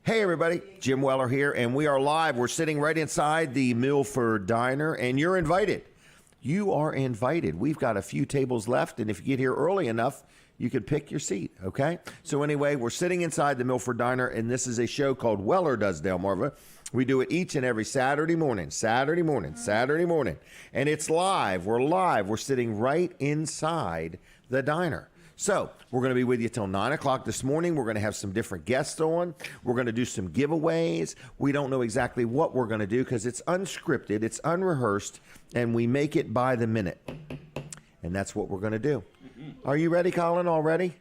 Hey everybody, Jim Weller here, and we are live. We're sitting right inside the Milford Diner, and you're invited. You are invited. We've got a few tables left, and if you get here early enough, you can pick your seat, okay? So anyway, we're sitting inside the Milford Diner, and this is a show called Weller Does Delmarva. We do it each and every Saturday morning, and it's live. We're live. We're sitting right inside the diner. So we're going to be with you till 9 o'clock this morning. We're going to have some different guests on. We're going to do some giveaways. We don't know exactly what we're going to do because it's unscripted, it's unrehearsed, and we make it by the minute. And that's what we're going to do. Are you ready, Colin, already?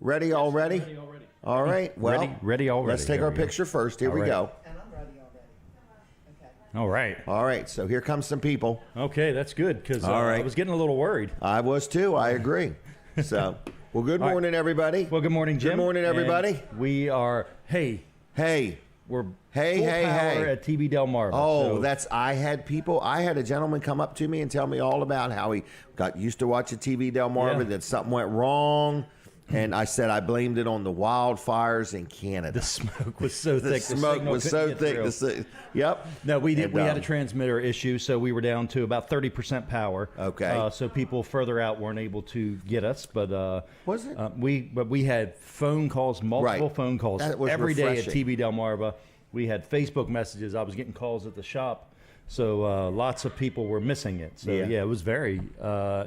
Ready already? Ready already. All right. Well, ready already. Let's take our picture first. Here we go. And I'm ready already. Okay. All right. All right. So here comes some people. Okay, that's good because All right. I was getting a little worried. I was too. I agree. So, well, good morning, everybody. Well, good morning, Jim. Good morning, everybody. And we are, Hey. we're Hey, full hey, power hey. at TV Delmarva. Oh, so, I had a gentleman come up to me and tell me all about how he got used to watching TV Delmarva, Yeah. that something went wrong. And I said I blamed it on the wildfires in Canada. the smoke was so thick. The smoke signal was couldn't so get thick. through. Yep. No, we did. And, We had a transmitter issue, so we were down to about 30% power. Okay. So people further out weren't able to get us, but Was it? we had phone calls, multiple Right. phone calls That was every day at refreshing. TV Delmarva. We had Facebook messages. I was getting calls at the shop, so lots of people were missing it. So Yeah. it was very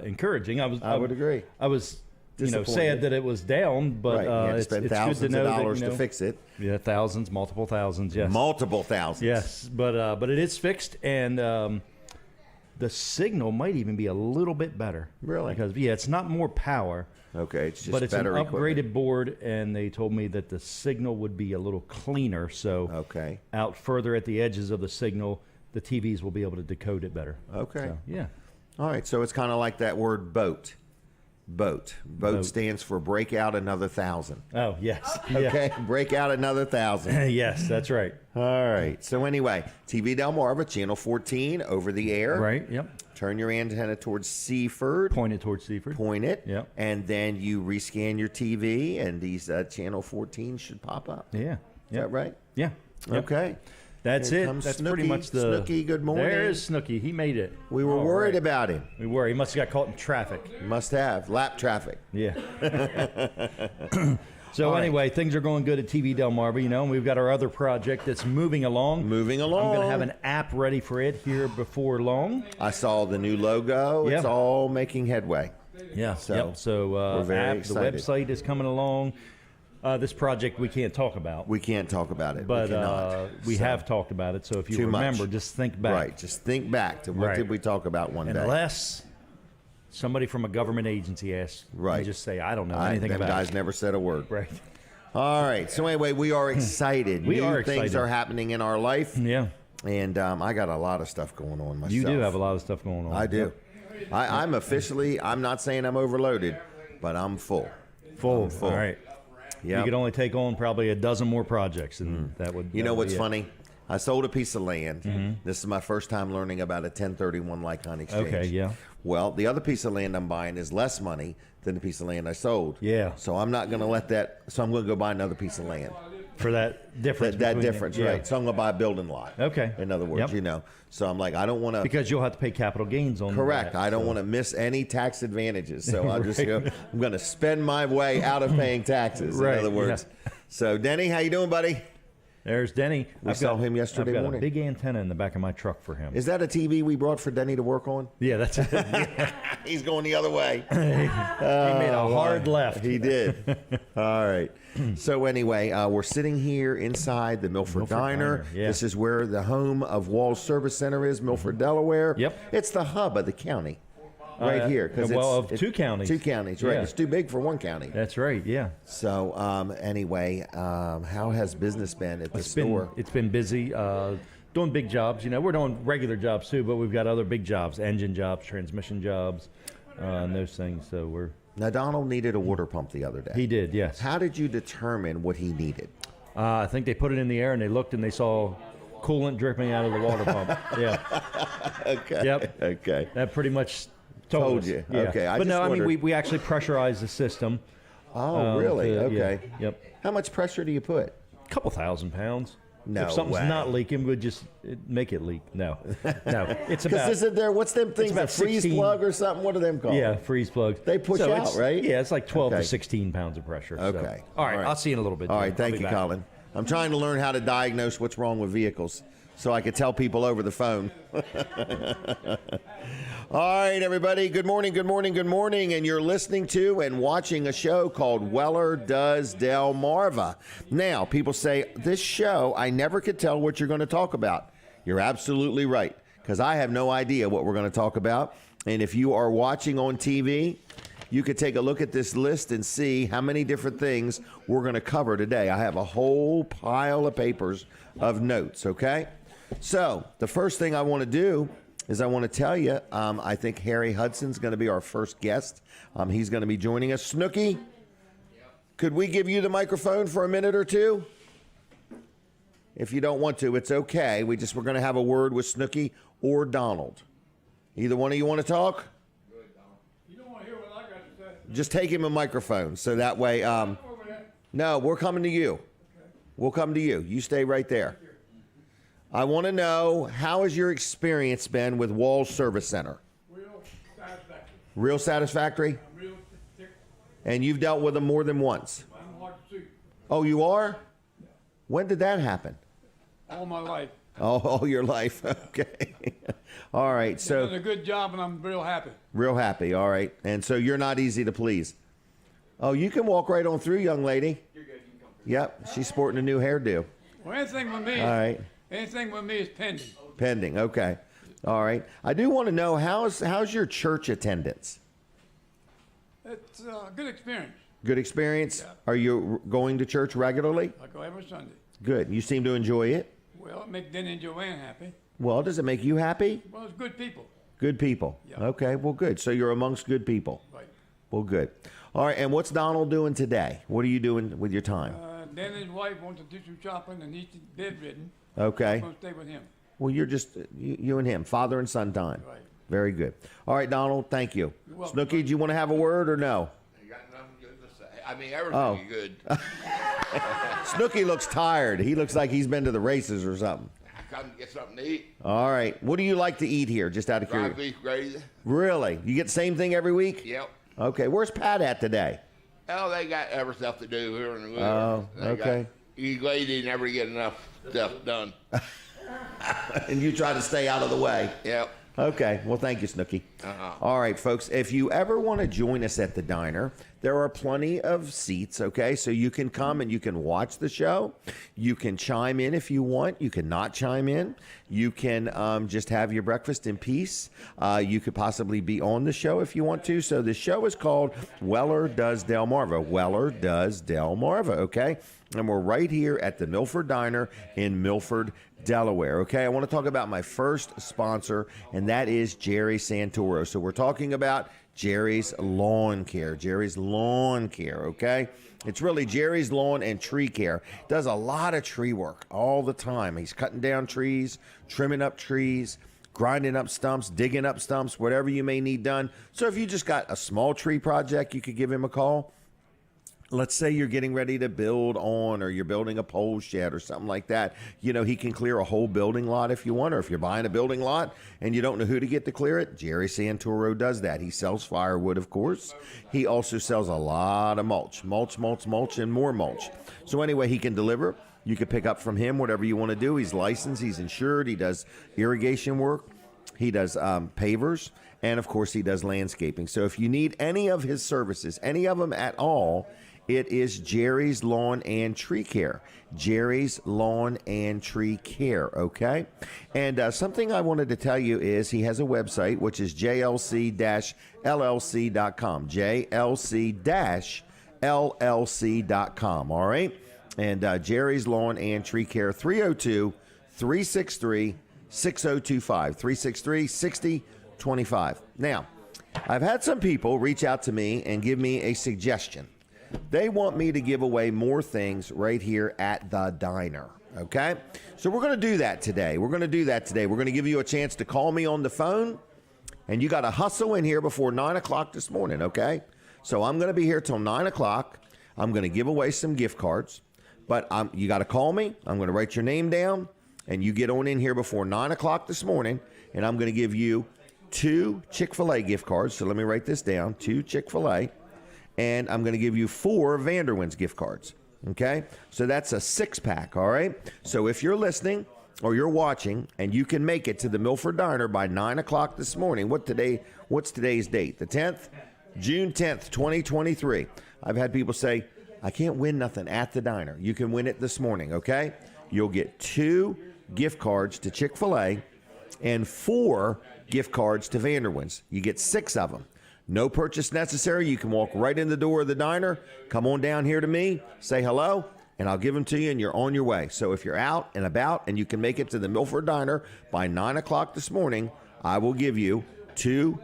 encouraging. I would agree. I was. Disappointed. Sad that it was down, but Right. You had to it's spend good to thousands know of that, dollars to fix it. Yeah, thousands, multiple thousands. Yes, Multiple thousands. yes, but it is fixed, and the signal might even be a little bit better. Really? Because it's not more power, Okay. It's just but it's an better upgraded equipment. board, and they told me that the signal would be a little cleaner. So Okay. out further at the edges of the signal, the TVs will be able to decode it better. Okay. So, yeah. All right. So it's kind of like that word boat. Boat stands for break out another 1,000. Oh yes. Okay. Break out another 1,000. Yeah. Yes, that's right. All right. So anyway, TV Delmarva, channel 14, over the air. Right. Yep. Turn your antenna towards Seaford. Pointed towards Seaford. Point it. Yep. And then you rescan your TV, and these channel 14 should pop up. Yeah. Is that right? Yeah. Yep. Okay. That's Here it. comes That's Snooky. pretty much the. Snooky, good morning. There's Snooky. He made it. We were All worried right. about him. We were. He must have got caught in traffic. Must have. Lap traffic. Yeah. So All right. anyway, things are going good at TV Delmarva, and we've got our other project that's moving along. Moving I'm along. going to have an app ready for it here before long. I saw the new logo. It's Yeah. all making headway. Yeah. So, So we're very app, excited. the website is coming along. This project we can't talk about, We can't talk about it. but we cannot. we So, have talked about it. So if you Too much. remember, just think back. Right. Just think back to what Right. did we talk about one day. Unless somebody from a government agency asks, Right. you just say, I don't know anything them about guys it. never said a word. Right. All right. So anyway, we are excited. We New are things excited. are happening in our life. Yeah. And I got a lot of stuff going on myself. You do have a lot of stuff going on. I do. I'm officially, I'm not saying I'm overloaded, but I'm full. Full. I'm full. All right. Yeah. You could only take on probably a dozen more projects, and that would. You know that would what's be it. funny? I sold a piece of land. This is my first time learning about a 1031 like-kind exchange. Okay, yeah. Well, the other piece of land I'm buying is less money than the piece of land I sold. Yeah. So I'm not going to let that. So I'm going to go buy another piece of land. For that difference. That between- difference, yeah. right? So I'm going to buy a building lot. Okay. In other words, Yep. So I'm like, I don't want to. Because you'll have to pay capital gains on. Correct. that, I don't so- want to miss any tax advantages. So I'll just Right. go. I'm going to spend my way out of paying taxes. Right, In other words. So Denny, how you doing, buddy? There's Denny. We saw him yesterday I've got morning. a big antenna in the back of my truck for him. Is that a TV we brought for Denny to work on? Yeah, that's it. He's going the other way. He made a hard left. He did. All right. So anyway, we're sitting here inside the Milford Diner. Diner, yeah. This is where the home of Wall's Service Center is, Milford, Delaware. Yep. It's the hub of the county right here. well, of two counties. Two counties, right. Yeah. It's too big for one county. That's right. Yeah. So anyway, how has business been at the store? It's been busy. Doing big jobs. We're doing regular jobs too, but we've got other big jobs, engine jobs, transmission jobs, and those things. So we're. Now, Donald needed a water pump the other day. He did, yes. How did you determine what he needed? I think they put it in the air and they looked and they saw coolant dripping out of the water pump. Yeah. Okay. Yep. Okay. That pretty much Told us. you. Yeah. Okay, I but just no, I mean, wondered. we actually pressurized the system. Oh, really? Yeah. Okay. Yep. How much pressure do you put? Couple £1,000. No If something's way. not leaking, we'd just make it leak. No. It's Because about isn't there, what's them things, about a freeze 16 plug or something? What are them called? yeah, freeze plugs. They push So out, it's- right? Yeah, it's like 12 Okay. to 16 pounds of pressure. so. Okay. All right, All right. I'll see you in a little bit. All Jim. right, I'll thank be you, back. Colin. I'm trying to learn how to diagnose what's wrong with vehicles so I could tell people over the phone. All right, everybody. Good morning, good morning, good morning. And you're listening to and watching a show called Weller Does Delmarva. Now, people say, this show, I never could tell what you're going to talk about. You're absolutely right, because I have no idea what we're going to talk about. And if you are watching on TV, you could take a look at this list and see how many different things we're going to cover today. I have a whole pile of papers of notes, okay? So the first thing I want to do is I want to tell you, I think Harry Hudson's going to be our first guest. He's going to be joining us. Snooky, could we give you the microphone for a minute or two? If you don't want to, it's okay. We're going to have a word with Snooky or Donald. Either one of you want to talk? You don't want to hear what I got to say. Just take him a microphone so that way. Over there. No, we're coming to you. We'll come to you. You stay right there. I want to know, how has your experience been with Walls Service Center? Real satisfaction. Real satisfactory? I'm real thick. And you've dealt with them more than once? I'm hard to see. Oh, you are? When did that happen? All my life. Oh, all your life. Okay. All right. Done a So, good job, and I'm real happy. real happy. All right. And so you're not easy to please. Oh, you can walk right on through, young lady. You're good. You can come Yep. She's sporting a new hairdo. Well, anything with me. All right. Anything with me is pending. Pending. Okay. All right. I do want to know, how's your church attendance? It's a good experience. Good experience? Yeah. Are you going to church regularly? I go every Sunday. Good. You seem to enjoy it. Well, it makes Denny and Joanne happy. Well, does it make you happy? Well, it's good people. Good people. Yeah. Okay. Well, good. So you're amongst good people. Right. Well, good. All right. And what's Donald doing today? What are you doing with your time? Denny and his wife want to do some shopping, and he's bedridden. Okay. I'm going to stay with him. Well, you're just you and him, father and son time. Right. Very good. All right, Donald. Thank you. You're welcome. Snooky, do you want to have a word or no? You got nothing good to say. I mean, everything Oh. is good. Snooky looks tired. He looks like he's been to the races or something. I come to get something to eat. All right. What do you like to eat here, just out of Fried curiosity? beef gravy. Really? You get the same thing every week? Yep. Okay. Where's Pat at today? Oh, they got other stuff to do here in the Oh, okay. You lady never get enough stuff done. And you try to stay out of the way. Yep. Okay. Well, thank you, Snooky. Uh-huh. All right, folks. If you ever want to join us at the diner, there are plenty of seats, okay? So you can come and you can watch the show. You can chime in if you want. You can not chime in. You can just have your breakfast in peace. You could possibly be on the show if you want to. So the show is called Weller Does Delmarva. Weller Does Delmarva, okay? And we're right here at the Milford Diner in Milford, Delaware. Okay, I want to talk about my first sponsor, and that is Jerry Santoro. So we're talking about Jerry's Lawn Care. Jerry's Lawn Care, okay? It's really Jerry's Lawn and Tree Care. Does a lot of tree work all the time. He's cutting down trees, trimming up trees, grinding up stumps, digging up stumps, whatever you may need done. So if you just got a small tree project, you could give him a call. Let's say you're getting ready to build on, or you're building a pole shed or something like that. You know, he can clear a whole building lot if you want, or if you're buying a building lot and you don't know who to get to clear it, Jerry Santoro does that. He sells firewood, of course. He also sells a lot of mulch, and more mulch. So anyway, he can deliver. You can pick up from him whatever you want to do. He's licensed. He's insured. He does irrigation work. He does pavers. And, of course, he does landscaping. So if you need any of his services, any of them at all, it is Jerry's Lawn and Tree Care. Jerry's Lawn and Tree Care, okay? And something I wanted to tell you is he has a website, which is jlc-llc.com. jlc-llc.com, all right? And Jerry's Lawn and Tree Care, 302-363-6025. 363-6025. Now, I've had some people reach out to me and give me a suggestion. They want me to give away more things right here at the diner, okay? So we're going to do that today. We're going to give you a chance to call me on the phone, and you got to hustle in here before 9 o'clock this morning, okay? So I'm going to be here till 9 o'clock. I'm going to give away some gift cards. But you got to call me. I'm going to write your name down, and you get on in here before 9 o'clock this morning, and I'm going to give you 2 Chick-fil-A gift cards. So let me write this down, 2 Chick-fil-A, and I'm going to give you 4 Vanderwins gift cards. Okay? So that's a 6-pack, all right? So if you're listening or you're watching and you can make it to the Milford Diner by 9 o'clock this morning, what's today's date? The 10th? June 10th, 2023. I've had people say, I can't win nothing at the diner. You can win it this morning, okay? You'll get 2 gift cards to Chick-fil-A and 4 gift cards to Vanderwins. You get 6 of them. No purchase necessary. You can walk right in the door of the diner, come on down here to me, say hello, and I'll give them to you, and you're on your way. So if you're out and about and you can make it to the Milford Diner by 9 o'clock this morning, I will give you 2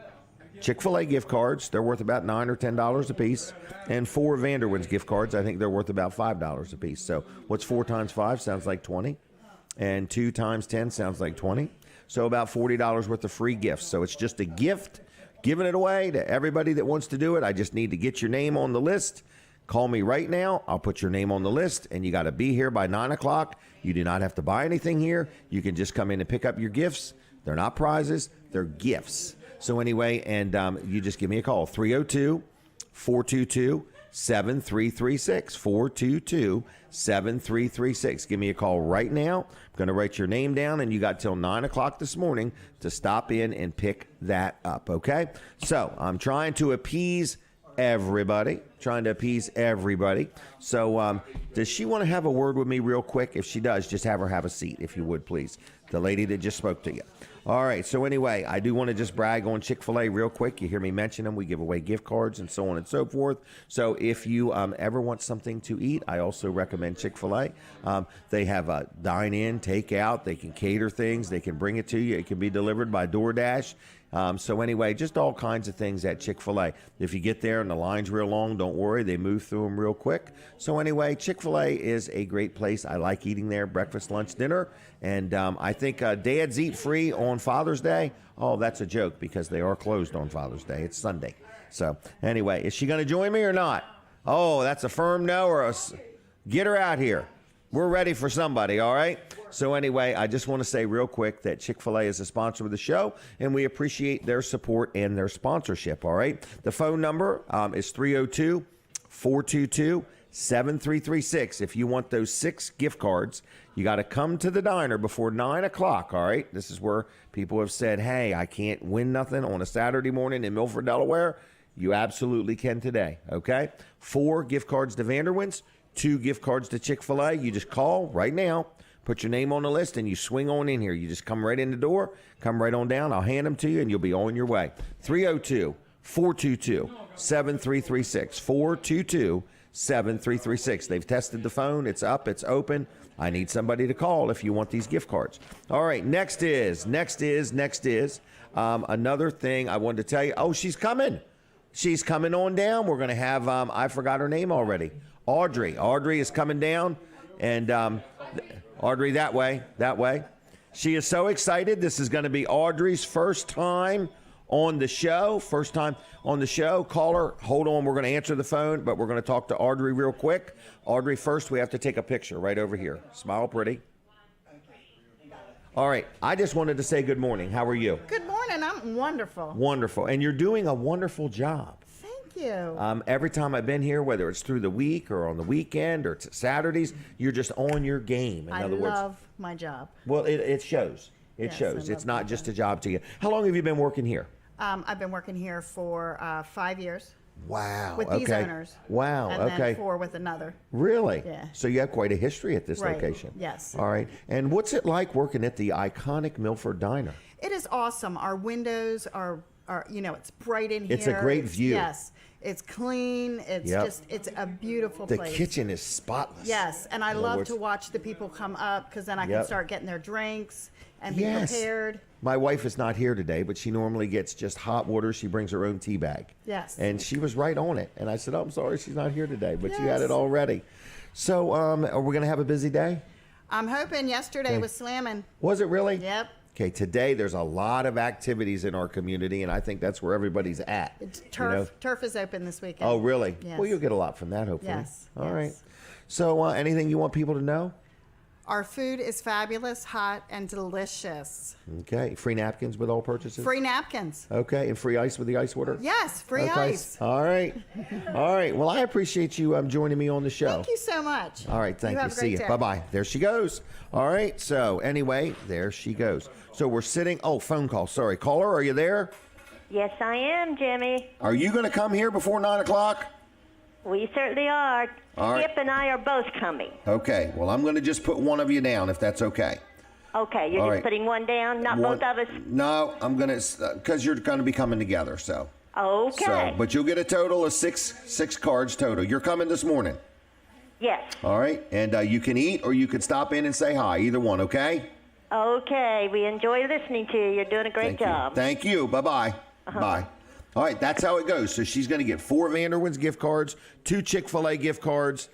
Chick-fil-A gift cards. They're worth about $9 or $10 a piece. And 4 Vanderwins gift cards. I think they're worth about $5 a piece. So what's 4 times 5? Sounds like 20. And 2 times 10 sounds like 20. So about $40 worth of free gifts. So it's just a gift, giving it away to everybody that wants to do it. I just need to get your name on the list. Call me right now. I'll put your name on the list, and you got to be here by 9 o'clock. You do not have to buy anything here. You can just come in and pick up your gifts. They're not prizes. They're gifts. So anyway, and you just give me a call, 302-422-7336, 422-7336. Give me a call right now. I'm going to write your name down, and you got till 9 o'clock this morning to stop in and pick that up, okay? So I'm trying to appease everybody. So does she want to have a word with me real quick? If she does, just have her have a seat, if you would, please. The lady that just spoke to you. All right, so anyway, I do want to just brag on Chick-fil-A real quick. You hear me mention them. We give away gift cards and so on and so forth. So if you ever want something to eat, I also recommend Chick-fil-A. They have a dine-in, take-out. They can cater things. They can bring it to you. It can be delivered by DoorDash. So anyway, just all kinds of things at Chick-fil-A. If you get there and the line's real long, don't worry. They move through them real quick. So anyway, Chick-fil-A is a great place. I like eating there, breakfast, lunch, dinner. And I think Dads Eat Free on Father's Day. Oh, that's a joke because they are closed on Father's Day. It's Sunday. So anyway, is she going to join me or not? Oh, that's a firm no or a get her out here. We're ready for somebody, all right? So anyway, I just want to say real quick that Chick-fil-A is a sponsor of the show, and we appreciate their support and their sponsorship, all right? The phone number is 302-422-7336. If you want those 6 gift cards, you got to come to the diner before 9 o'clock, all right? This is where people have said, hey, I can't win nothing on a Saturday morning in Milford, Delaware. You absolutely can today, okay? 4 gift cards to Vanderwins, 2 gift cards to Chick-fil-A. You just call right now, put your name on the list, and you swing on in here. You just come right in the door, come right on down. I'll hand them to you, and you'll be on your way. 302-422-7336, 422-7336. They've tested the phone. It's up. It's open. I need somebody to call if you want these gift cards. All right, next is another thing I wanted to tell you. Oh, she's coming. She's coming on down. We're going to have, I forgot her name already. Audrey. Audrey is coming down, and Audrey, that way. She is so excited. This is going to be Audrey's first time on the show. Call her. Hold on. We're going to answer the phone, but we're going to talk to Audrey real quick. Audrey, first, we have to take a picture right over here. Smile pretty. All right. I just wanted to say good morning. How are you? Good morning. I'm wonderful. Wonderful. And you're doing a wonderful job. Thank you. Every time I've been here, whether it's through the week or on the weekend or Saturdays, you're just on your game. In other words, I love my job. Well, it shows. It Yes, shows. I It's love not my just job. a job to you. How long have you been working here? I've been working here for 5 years Wow. with these owners. Wow. And okay. then 4 with another. Really? Yeah. So you have quite a history at this Right. location. Yes. All right. And what's it like working at the iconic Milford Diner? It is awesome. Our windows are it's bright in here. It's a great view. Yes. It's clean. It's Yep. it's a beautiful The place. kitchen is spotless. Yes, and I In other love words- to watch the people come up because then I Yep. can start getting their drinks and be Yes. prepared. My wife is not here today, but she normally gets just hot water. She brings her own tea bag. Yes. And she was right on it. And I said, oh, I'm sorry she's not here today, but you had Yes. it all ready. So are we going to have a busy day? I'm hoping yesterday was slamming. Was it really? Yep. Okay, today there's a lot of activities in our community, and I think that's where everybody's at. It's you know? turf is open this weekend. Oh, really? Yes. Well, you'll get a lot from that, hopefully. Yes, All yes. right. So anything you want people to know? Our food is fabulous, hot, and delicious. Okay. Free napkins with all purchases? Free napkins. Okay. And free ice with the ice water? Yes, free Okay. ice. All right. All right. Well, I appreciate you joining me on the show. Thank you so much. All right. Thank you. have a See great you. day. Bye-bye. There she goes. All right. So anyway, there she goes. So we're sitting. Oh, phone call. Sorry. Caller, are you there? Yes, I am, Jimmy. Are you going to come here before 9 o'clock? We certainly are. All right. Skip and I are both coming. Okay. Well, I'm going to just put one of you down if that's okay. Okay, you're All just right. putting one down, not One- both of us? No, I'm going to, because you're going to be coming together, so. Okay. So, but you'll get a total of six cards total. You're coming this morning. Yes. All right. And you can eat or you can stop in and say hi. Either one, okay? Okay, we enjoy listening to you. You're doing a great Thank you. job. Thank you. Bye-bye. Bye. All right, that's how it goes. So she's going to get 4 Vanderwins gift cards, 2 Chick-fil-A gift cards.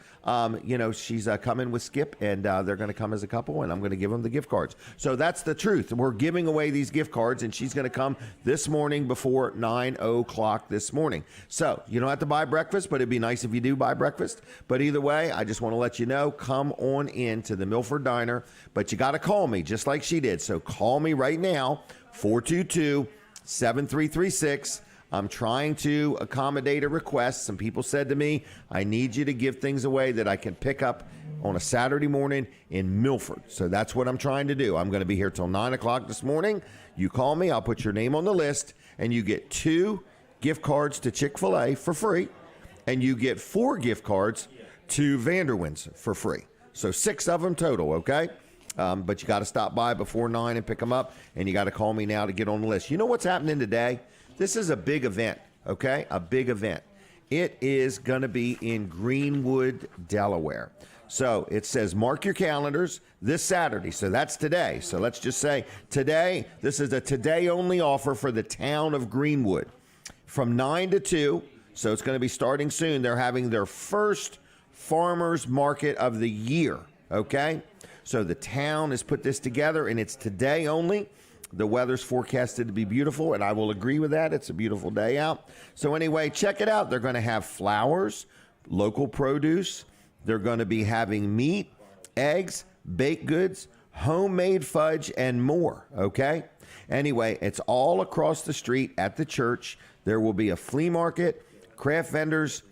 She's coming with Skip, and they're going to come as a couple, and I'm going to give them the gift cards. So that's the truth. We're giving away these gift cards, and she's going to come this morning before 9 o'clock this morning. So you don't have to buy breakfast, but it'd be nice if you do buy breakfast. But either way, I just want to let you know, come on in to the Milford Diner, but you got to call me just like she did. So call me right now, 422-7336. I'm trying to accommodate a request. Some people said to me, I need you to give things away that I can pick up on a Saturday morning in Milford. So that's what I'm trying to do. I'm going to be here till 9 o'clock this morning. You call me, I'll put your name on the list, and you get 2 gift cards to Chick-fil-A for free, and you get 4 gift cards to Vanderwins for free. So 6 of them total, okay? But you got to stop by before 9 and pick them up, and you got to call me now to get on the list. You know what's happening today? This is a big event, okay? A big event. It is going to be in Greenwood, Delaware. So it says mark your calendars this Saturday. So that's today. So let's just say today, this is a today-only offer for the town of Greenwood. From 9 to 2, so it's going to be starting soon. They're having their first farmers market of the year, okay? So the town has put this together, and it's today only. The weather's forecasted to be beautiful, and I will agree with that. It's a beautiful day out. So anyway, check it out. They're going to have flowers, local produce. They're going to be having meat, eggs, baked goods, homemade fudge, and more, okay? Anyway, it's all across the street at the church. There will be a flea market, craft vendors.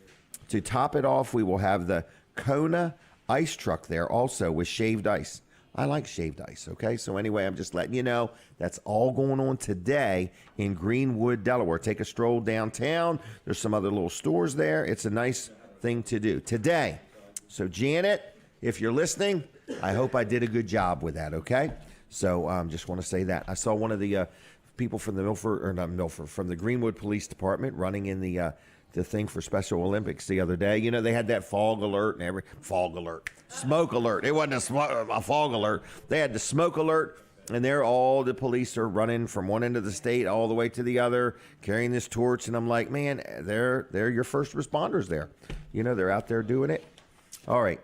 To top it off, we will have the Kona ice truck there also with shaved ice. I like shaved ice, okay? So anyway, I'm just letting you know that's all going on today in Greenwood, Delaware. Take a stroll downtown. There's some other little stores there. It's a nice thing to do today. So Janet, if you're listening, I hope I did a good job with that, okay? So just want to say that. I saw one of the people from the from the Greenwood Police Department running in the thing for Special Olympics the other day. You know, they had that smoke alert. It wasn't a fog alert. They had the smoke alert, and there all the police are running from one end of the state all the way to the other, carrying this torch. And I'm like, man, they're your first responders there. You know, they're out there doing it. All right.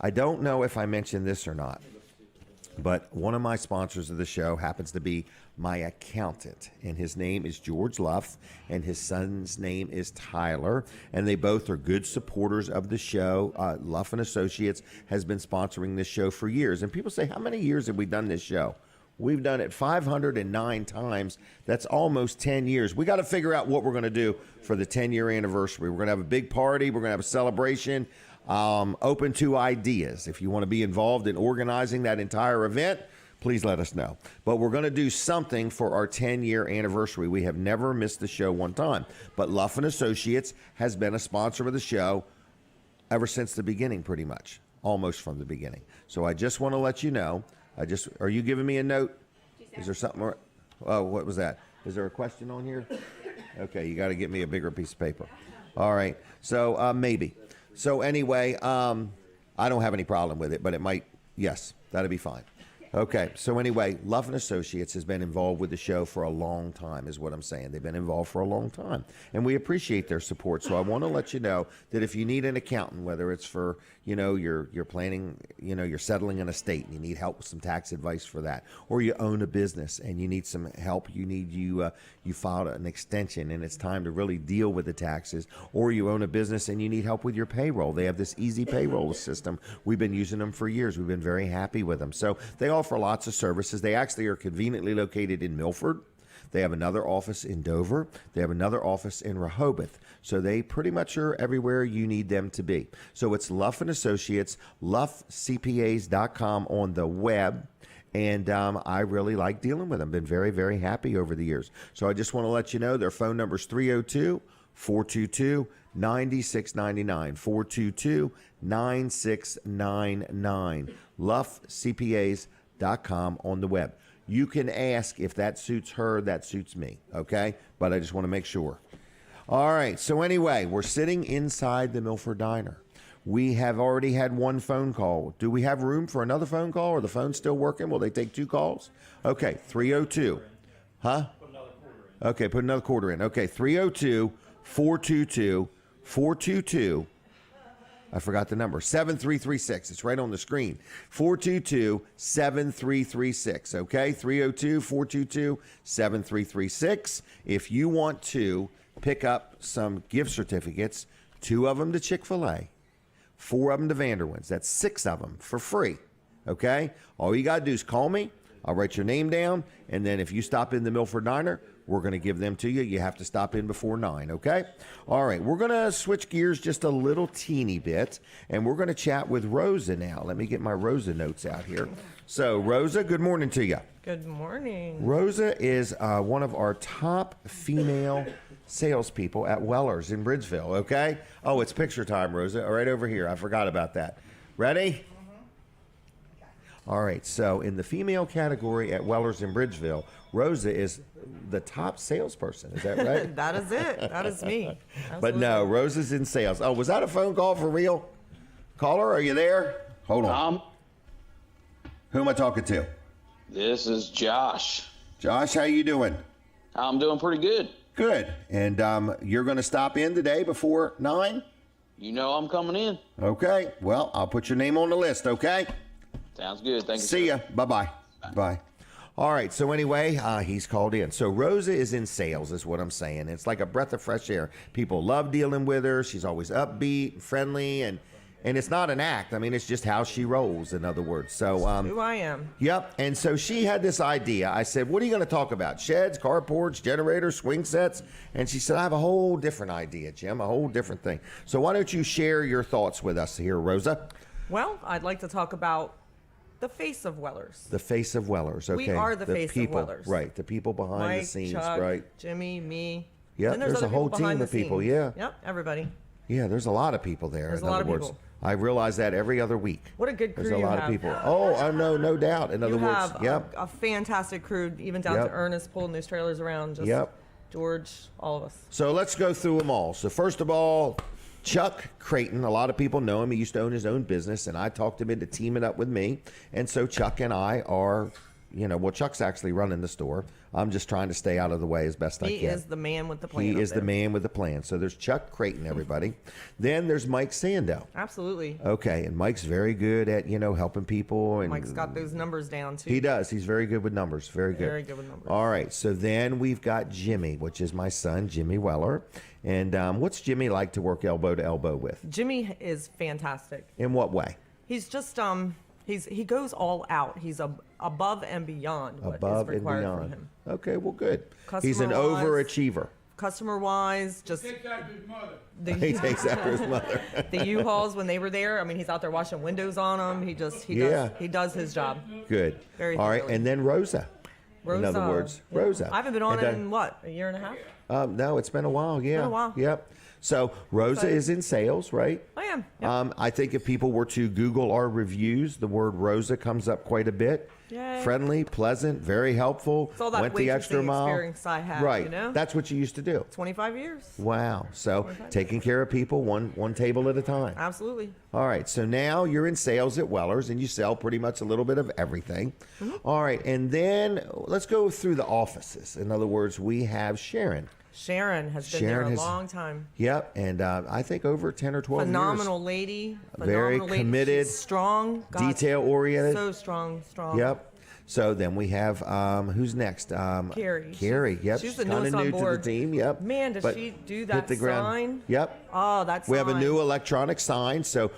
I don't know if I mentioned this or not, but one of my sponsors of the show happens to be my accountant, and his name is George Luff, and his son's name is Tyler, and they both are good supporters of the show. Luff and Associates has been sponsoring this show for years, and people say, how many years have we done this show? We've done it 509 times. That's almost 10 years. We got to figure out what we're going to do for the 10-year anniversary. We're going to have a big party. We're going to have a celebration. Open to ideas. If you want to be involved in organizing that entire event, please let us know. But we're going to do something for our 10-year anniversary. We have never missed the show one time. But Luff and Associates has been a sponsor of the show ever since the beginning, pretty much. Almost from the beginning. So I just want to let you know. Are you giving me a note? Is there something more? Oh, what was that? Is there a question on here? Okay, you got to get me a bigger piece of paper. All right. So maybe. So anyway, I don't have any problem with it, but it might. Yes, that'd be fine. Okay, so anyway, Luff and Associates has been involved with the show for a long time, is what I'm saying. They've been involved for a long time, and we appreciate their support. So I want to let you know that if you need an accountant, whether it's for, you're planning, you're settling an estate and you need help with some tax advice for that, or you own a business and you need some help, you filed an extension and it's time to really deal with the taxes, or you own a business and you need help with your payroll. They have this easy payroll system. We've been using them for years. We've been very happy with them. So they offer lots of services. They actually are conveniently located in Milford. They have another office in Dover. They have another office in Rehoboth. So they pretty much are everywhere you need them to be. So it's Luff and Associates, luffcpas.com on the web. And I really like dealing with them. Been very, very happy over the years. So I just want to let you know their phone number is 302-422-9699. 422-9699. luffcpas.com on the web. You can ask if that suits her, that suits me, okay? But I just want to make sure. All right, so anyway, we're sitting inside the Milford Diner. We have already had one phone call. Do we have room for another phone call? Are the phones still working? Will they take two calls? Okay, 302. Huh? Put another quarter in. Okay, put another quarter in. Okay, 302-422-422. I forgot the number. 7336. It's right on the screen. 422-7336. Okay? 302-422-7336. If you want to pick up some gift certificates, 2 of them to Chick-fil-A, 4 of them to Vanderwin's. That's 6 of them for free. Okay? All you got to do is call me. I'll write your name down. And then if you stop in the Milford Diner, we're going to give them to you. You have to stop in before 9, okay? All right, we're going to switch gears just a little teeny bit, and we're going to chat with Rosa now. Let me get my Rosa notes out here. So, Rosa, good morning to you. Good morning. Rosa is one of our top female salespeople at Weller's in Bridgeville, okay? Oh, it's picture time, Rosa. Right over here. I forgot about that. Ready? All right, so in the female category at Weller's in Bridgeville, Rosa is the top salesperson. Is that right? That is it. That is me. But no, Rosa's in sales. Oh, was that a phone call for real? Caller, are you there? Hold on. Who am I talking to? This is Josh. Josh, how you doing? I'm doing pretty good. Good. And you're going to stop in today before 9? You know I'm coming in. Okay. Well, I'll put your name on the list, okay? Sounds good. Thank you. See ya. Bye-bye. Bye. All right. So anyway, he's called in. So Rosa is in sales is what I'm saying. It's like a breath of fresh air. People love dealing with her. She's always upbeat, friendly, and it's not an act. I mean, it's just how she rolls, in other words. So who I am. Yep. And so she had this idea. I said, what are you going to talk about? Sheds, carports, generators, swing sets? And she said, I have a whole different idea, Jim, a whole different thing. So why don't you share your thoughts with us here, Rosa? Well, I'd like to talk about the face of Weller's. The face of Weller's, okay. We are the face people, of Weller's. Right, the people behind Mike, the scenes, Chuck, right? Jimmy, me. Yeah, Then there's other a whole people team behind of the people, scenes. yeah. Yep, everybody. Yeah, there's a lot of people there, There's in a lot other of words. people. I realize that every other week. What a good crew There's a you lot have. of people. Oh, I know, no doubt. In other You words, have yep. a fantastic crew, even down Yep. to Ernest pulling those trailers around. Just Yep. George, all of us. So let's go through them all. So first of all, Chuck Creighton, a lot of people know him. He used to own his own business, and I talked him into teaming up with me. And so Chuck and I are, Chuck's actually running the store. I'm just trying to stay out of the way as best I can. He is the man with the plan. He up is the there. man with the plan. So there's Chuck Creighton, everybody. Then there's Mike Sando. Absolutely. Okay, and Mike's very good at, helping people. And Mike's got those numbers down, too. He does. He's very good with numbers. Very good. Very good with numbers. All right, so then we've got Jimmy, which is my son, Jimmy Weller. And what's Jimmy like to work elbow to elbow with? Jimmy is fantastic. In what way? He's just he goes all out. He's above and beyond what Above is and required beyond. from him. Okay, well, good. He's an Customer-wise- overachiever. Customer wise, just Takes after his mother. He the, takes after his mother. the U-Hauls when they were there. I mean, he's out there washing windows on them. He Yeah. does his job. Good. Very All right, thoroughly. and then Rosa. In other words, yeah. Rosa. I haven't been on And, it in what, a year and a half? No, it's been a while. Yeah. been a while. Yep. So Rosa Excited. is in sales, right? I am. Yep. I think if people were to Google our reviews, the word Rosa comes up quite a bit. Yay. friendly, pleasant, very helpful. It's all that went the extra waitressing mile. experience I had, Right. you know? That's what you used to do. 25 years. Wow. So taking care of people one table at a time. Absolutely. All right. So now you're in sales at Weller's and you sell pretty much a little bit of everything. All right. And then let's go through the offices. In other words, we have Sharon. Sharon has been Sharon there a has- long time. Yep. And I think over 10 or 12 Phenomenal lady. Very Phenomenal lady. committed, She's strong. God, detail oriented. So strong. Yep. So then we have who's next? Carrie. Carrie. Yep. She's the kinda newest on new board. to the team. Yep. Man, does But she do hit that the ground. sign? Yep. Oh, that's We have a new electronic sign, so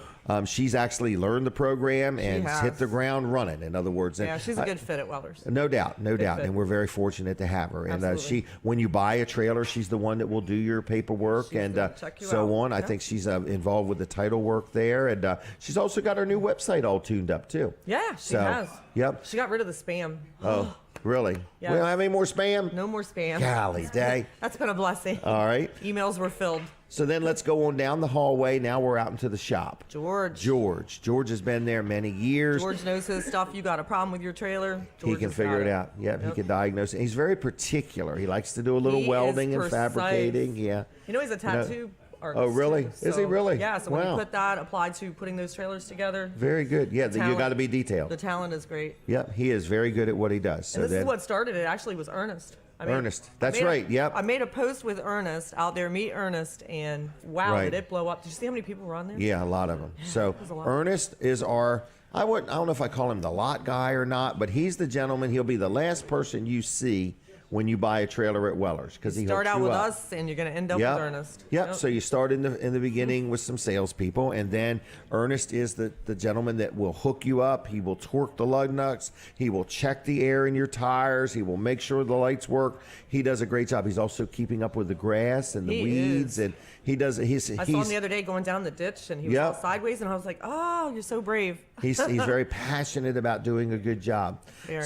she's actually learned the program and has. hit the ground running. In other words, and Yeah, she's a good fit at Weller's. no doubt, no doubt, fit. and we're very fortunate to have her. And Absolutely. when you buy a trailer, she's the one that will do your paperwork She's and gonna check you so out. on. I Yeah. think she's involved with the title work there, and she's also got her new website all tuned up too. Yeah, she So, has. Yep. She got rid of the spam. Oh, really? Yeah. We don't have any more spam? No more spam. Golly day. That's been a blessing. All right. Emails were filled. So then let's go on down the hallway. Now we're out into the shop. George has been there many years. George knows his stuff. You got a problem with your trailer, He George can has figure got it out. Yep, he can diagnose it. He's very particular. He likes to do a little He is welding and precise. fabricating. Yeah. You know he's a tattoo artist. Oh, really? too, Is he so- really? Yeah, so when Wow. you put that applied to putting those trailers together, Very good. Yeah, you talent- got to be detailed. the talent is great. Yep, he is very good at what he does. So And this then, is what started it. Actually, was Ernest. Ernest. That's I made a- right, yep. I made a post with Ernest out there. Meet Ernest, and wow, Right. did it blow up? Did you see how many people were on there? yeah, a lot of them. So was a lot. Ernest is our. I don't know if I call him the lot guy or not, but he's the gentleman. He'll be the last person you see when you buy a trailer at Weller's because he Start hooks out you with up. us, and you're going to end up Yep. with Ernest. Yep. So you start in the beginning with some salespeople, and then Ernest is the gentleman that will hook you up. He will torque the lug nuts. He will check the air in your tires. He will make sure the lights work. He does a great job. He's also keeping up with the grass and the He weeds, is. and he does. I saw him the other day going down the ditch, and he was Yep. all sideways, and I was like, "Oh, you're so brave." He's very passionate about doing a good job. Very.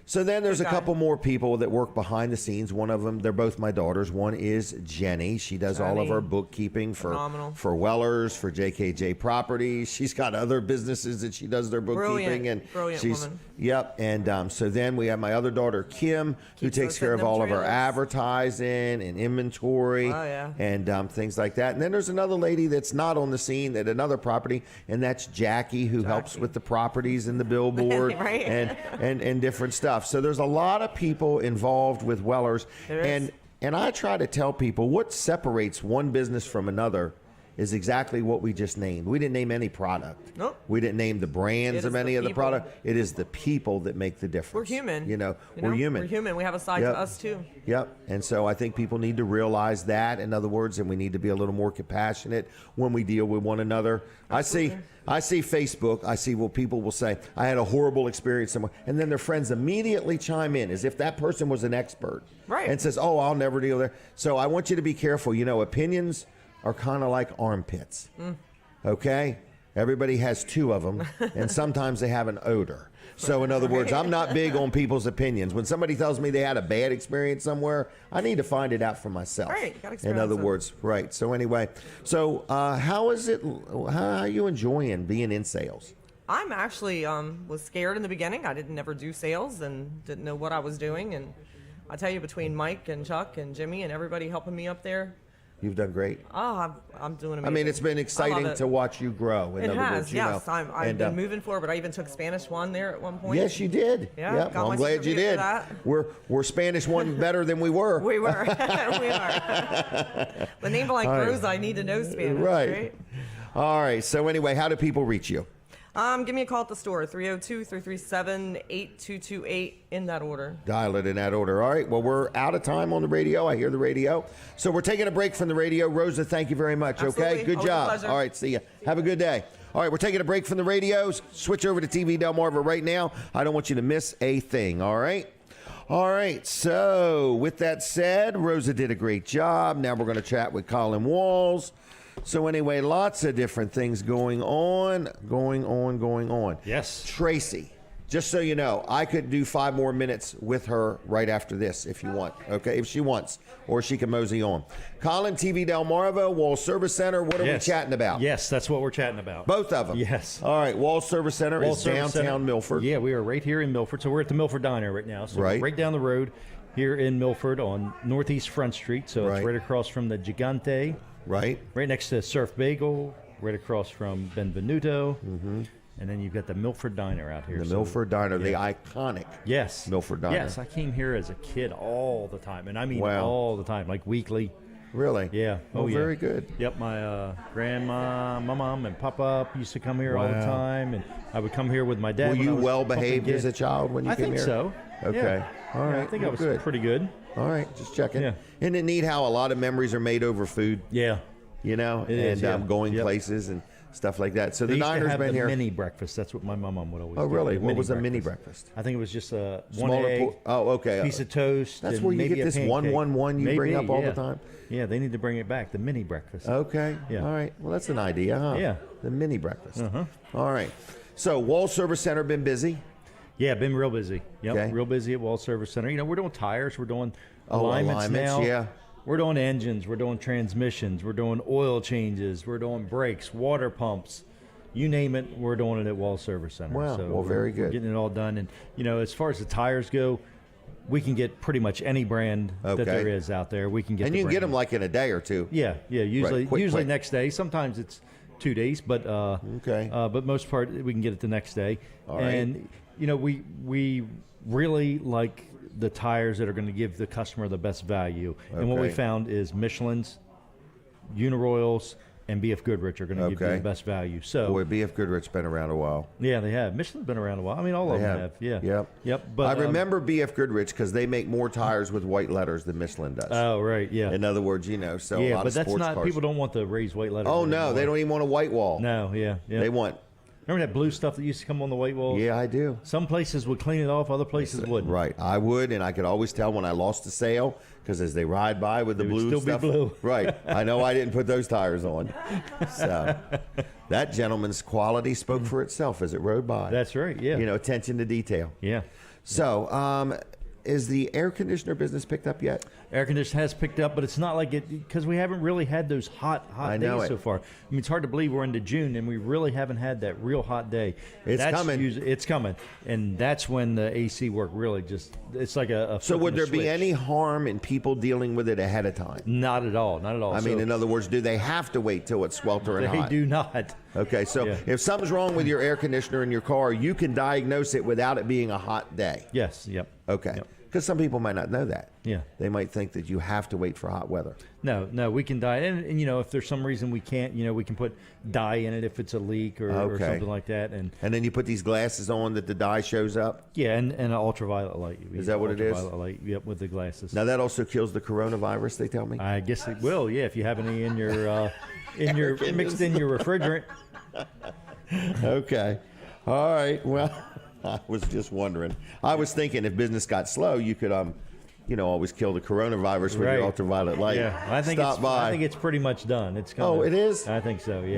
So then there's a Good guy. couple more people that work behind the scenes. One of them, they're both my daughters. One is Jenny. She does all of Jenny. our bookkeeping Phenomenal. for Weller's, for JKJ Properties. She's got other businesses that she does their bookkeeping. Brilliant she's, woman. Yep. And so then we have my other daughter, Kim, who Keeps takes us care in of them all of our trailers. advertising and inventory Oh, yeah. and things like that. And then there's another lady that's not on the scene at another property, and that's Jackie, who helps with the properties and the billboard Right. and different stuff. So there's a lot of people involved with Weller's, There is. and I try to tell people what separates one business from another is exactly what we just named. We didn't name any product. Nope. We didn't name the brands It of is any the of the people. product. It is the people that make the difference. We're human. We're human. We're human. We have a side Yep. to us too. Yep. And so I think people need to realize that, in other words, and we need to be a little more compassionate when we deal with one another. I see Facebook, I see what people will say, I had a horrible experience somewhere, and then their friends immediately chime in as if that person was an expert. Right. And says, oh, I'll never deal there. So I want you to be careful. Opinions are kind of like armpits. Okay? Everybody has two of them, and sometimes they have an odor. So, in other words, I'm not big on people's opinions. When somebody tells me they had a bad experience somewhere, I need to find it out for myself. Right, you gotta In experience other it. words, right. So, anyway, how is it? How are you enjoying being in sales? I'm actually was scared in the beginning. I didn't never do sales and didn't know what I was doing. And I tell you, between Mike and Chuck and Jimmy and everybody helping me up there, You've done great. I'm doing amazing. I mean, it's been exciting it. to watch you grow. In It other has, words, yes. I've and, been moving forward. I even took Spanish 1 there at one point. Yes, you did. Yeah, Yep. got Well, my I'm glad you certificate did. for that. We're Spanish one better than we were. We were. We are. The name like All right. Rosa, I need to know Spanish. Right. All right. So anyway, how do people reach you? Give me a call at the store, 302-337-8228, in that order. Dial it in that order. All right. Well, we're out of time on the radio. I hear the radio. So we're taking a break from the radio. Rosa, thank you very much. Absolutely. Okay. Good Always a job. pleasure. All right. See ya. Have a good day. All right. We're taking a break from the radios. Switch over to TV Delmarva right now. I don't want you to miss a thing. All right. All right. So with that said, Rosa did a great job. Now we're going to chat with Colin Walls. So anyway, lots of different things going on. Yes. Tracy. Just so you know, I could do 5 more minutes with her right after this if you want, okay? If she wants, or she can mosey on. Colin, TV Delmarva, Wall Service Center, what are we chatting about? Yes, that's what we're chatting about. Both of them? Yes. All right, Wall Service Center Wall is Service downtown Center. Milford. Yeah, we are right here in Milford. So we're at the Milford Diner right now. So Right. we're right down the road here in Milford on Northeast Front Street. So Right. it's right across from the Gigante, Right? right next to Surf Bagel, right across from Benvenuto. Mm-hmm. And then you've got the Milford Diner out here. The So- Milford Diner, the yeah. iconic Yes. Milford Diner. Yes, I came here as a kid all the time. And I mean Wow. all the time, like weekly. Really? Yeah. Oh, yeah. very good. Yep. My grandma, my mom, and Papa used to come here all the Wow. time, and I would come here with my dad. Were when I you was well a fucking behaved kid. as a child when you I came think here? so. Okay. Yeah. All Yeah, right. I think Well, I was good. pretty good. All right, just checking. Yeah. Isn't it neat how a lot of memories are made over food? Yeah. You know, It is, yeah. going Yep. places and stuff like that. So They the used to diner's have been the here. mini breakfast. That's what my mom would always do. Oh, really? the What was a mini breakfast? I think it was just a Smaller one egg, oh, okay. piece of toast. That's and where you maybe get a this pancake. 111 you bring Maybe, up all the yeah. time? Yeah, they need to bring it back. The mini breakfast. Okay. Yeah. All right. Well, that's an idea, huh? Yeah. The mini breakfast. Uh-huh. All right. So Wall Service Center been busy. Yeah, been real busy. Yep, Okay. real busy at Wall Service Center. You know, we're doing tires, we're doing Oh, alignments alignments, now. yeah. We're doing engines, we're doing transmissions, we're doing oil changes, we're doing brakes, water pumps. You name it, we're doing it at Wall Service Center. Wow, So well, very we're good. getting it all done. And, you know, as far as the tires go, we can get pretty much any brand Okay. that there is out there. We can get And the you can get brand. them like in a day or two. Yeah, usually quick, usually quick. next day. Sometimes it's 2 days, but Okay. but most part we can get it the next day. All right. And you know we really like the tires that are going to give the customer the best value. And what we Okay. found is Michelin's, Uniroyals, and BF Goodrich are going to give you Okay. the best value. So Boy, BF Goodrich's been around a while. yeah, they have. Michelin's been around a while. I mean, all of They them have. Yeah. Yep. Yep. But I remember BF Goodrich because they make more tires with white letters than Michelin does. Oh right, yeah. In other words, you know, so a Yeah, lot but of that's sports not. cars. People don't want the raised white letters. Oh no, anymore. they don't even want a white wall. No, yeah. They want. Remember that blue stuff that used to come on the white walls? Yeah, I do. Some places would clean it off, other places wouldn't. Right, I would, and I could always tell when I lost a sale because as they ride by with the It would blue still be stuff, blue. right? I know I didn't put those tires on. So that gentleman's quality spoke for itself as it rode by. That's right, yeah. You know, attention to detail. Yeah. So, is the air conditioner business picked up yet? Air conditioning has picked up, but it's not like it because we haven't really had those hot I know days it. so far. I mean, it's hard to believe we're into June and we really haven't had that real hot day. It's coming. It's coming, and that's when the AC work really just—it's like a. So, flip would of there a be switch. any harm in people dealing with it ahead of time? Not at all. Not at all. I mean, So in other words, do they have to wait till it's sweltering they hot? do not. Okay, so Yeah. if something's wrong with your air conditioner in your car, you can diagnose it without it being a hot day. Yes. Yep. Okay. Yep. Because some people might not know that. Yeah. They might think that you have to wait for hot weather. No, we can dye it. And, you know, if there's some reason we can't, you know, we can put dye in it if it's a leak or Okay. something like that. And And then you put these glasses on that the dye shows up. yeah, and an ultraviolet light. We Is use that what it is? Ultraviolet light, yep, with the glasses. Now, that also kills the coronavirus, they tell me. I guess it will, yeah, if you have any in your mixed in your refrigerant. Okay. All right. Well, I was just wondering. I was thinking if business got slow, you could, you know, always kill the coronavirus with Right. your ultraviolet light. Yeah, I think Stop by. I think it's pretty much done. It's coming. Oh, it is? I think so. Yeah.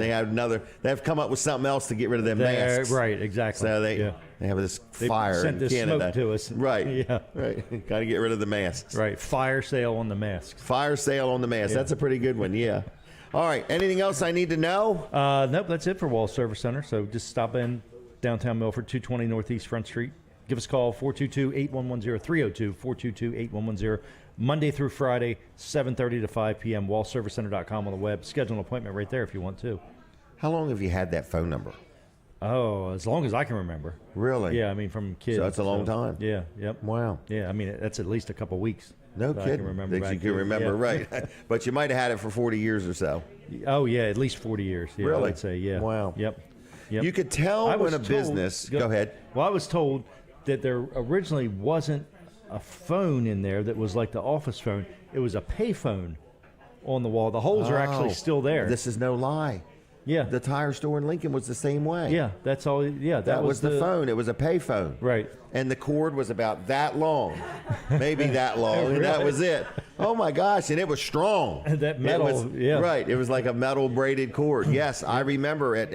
They have come up with something else to get rid of them They're- masks. right, exactly. So they Yeah. they have this They fire sent in this Canada. smoke to us. Right. Yeah. Right. Got to get rid of the masks. Right. Fire sale on the masks. Fire sale on the mask. That's a pretty good one. Yeah. All right. Anything else I need to know? Nope, that's it for Wall Service Center. So just stop in downtown Milford, 220 Northeast Front Street. Give us a call, 422-8110, 302-422-8110. Monday through Friday, 7:30 to 5 p.m. wallservicecenter.com on the web. Schedule an appointment right there if you want to. How long have you had that phone number? Oh, as long as I can remember. Really? Yeah, I mean from kids. So that's a long time. Yeah, yep. Wow. Yeah, I mean that's at least a couple weeks. No that I kidding. can remember That back you can then. remember, Yeah. right? But you might have had it for 40 years or so. Oh yeah, at least 40 years. Yeah, Really? I would say yeah. Wow. Yep. Yep. You could tell I when was a told- business. Go ahead. Well, I was told that there originally wasn't a phone in there that was like the office phone. It was a pay phone on the wall. The holes are actually Oh, still there. This is no lie. yeah. The tire store in Lincoln was the same way. yeah, that's all. Yeah, That was the phone. It was a pay phone. Right. And the cord was about that long, maybe that long, and that Really? was it. Oh my gosh! And it was strong. That metal, It was, yeah. Right. It was like a metal braided cord. Yes, I remember at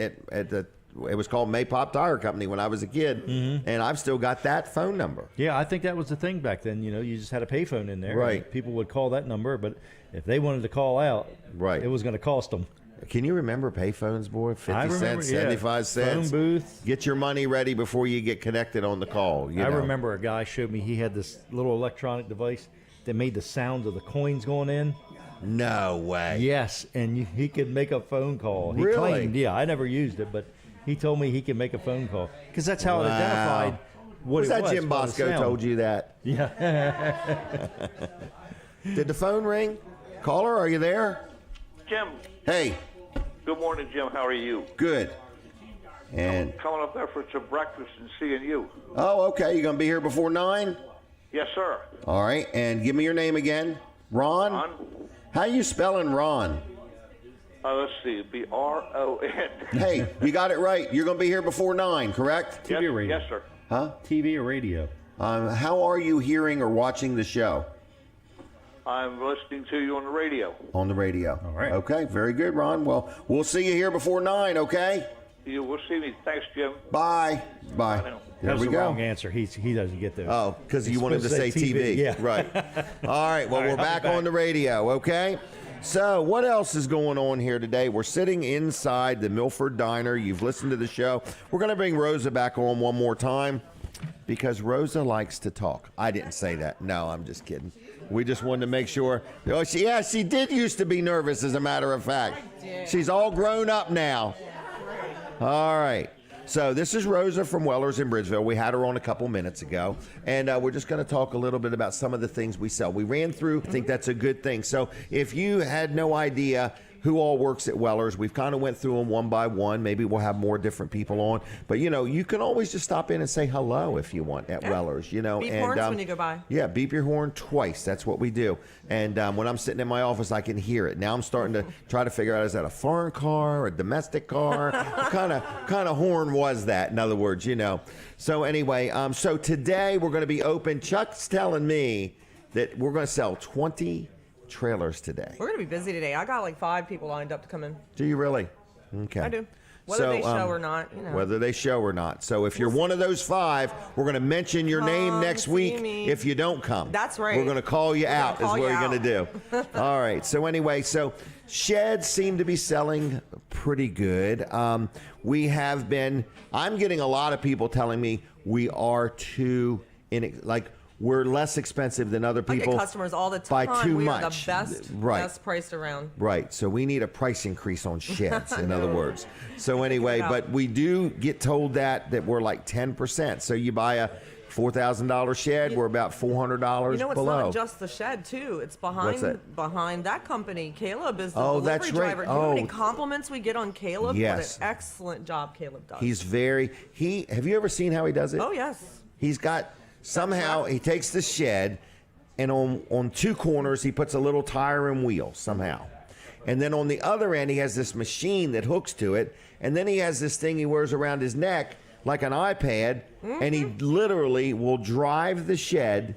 the It was called Maypop Tire Company when I was a kid, and I've still got that phone number. Yeah, I think that was the thing back then. You know, you just had a payphone in there. Right. And people would call that number, but if they wanted to call out, Right. it was going to cost them. Can you remember payphones, boy? 50 I remember, cents, yeah. 75 cents. Phone booth. Get your money ready before you get connected on the call. You I know? remember a guy showed me he had this little electronic device that made the sounds of the coins going in. No way. Yes, and he could make a phone call. He Really? claimed, yeah, I never used it, but he told me he could make a phone call because that's how it Wow. identified what Was it that was. Jim by the Bosco sound. told you that? Yeah. Did the phone ring? Caller, are you there? Jim, Hey, good morning, Jim. How are you? good. And Coming up there for some breakfast and seeing you. oh, okay. You gonna be here before 9? Yes, sir. All right. And give me your name again. Ron. Ron? How you spelling Ron? Let's see. B-R-O-N. Hey, you got it right. You're gonna be here before 9, correct? TV or radio? Yes, sir. Huh? TV or radio? How are you hearing or watching the show? I'm listening to you on the radio. On the radio. All right. Okay, very good, Ron. Well, we'll see you here before 9, okay? You will see me. Thanks, Jim. Bye. Bye. now. There That's we the go. wrong answer. He doesn't get those. Oh, because you It's wanted to say supposed TV. Yeah. Right. All right. Well, All right, we're I'll be back back. on the radio, okay? So, what else is going on here today? We're sitting inside the Milford Diner. You've listened to the show. We're going to bring Rosa back on one more time because Rosa likes to talk. I didn't say that. No, I'm just kidding. We just wanted to make sure. Oh, she did used to be nervous, as a matter of fact. She's all grown up now. All right. So this is Rosa from Weller's in Bridgeville. We had her on a couple minutes ago, and we're just going to talk a little bit about some of the things we sell. We ran through. I think that's a good thing. So if you had no idea who all works at Weller's, we've kind of went through them one by one. Maybe we'll have more different people on, but you know, you can always just stop in and say hello if you want at Weller's. You know, Beep and horns when you go by. yeah, beep your horn twice. That's what we do. And when I'm sitting in my office, I can hear it. Now I'm starting to try to figure out, is that a foreign car or a domestic car? What kind of horn was that? In other words, you know. So anyway, so today we're going to be open. Chuck's telling me that we're going to sell 20 trailers today. We're going to be busy today. I got like 5 people lined up to come in. Do you really? Okay. I do. Whether they show or not, you know. Whether they show or not. So if you're one of those 5, we're going to mention your name Come next see week me. if you don't come. That's right. We're going to call you out is call what you we're going to do. All right. So anyway, so sheds seem to be selling pretty good. I'm getting a lot of people telling me we are we're less expensive than other I people. get customers all the by time. too we much. are the best, Right. best priced around. Right. So we need a price increase on sheds, in other words. So anyway, it out. but we do get told that we're like 10%. So you buy a $4,000 shed, we're about $400 You know, it's below. not just the shed too. It's What's behind that company. Caleb is the Oh, delivery that's right. driver. Do you know how many Oh. compliments we get on Caleb? Yes. What an excellent job Caleb does. Have you ever seen how he does it? Oh yes. He's got, somehow he takes the shed and on 2 corners he puts a little tire and wheel somehow. And then on the other end he has this machine that hooks to it. And then he has this thing he wears around his neck like an iPad. And he literally will drive the shed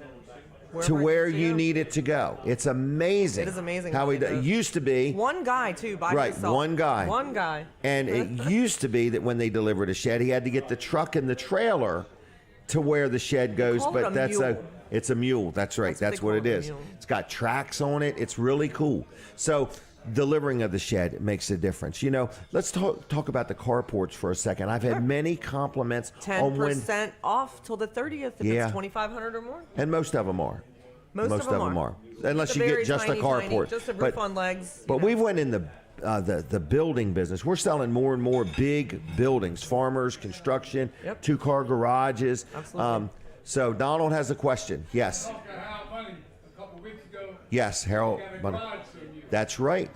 to where you need it to go. It's amazing. It is amazing how what he he does. It does. used to be One guy too by right, himself. one guy. One guy. And it used to be that when they delivered a shed, he had to get the truck and the trailer to where the shed goes. call it But a mule. it's a mule. That's right. That's That's what what they it call is. it, a mule. It's got tracks on it. It's really cool. So delivering of the shed makes a difference. You know, let's talk about the carports for a second. I've had many compliments on when, 10% off till the 30th if Yeah. it's 2,500 or more. and most of them are. Most of them are. Unless It's you a get very just tiny, a carport. Just a roof on legs. But we went in the building business. We're selling more and more big buildings, farmers, construction, Yep. 2-car garages. Absolutely. So Donald has a question. Yes. Talked to Harold Bunny a couple of weeks ago. Yes, Harold Got a Bunny. garage from you. That's right.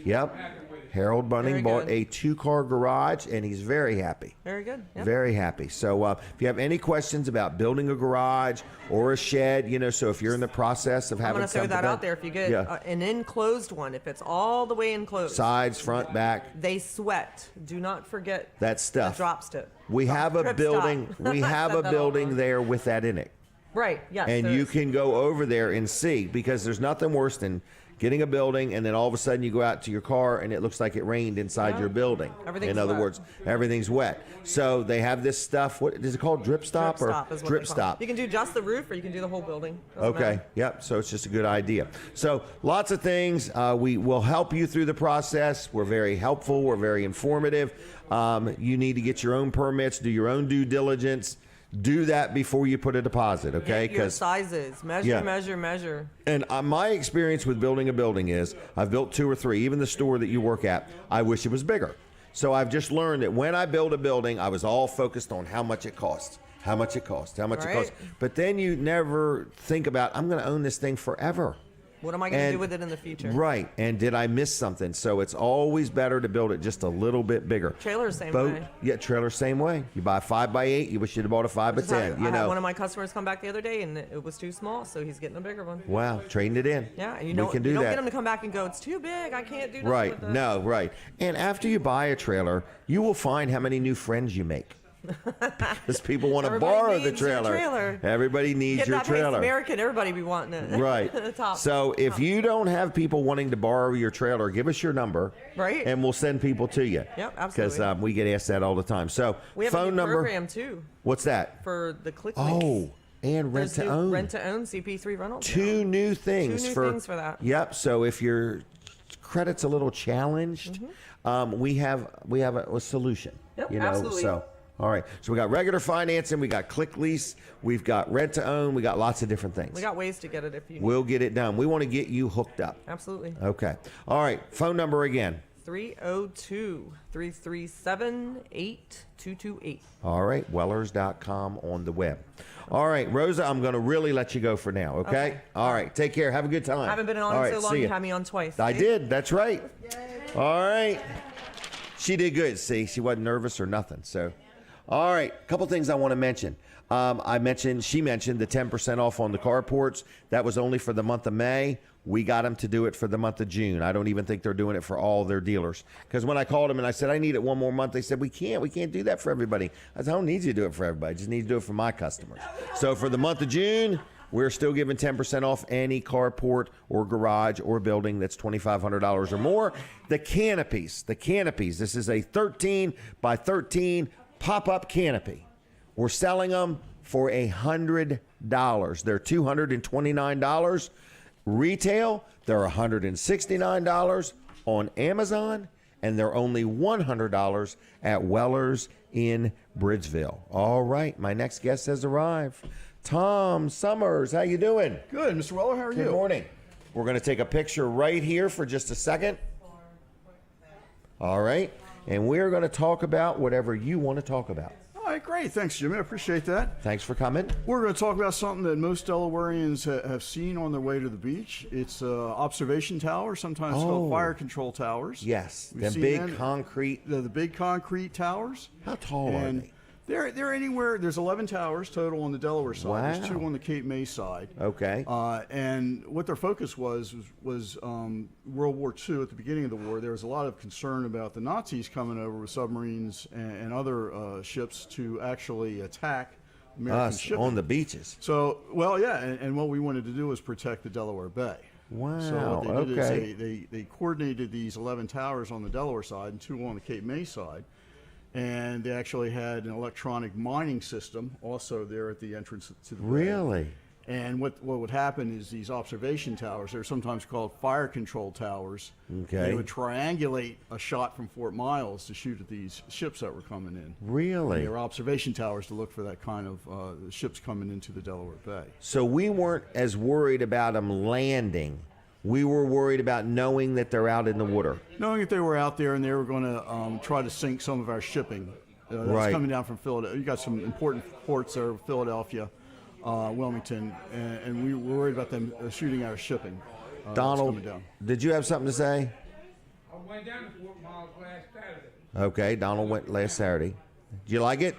Yep. Happy with it. Harold Bunning Very bought good. a 2-car garage, and he's very happy. Very good. Yep. Very happy. So if you have any questions about building a garage or a shed, you know, so if you're in the process of I'm having going to throw something that done- out there. If you get Yeah. an enclosed one, if it's all the way enclosed, sides, front, back, they sweat. Do not forget that stuff. the drop stick. We have a Trip building. stop. We have Said a that all building wrong. there with that in it, Right. Yes. and there you is. can go over there and see, because there's nothing worse than getting a building, and then all of a sudden you go out to your car and it looks like it rained inside your building. Everything's In other wet. words, everything's wet. So they have this stuff. What is it called? Drip stop Drip or stop is what drip they call it. stop? You can do just the roof, or you can do the whole building. Doesn't Okay. matter. Yep. So it's just a good idea. So lots of things. We will help you through the process. We're very helpful. We're very informative. You need to get your own permits, do your own due diligence. Do that before you put a deposit, okay? Get your sizes. Measure, Yeah. measure. And my experience with building a building is I've built 2 or 3. Even the store that you work at, I wish it was bigger. So I've just learned that when I build a building, I was all focused on how much it costs. How much it costs, how much it Right. costs. But then you never think about, I'm going to own this thing forever. What am I going to And- do with it in the future? Right. And did I miss something? So it's always better to build it just a little bit bigger. Trailer's same way. Yeah, trailer same way. You buy a 5x8, you wish you'd have bought a 5x10. I You had one know. of my customers come back the other day, and it was too small, so he's getting a bigger one. Wow, trading it in. Yeah, and we can do you don't that. get them to come back and go, it's too big, I can't do nothing Right. with this. No, right. And after you buy a trailer, you will find how many new friends you make. Because people want to Everybody borrow the needs your trailer. trailer. Everybody needs Get your that pace trailer. American, everybody be wanting it. Right. Top. So if you don't have people wanting to borrow your trailer, give us your number. Right. And we'll send people to you. Yep, Because absolutely. we get asked that all the time. So We have a phone new number. program, too, What's that? for the click Oh, links. and rent There's to new own. Rent to own, CP3 rentals. 2 new things. Two new for, things for that. Yep. So if your credit's a little challenged, we have a solution. Yep, you know, absolutely. So all right. So we got regular financing, we got click lease, we've got rent to own, we got lots of different things. We got ways to get it if you need. We'll get it done. We want to get you hooked up. Absolutely. Okay. All right. Phone number again. 302-337-8228. All right. Wellers.com on the web. All right, Rosa, I'm going to really let you go for now, okay? Okay. All right. Take care. Have a good time. I haven't been on All right, so long, see you ya. had me on twice. I See? did. That's right. All right. She did good. See, she wasn't nervous or nothing. So, all right. A couple things I want to mention. She mentioned the 10% off on the carports. That was only for the month of May. We got them to do it for the month of June. I don't even think they're doing it for all their dealers. Because when I called them and I said, I need it one more month, they said, we can't do that for everybody. I said, I don't need you to do it for everybody. I just need to do it for my customers. So for the month of June, we're still giving 10% off any carport or garage or building that's $2,500 or more. The canopies, this is a 13 by 13 pop-up canopy. We're selling them for $100. They're $229 retail. They're $169 on Amazon, and they're only $100 at Weller's in Bridgeville. All right, my next guest has arrived. Tom Summers, how you doing? Good, Mr. Weller. How are you? Good morning. We're going to take a picture right here for just a second. All right, and we're going to talk about whatever you want to talk about. All right, great. Thanks, Jimmy. I appreciate that. Thanks for coming. We're going to talk about something that most Delawareans have seen on their way to the beach. It's observation towers, sometimes called fire control towers. Yes, We've the seen big them. concrete. The big concrete towers. How tall are they? They're anywhere. There's 11 towers total on the Delaware side. Wow. There's 2 on the Cape May side. Okay. And what their focus was World War II. At the beginning of the war, there was a lot of concern about the Nazis coming over with submarines and other ships to actually attack American Us shipping. on the beaches. So, well, yeah, and what we wanted to do was protect the Delaware Bay. Wow. So what they did Okay. is they coordinated these 11 towers on the Delaware side and 2 on the Cape May side. And they actually had an electronic mining system also there at the entrance to the bay. Really? And what would happen is these observation towers, they're sometimes called fire control towers. Okay. They would triangulate a shot from Fort Miles to shoot at these ships that were coming in. Really? They were observation towers to look for that kind of ships coming into the Delaware Bay. So we weren't as worried about them landing. We were worried about knowing that they're out in the water. Knowing that they were out there and they were going to try to sink some of our shipping. That's Right. coming down from Philadelphia. You got some important ports there, Philadelphia, Wilmington, and we were worried about them shooting our shipping. That's Donald, coming down. did you have something to say? I went down to Fort Miles last Saturday. Okay, Donald went last Saturday. Did you like it?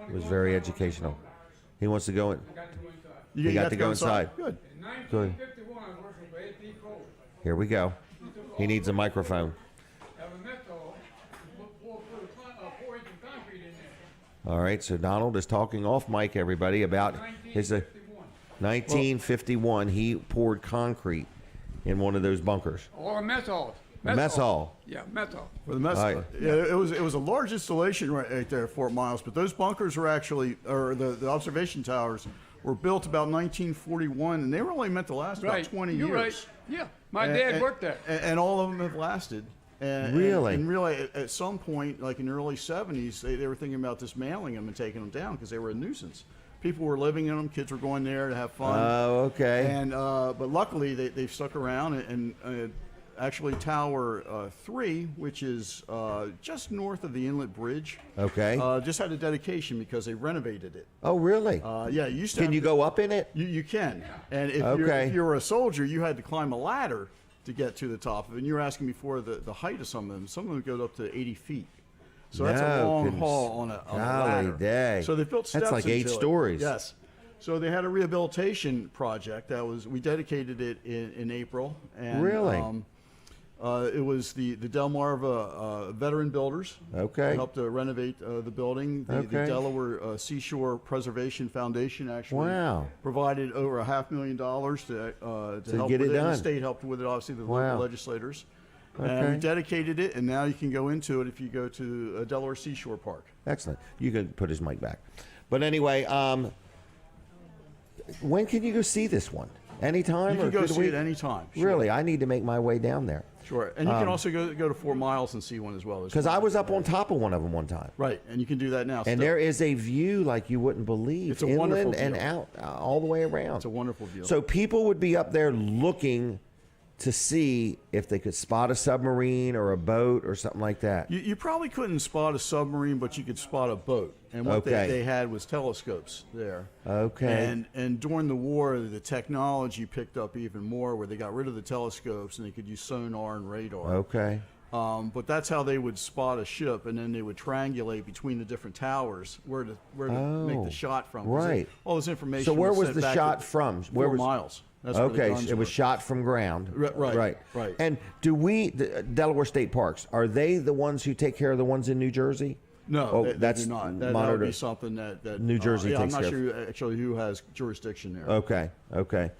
It was very educational. He wants to go in. I got to go inside. You got to go inside. Good. In Good. 1951, I was working for A.P. Cole. Here we go. He needs a microphone. Have a mental, put 4 inches of concrete in there. All right, so Donald is talking off mic, everybody, about his 1951. 1951. He poured concrete in one of those bunkers? Or a mess hall. Mess hall. Yeah, mess hall. For the mess. Right. Yeah, it was a large installation right there at Fort Miles, but those bunkers were actually, or the observation towers were built about 1941, and they were only meant to last about 20 You're years. right. Yeah, my dad worked there. And all of them have lasted. And Really? And really, at some point, like in the early 70s, they were thinking about dismantling them and taking them down because they were a nuisance. People were living in them. Kids were going there to have fun. Oh, okay. And but luckily, they've stuck around. And actually, Tower 3, which is just north of the Inlet Bridge, Okay. just had a dedication because they renovated it. Oh, really? Yeah, you used to Can have you to- go up in it? You can. And if Okay. you were a soldier, you had to climb a ladder to get to the top of it. And you were asking before the height of some of them. Some of them go up to 80 feet. So that's a No long goodness. haul on a Golly ladder. day. So they built steps That's like 8 into it. stories. Yes. So they had a rehabilitation project we dedicated it in April. And, Really? It was the Delmarva veteran builders. Okay. Who helped to renovate the building. The Okay. Delaware Seashore Preservation Foundation actually Wow. provided over $500,000 to help get with it it. done. The state helped with it, obviously, the Wow. local legislators. And Okay. we dedicated it, and now you can go into it if you go to Delaware Seashore Park. Excellent. You can put his mic back. But anyway, when can you go see this one? Anytime? You can or go through the see week? it anytime. Sure. Really? I need to make my way down there. Sure. And you can also go to 4 Miles and see one as well. Because I was up on top of one of them one time. Right, and you can do that now. And still. there is a view like you wouldn't believe. It's a inland wonderful and view. out, all the way around. It's a wonderful view. So people would be up there looking to see if they could spot a submarine or a boat or something like that. You probably couldn't spot a submarine, but you could spot a boat. And what Okay. they had was telescopes there. Okay. And during the war, the technology picked up even more, where they got rid of the telescopes and they could use sonar and radar. Okay. But that's how they would spot a ship, and then they would triangulate between the different towers where to make the shot from. 'Cause Right. All this information. So where was sent the back shot to from? 4 Miles. That's where the Okay, guns it was were. shot from ground. Right. And do the Delaware State Parks, are they the ones who take care of the ones in New Jersey? No, Oh, they that's do not. That would monitored. be something that New Jersey yeah, takes I'm not care of. sure actually who has jurisdiction there. Okay.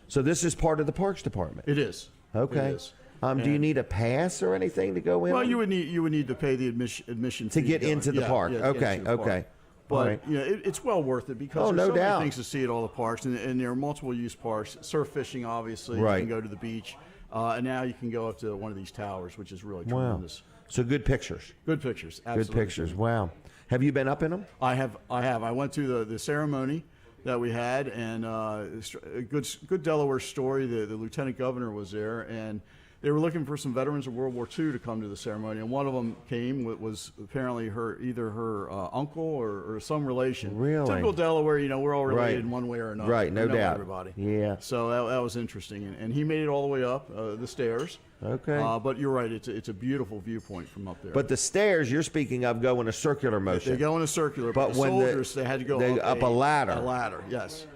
So this is part of the Parks Department. It is. Okay. It is. Do you need a pass or anything to go in? Well, you would need to pay the admission to fee get go in. into the Yeah, park. yeah, to get Okay. into the park. Okay. But All right. it's well worth it because Oh, there's no so doubt. many things to see at all the parks, and there are multiple use parks. Surf fishing, obviously. Right. You can go to the beach, and now you can go up to one of these towers, which is really Wow. tremendous. So good pictures. Good pictures. Absolutely. Good pictures. Wow. Have you been up in them? I have. I went to the ceremony that we had, and a good Delaware story. The lieutenant governor was there, and they were looking for some veterans of World War II to come to the ceremony, and one of them came was apparently either her uncle or some relation. Really? Typical Delaware, we're all related Right. in one way or another. Right, no We know doubt. Everybody. Yeah. So that was interesting, and he made it all the way up the stairs. Okay. But you're right; it's a beautiful viewpoint from up there. But the stairs you're speaking of go in a circular motion. they go in a circular. But the when soldiers, they had to go up a ladder. A ladder, yes.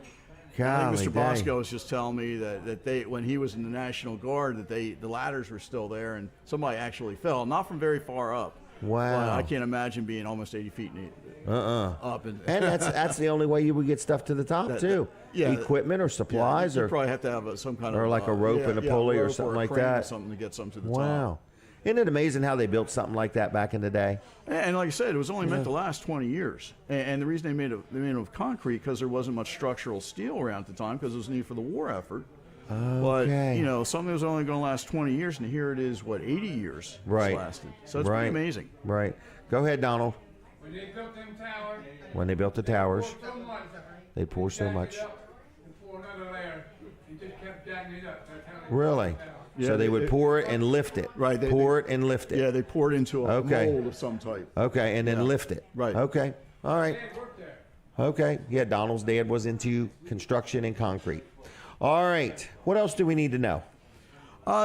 I Golly think Mr. day. Bosco was just telling me that they, when he was in the National Guard, that the ladders were still there, and somebody actually fell, not from very far up. Wow. But I can't imagine being almost 80 feet up. And that's the only way you would get stuff to the top too. yeah, Equipment or supplies you or probably have to have some kind of or like a rope and a pulley or something like crane or that. something to get something to the top. Wow. Isn't it amazing how they built something like that back in the day? And like I said, it was only meant to last 20 years. And the reason they made it of concrete because there wasn't much structural steel around at the time because it was needed for the war effort. Okay. But something that was only going to last 20 years, and here it is, 80 years Right. it's lasted. So it's right. pretty amazing. Right. Go ahead, Donald. When they built them towers, When they built the towers, so much, they pour so much. jacked it up and pour another layer. They just kept jacking it up. That's how they Really? built the tower. Yeah, So they would pour it and lift it. Right, they- Pour it and lift it. Yeah, they poured into a Okay. mold of some type. Okay, and then Yeah. lift it. Right. Okay. All right. Dad worked there. Okay. Yeah, Donald's dad was into construction and concrete. All right. What else do we need to know?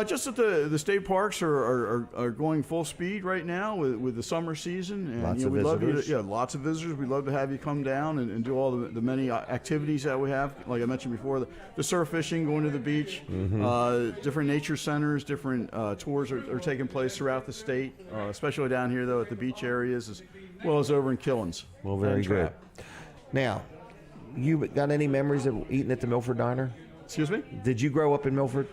Just that the state parks are going full speed right now with the summer season, and Lots of we'd love you visitors. lots of visitors. We'd love to have you come down and do all the many activities that we have. Like I mentioned before, the surf fishing, going to the beach, Mm-hmm. different nature centers, different tours are taking place throughout the state, especially down here though at the beach areas as well as over in Killins. Well, very and good. Trapp. Now, you got any memories of eating at the Milford Diner? Excuse me? Did you grow up in Milford?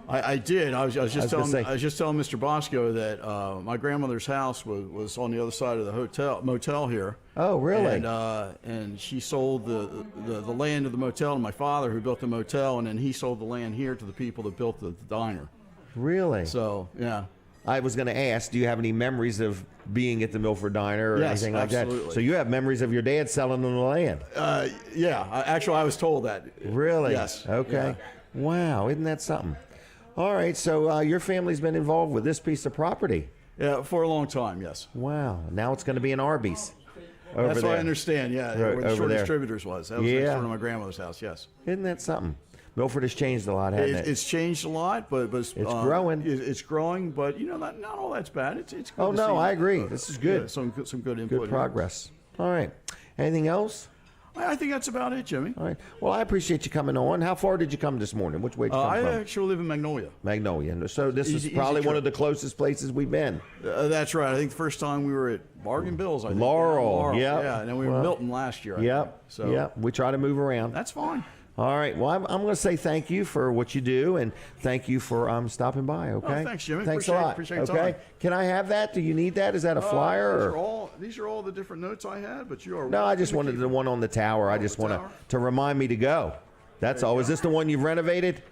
I did. I was just gonna say- telling Mr. Bosco that my grandmother's house was on the other side of the motel here. Oh, really? And she sold the land of the motel to my father, who built the motel, and then he sold the land here to the people that built the diner. Really? So yeah. I was going to ask, do you have any memories of being at the Milford Diner or Yes, anything like that? absolutely. So you have memories of your dad selling them the land? Yeah. Actually, I was told that. Really? Yes. Okay. Yeah. Wow, isn't that something? All right, so your family's been involved with this piece of property. Yeah, for a long time. Yes. Wow. Now it's going to be an Arby's over That's there. what I understand. Yeah, Right, where the over Shore there. Distributors was. That was Yeah. next door to my grandmother's house. Yes. Isn't that something? Milford has changed a lot, hasn't it? It's changed a lot, but It's growing. It's growing, but not all that's bad. It's good. Oh, to no, see, I agree. This is good. yeah, some good input. Good here. progress. All right. Anything else? I think that's about it, Jimmy. All right. Well, I appreciate you coming on. How far did you come this morning? Which way did you come I from? actually live in Magnolia. Magnolia. So this is Easy probably one trip. of the closest places we've been. That's right. I think the first time we were at Bargain Bill's. I think. Laurel, Yeah, yep. yeah, and then we were Well, in Milton last year. I think. Yep. So Yep. We try to move around. that's fine. All right. Well, I'm going to say thank you for what you do, and thank you for stopping by. Okay. Oh, thanks, Jimmy. Thanks Appreciate a it. lot. Appreciate your okay. time. Can I have that? Do you need that? Is that a flyer? These are all the different notes I had, but you are. No, I welcome just to wanted keep the them. one on the tower. I Oh, just the want tower? to remind me to go. That's all. Is this the one you've renovated?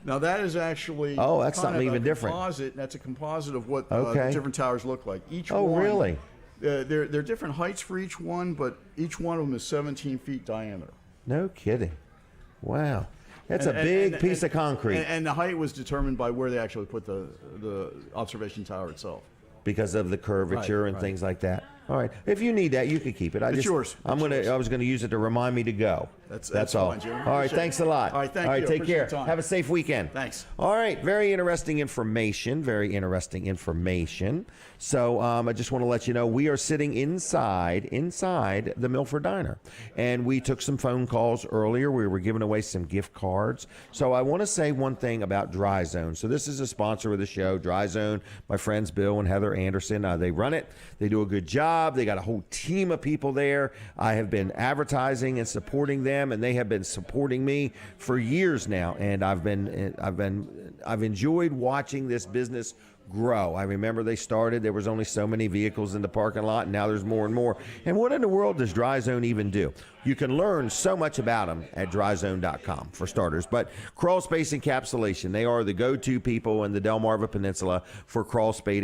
Now that is actually. Oh, that's kind something of a even different. Composite. That's a composite of what Okay. the different towers look like. Each Oh, one. really? They're different heights for each one, but each one of them is 17 feet diameter. No kidding. Wow. That's And- a big and- piece and- of concrete And the height was determined by where they actually put the observation tower itself. because of the curvature and right. things like that. All right. If you need that, you can keep it. It's yours. I was gonna use it to remind me to go. That's all. fine, Jim. All right. Appreciate Thanks it. a lot. All right, thank All right. you. Take Appreciate care. your time. Have a safe weekend. Thanks. All right. Very interesting information. Very interesting information. So I just want to let you know we are sitting inside the Milford Diner, and we took some phone calls earlier. We were giving away some gift cards. So I want to say one thing about Dry Zone. So this is a sponsor of the show, Dry Zone. My friends Bill and Heather Anderson. They run it. They do a good job. They got a whole team of people there. I have been advertising and supporting them, and they have been supporting me for years now. And I've enjoyed watching this business grow. I remember they started, there was only so many vehicles in the parking lot, and now there's more and more. And what in the world does Dry Zone even do? You can learn so much about them at dryzone.com for starters. But crawl space encapsulation, they are the go-to people in the Delmarva Peninsula for crawl space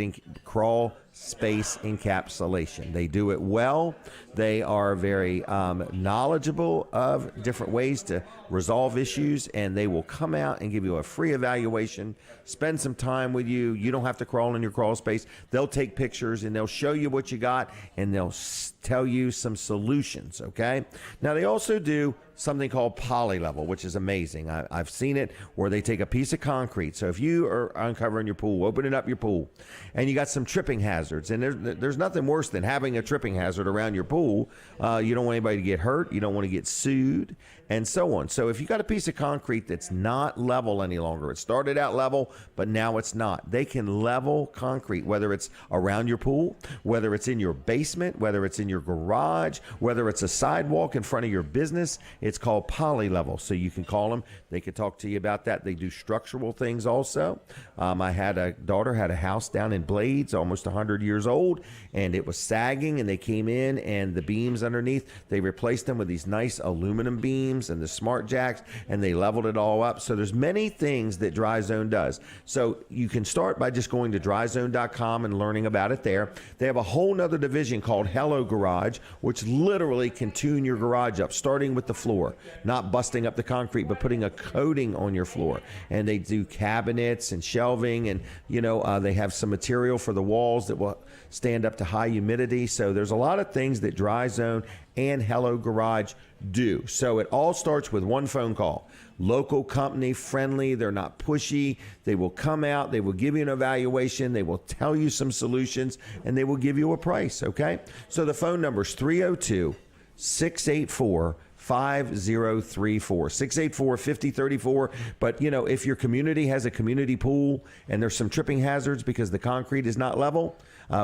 encapsulation. They do it well. They are very knowledgeable of different ways to resolve issues, and they will come out and give you a free evaluation, spend some time with you. You don't have to crawl in your crawl space. They'll take pictures, and they'll show you what you got, and they'll tell you some solutions, okay? Now, they also do something called poly-level, which is amazing. I've seen it where they take a piece of concrete. So if you are uncovering your pool, opening up your pool, and you got some tripping hazards, and there's nothing worse than having a tripping hazard around your pool. You don't want anybody to get hurt. You don't want to get sued, and so on. So if you got a piece of concrete that's not level any longer, it started out level, but now it's not. They can level concrete, whether it's around your pool, whether it's in your basement, whether it's in your garage, whether it's a sidewalk in front of your business. It's called poly-level. So you can call them. They can talk to you about that. They do structural things also. I had a daughter had a house down in Blades, almost 100 years old, and it was sagging, and they came in, and the beams underneath, they replaced them with these nice aluminum beams and the smart jacks, and they leveled it all up. So there's many things that Dry Zone does. So you can start by just going to dryzone.com and learning about it there. They have a whole nother division called Hello Garage, which literally can tune your garage up, starting with the floor, not busting up the concrete, but putting a coating on your floor. And they do cabinets and shelving, and they have some material for the walls that will stand up to high humidity. So there's a lot of things that Dry Zone and Hello Garage do. So it all starts with one phone call. Local company, friendly, they're not pushy. They will come out, they will give you an evaluation, they will tell you some solutions, and they will give you a price, okay? So the phone number is 302-684-5682. 5034 684-5034. But if your community has a community pool and there's some tripping hazards because the concrete is not level,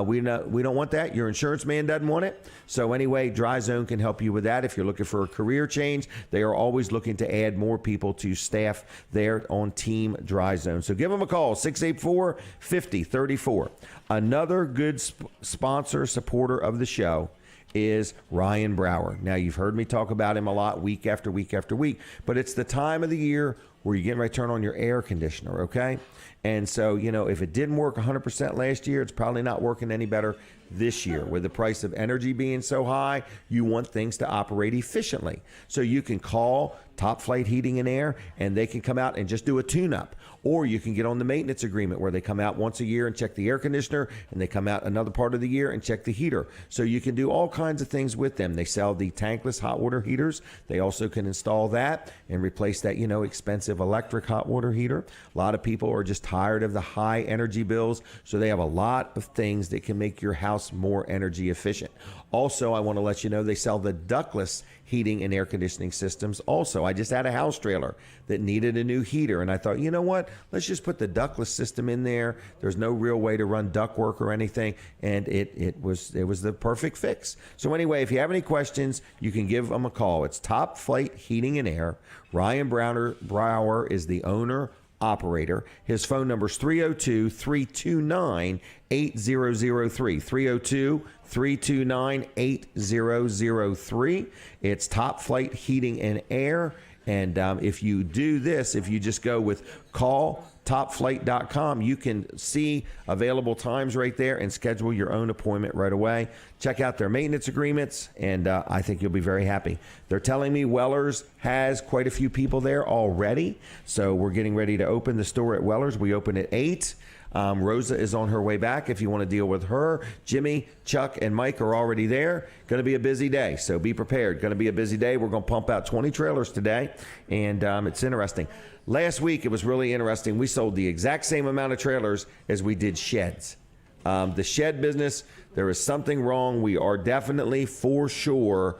we don't want that. Your insurance man doesn't want it. So anyway, Dry Zone can help you with that. If you're looking for a career change, they are always looking to add more people to staff there on Team Dry Zone. So give them a call, 684-5034. Another good sponsor, supporter of the show is Ryan Brower. Now, you've heard me talk about him a lot week after week after week, but it's the time of the year where you get ready to turn on your air conditioner, okay? And so, if it didn't work 100% last year, it's probably not working any better this year. With the price of energy being so high, you want things to operate efficiently. So you can call Top Flight Heating and Air, and they can come out and just do a tune-up. Or you can get on the maintenance agreement where they come out once a year and check the air conditioner, and they come out another part of the year and check the heater. So you can do all kinds of things with them. They sell the tankless hot water heaters. They also can install that and replace that, expensive electric hot water heater. A lot of people are just tired of the high energy bills, so they have a lot of things that can make your house more energy efficient. Also, I want to let you know they sell the ductless heating and air conditioning systems also. I just had a house trailer that needed a new heater, and I thought, you know what? Let's just put the ductless system in there. There's no real way to run ductwork or anything, and it was the perfect fix. So anyway, if you have any questions, you can give them a call. It's Top Flight Heating and Air. Ryan Brower is the owner operator. His phone number is 302-329-8003. 302-329-8003. It's Top Flight Heating and Air. And if you do this, if you just go with calltopflight.com, you can see available times right there and schedule your own appointment right away. Check out their maintenance agreements, and I think you'll be very happy. They're telling me Weller's has quite a few people there already, so we're getting ready to open the store at Weller's. We open at 8. Rosa is on her way back if you want to deal with her. Jimmy, Chuck, and Mike are already there. Going to be a busy day, so be prepared. Going to be a busy day. We're going to pump out 20 trailers today, and it's interesting. Last week, it was really interesting. We sold the exact same amount of trailers as we did sheds. The shed business, there is something wrong. We are definitely, for sure,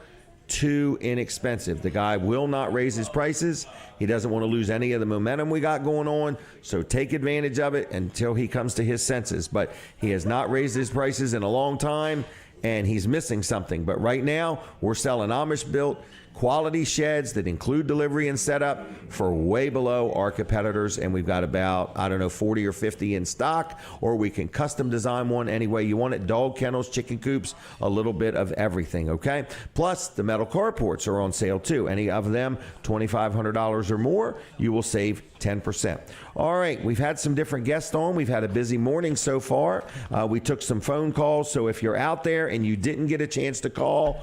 too inexpensive. The guy will not raise his prices. He doesn't want to lose any of the momentum we got going on, so take advantage of it until he comes to his senses. But he has not raised his prices in a long time, and he's missing something. But right now, we're selling Amish-built quality sheds that include delivery and setup for way below our competitors, and we've got about 40 or 50 in stock, or we can custom design one any way you want it. Dog kennels, chicken coops, a little bit of everything, okay? Plus, the metal carports are on sale too. Any of them, $2,500 or more, you will save 10%. All right, we've had some different guests on. We've had a busy morning so far. We took some phone calls, so if you're out there and you didn't get a chance to call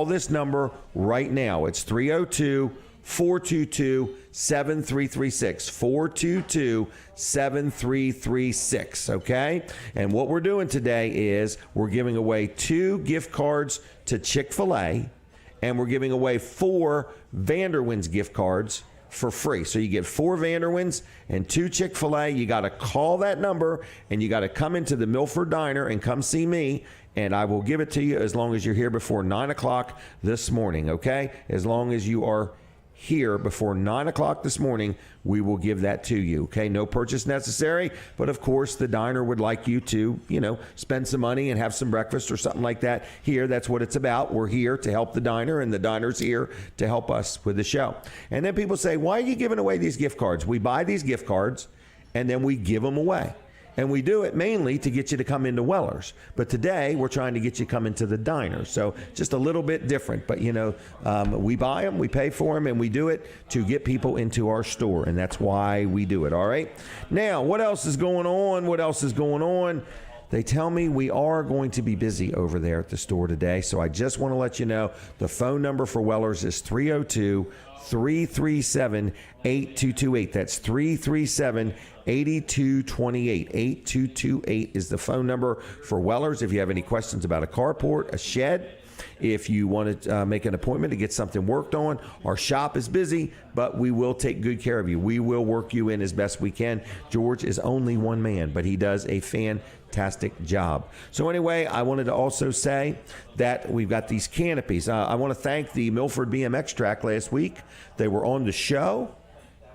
this number right now. It's 302-422-7336. 422-7336, okay? And what we're doing today is we're giving away 2 gift cards to Chick-fil-A, and we're giving away 4 Vanderwins gift cards for free. So you get 4 Vanderwins and 2 Chick-fil-A. You got to call that number, and you got to come into the Milford Diner and come see me, and I will give it to you as long as you're here before 9 o'clock this morning, okay? As long as you are here before 9 o'clock this morning, we will give that to you, okay? No purchase necessary, but of course the diner would like you to, spend some money and have some breakfast or something like that here. That's what it's about. We're here to help the diner, and the diner's here to help us with the show. And then people say, why are you giving away these gift cards? We buy these gift cards, and then we give them away. And we do it mainly to get you to come into Weller's. But today, we're trying to get you to come into the diner. So just a little bit different. But, we buy them, we pay for them, and we do it to get people into our store. And that's why we do it, all right? Now, what else is going on? They tell me we are going to be busy over there at the store today. So I just want to let you know the phone number for Weller's is 302-337-8228. That's 337-8228. 8228 is the phone number for Weller's. If you have any questions about a carport, a shed, If you want to make an appointment to get something worked on, our shop is busy, but we will take good care of you. We will work you in as best we can. George is only one man, but he does a fantastic job. So anyway, I wanted to also say that we've got these canopies. I want to thank the Milford BMX track last week. They were on the show,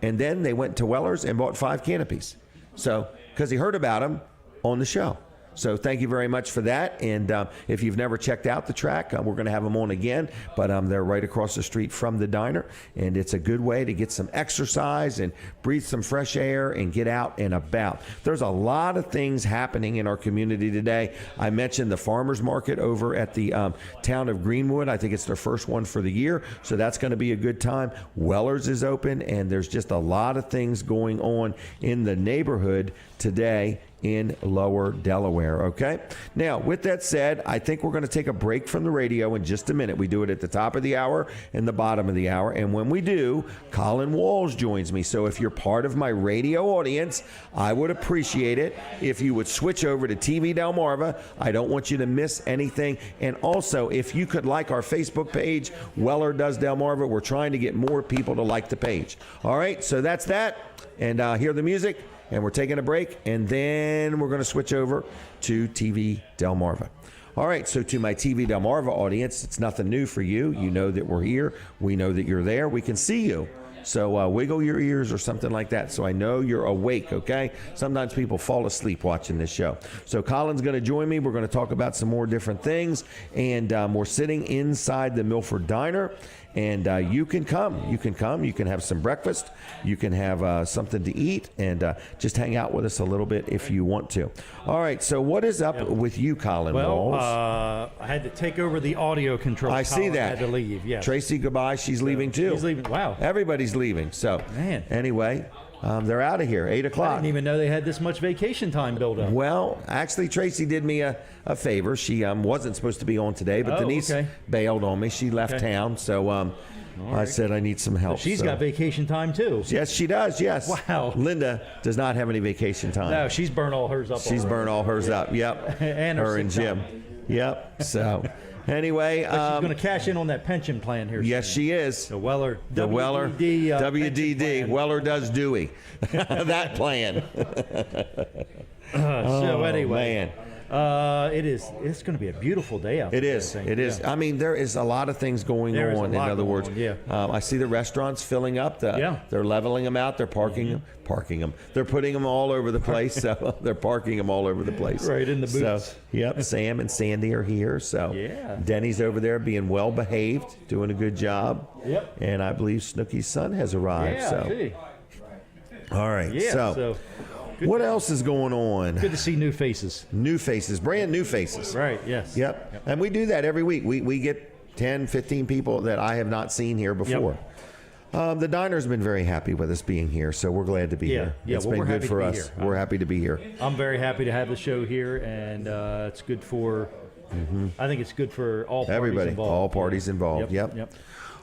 and then they went to Weller's and bought 5 canopies. So, because he heard about them on the show. So thank you very much for that. And if you've never checked out the track, we're going to have them on again. But they're right across the street from the diner. And it's a good way to get some exercise and breathe some fresh air and get out and about. There's a lot of things happening in our community today. I mentioned the farmers market over at the town of Greenwood. I think it's their first one for the year. So that's going to be a good time. Weller's is open. And there's just a lot of things going on in the neighborhood today in Lower Delaware, okay? Now, with that said, I think we're going to take a break from the radio in just a minute. We do it at the top of the hour and the bottom of the hour, and when we do, Colin Walls joins me. So if you're part of my radio audience, I would appreciate it if you would switch over to TV Delmarva. I don't want you to miss anything. And also, if you could like our Facebook page, Weller Does Delmarva. We're trying to get more people to like the page. All right, so that's that. And hear the music. And we're taking a break, and then we're going to switch over to TV Delmarva. All right, so to my TV Delmarva audience, it's nothing new for you. You know that we're here. We know that you're there. We can see you. So wiggle your ears or something like that so I know you're awake, okay? Sometimes people fall asleep watching this show. So Colin's going to join me. We're going to talk about some more different things. And we're sitting inside the Milford Diner. And you can come. You can come. You can have some breakfast. You can have something to eat and just hang out with us a little bit if you want to. All right. So what is up with you, Colin Walls? I had to take over the audio control. I see that. I had to leave. Yes. Tracy, goodbye. She's leaving too. She's leaving. Wow. Everybody's leaving. So man. Anyway. They're out of here, 8 o'clock. I didn't even know they had this much vacation time built up. Well, actually, Tracy did me a favor. She wasn't supposed to be on today, but Denise bailed on me. She left town, so I said I need some help. So she's got vacation time, too. Yes, she does, yes. Wow. Linda does not have any vacation time. No, she's burned all hers up. She's burned all hers up, yep. And her and Jim. Yep, so... Anyway, she's going to cash in on that pension plan here. Yes, she is. The Weller, WDD, Weller Does Dewey. That plan. So anyway, man. It's going to be a beautiful day out there. It is. It is. I mean, there is a lot of things going on. In other words, I see the restaurants filling up. They're leveling them out. They're parking them. They're putting them all over the place. So they're parking them all over the place. Right in the booths. So, yep. Sam and Sandy are here. So Denny's over there being well behaved, doing a good job. Yep. And I believe Snooky's son has arrived. Yeah. So. I see. All right. Yeah. So what else is going on? Good to see new faces. New faces, brand new faces. Right, yes. Yep. And we do that every week. We get 10, 15 people that I have not seen here before. Yep. The diner's been very happy with us being here, so we're glad to be here. Yeah, it's been good for us. We're happy to be here. I'm very happy to have the show here, and it's good for, I think it's good for all parties everybody, involved. all parties involved. Yep.